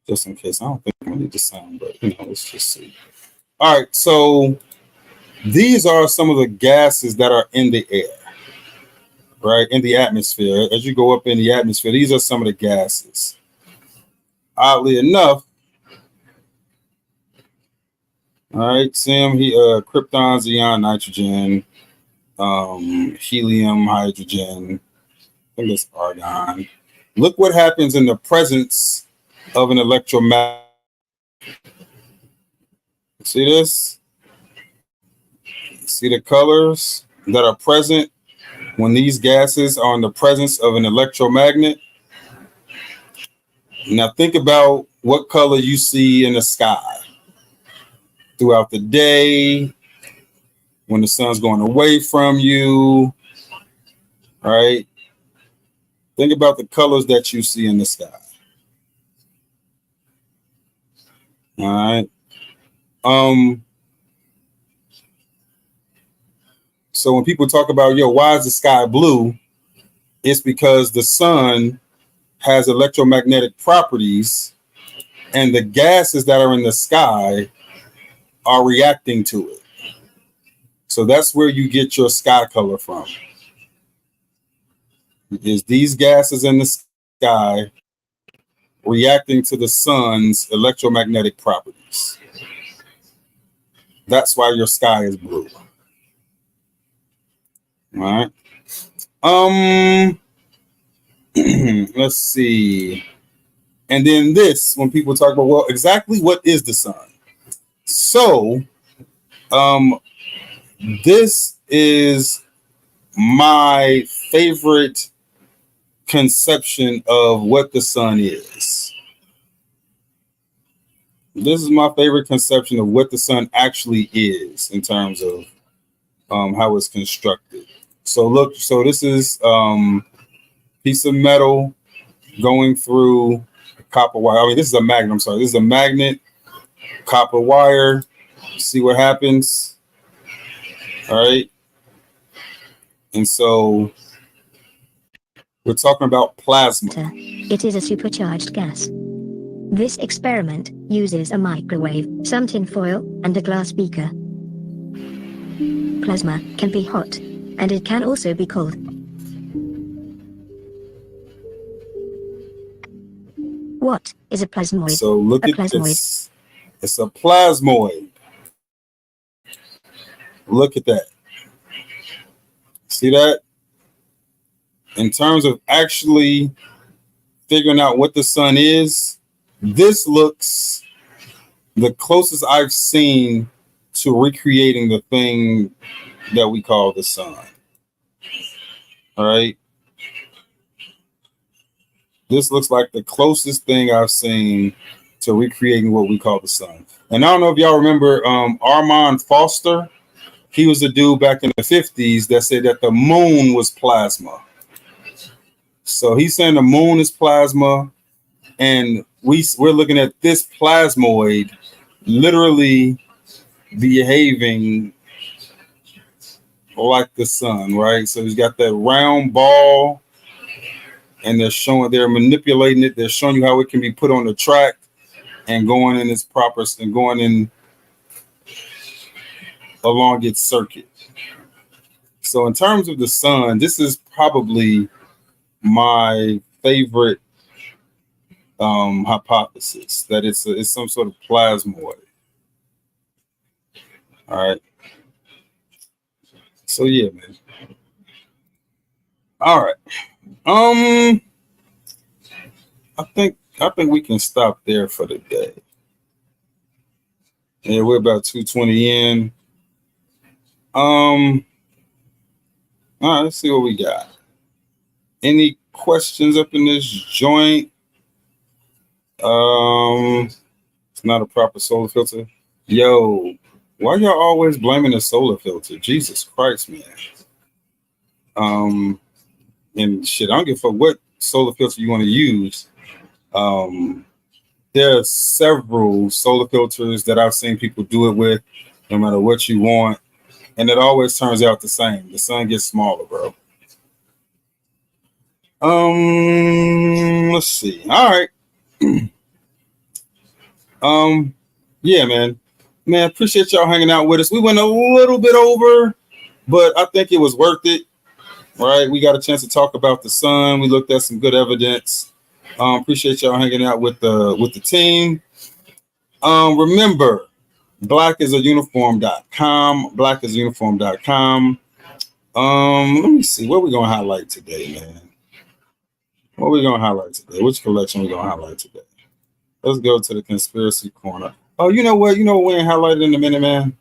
Just in case. I don't think I need the sound, but let's just see. All right, so these are some of the gases that are in the air, right? In the atmosphere. As you go up in the atmosphere, these are some of the gases. Oddly enough, all right, Sam, krypton, xenon, nitrogen, helium, hydrogen, I think it's argon. Look what happens in the presence of an electromagnet. See this? See the colors that are present when these gases are in the presence of an electromagnet. Now think about what color you see in the sky throughout the day, when the sun's going away from you, right? Think about the colors that you see in the sky. All right. So when people talk about, why is the sky blue? It's because the sun has electromagnetic properties and the gases that are in the sky are reacting to it. So that's where you get your sky color from. Is these gases in the sky reacting to the sun's electromagnetic properties. That's why your sky is blue. All right. Let's see. And then this, when people talk about, well, exactly what is the sun? So, this is my favorite conception of what the sun is. This is my favorite conception of what the sun actually is in terms of how it's constructed. So look, so this is piece of metal going through copper wire. I mean, this is a magnet. I'm sorry. This is a magnet, copper wire. See what happens. All right. And so we're talking about plasma. It is a supercharged gas. This experiment uses a microwave, some tin foil, and a glass beaker. Plasma can be hot, and it can also be cold. What is a plasmoid? So look at this. It's a plasmoid. Look at that. See that? In terms of actually figuring out what the sun is, this looks the closest I've seen to recreating the thing that we call the sun. All right. This looks like the closest thing I've seen to recreating what we call the sun. And I don't know if y'all remember Armand Foster. He was a dude back in the 50s that said that the moon was plasma. So he's saying the moon is plasma, and we're looking at this plasmoid literally behaving like the sun, right? So he's got that round ball, and they're manipulating it. They're showing you how it can be put on the track and going in its proper and going in along its circuit. So in terms of the sun, this is probably my favorite hypothesis, that it's some sort of plasmoid. All right. So yeah, man. All right. I think we can stop there for the day. Yeah, we're about 2:20 in. All right, let's see what we got. Any questions up in this joint? It's not a proper solar filter. Yo, why y'all always blaming the solar filter? Jesus Christ, man. And shit, I don't give a fuck what solar filter you want to use. There are several solar filters that I've seen people do it with, no matter what you want, and it always turns out the same. The sun gets smaller, bro. Let's see. All right. Yeah, man, appreciate y'all hanging out with us. We went a little bit over, but I think it was worth it. Right? We got a chance to talk about the sun. We looked at some good evidence. Appreciate y'all hanging out with the team. Remember, blackisauniform.com. Blackisauniform.com. Let me see. What we gonna highlight today, man? What we gonna highlight today? Which collection we gonna highlight today? Let's go to the conspiracy corner. Oh, you know what? You know what we ain't highlighted in a minute, man?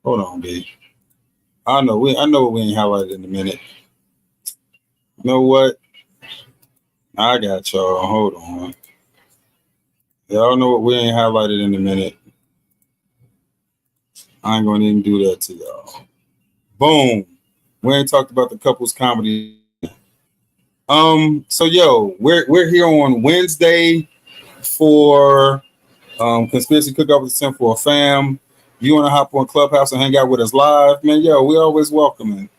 Hold on, B. I know what we ain't highlighted in a minute. know what? I got y'all. Hold on. Y'all know what we ain't highlighted in a minute. I ain't gonna even do that to y'all. Boom. We ain't talked about the couples comedy. So yo, we're here on Wednesday for Conspiracy Cookout with the Sinful Fam. If you want to hop on Clubhouse and hang out with us live, man, yo, we always welcoming.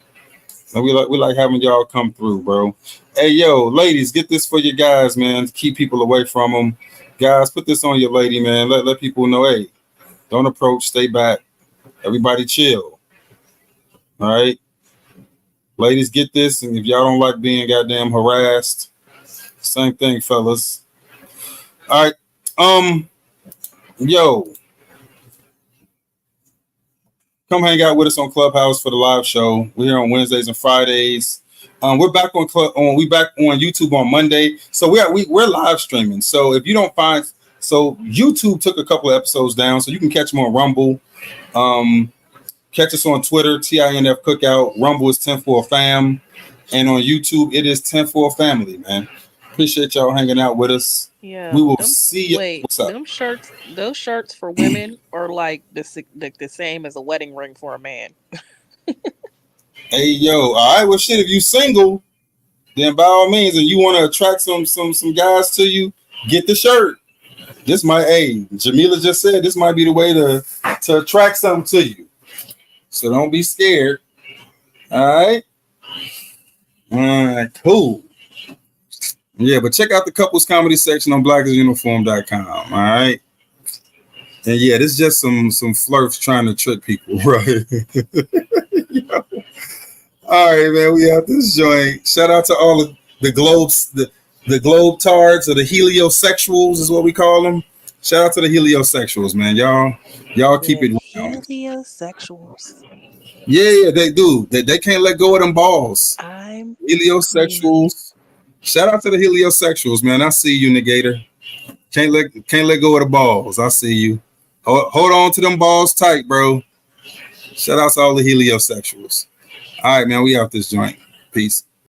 And we like having y'all come through, bro. Hey, yo, ladies, get this for your guys, man. Keep people away from them. Guys, put this on your lady, man. Let people know, hey, don't approach, stay back. Everybody chill. All right? Ladies, get this. And if y'all don't like being goddamn harassed, same thing, fellas. All right. Yo, come hang out with us on Clubhouse for the live show. We're here on Wednesdays and Fridays. We're back on YouTube on Monday. So we're live streaming. So if you don't find, so YouTube took a couple of episodes down, so you can catch them on Rumble. Catch us on Twitter, TINF Cookout. Rumble is 10-4 Fam, and on YouTube it is 10-4 Family. Man, appreciate y'all hanging out with us. Yeah, We will see you. wait, What's up? those shirts for women are like the same as a wedding ring for a man. Hey yo, all right. Well, shit. If you single, then by all means, and you want to attract some guys to you, get the shirt. This might, hey, Jamila just said this might be the way to attract something to you. So don't be scared. All right, cool. Yeah, but check out the couples comedy section on blackisuniform.com. All right. And yeah, this is just some flirts trying to trick people, right? All right, man, we out this joint. Shout out to all of the globes, the globetards or the heliosexuals is what we call them. Shout out to the heliosexuals, man. Y'all keep it real. Heliosexuals. Yeah, they do. They can't let go of them balls. Heliosexuals. Shout out to the heliosexuals, man. I see you, Negator. Can't let go of the balls. I see you. Hold on to them balls tight, bro. Shout out to all the heliosexuals. All right, man. We out this joint. Peace.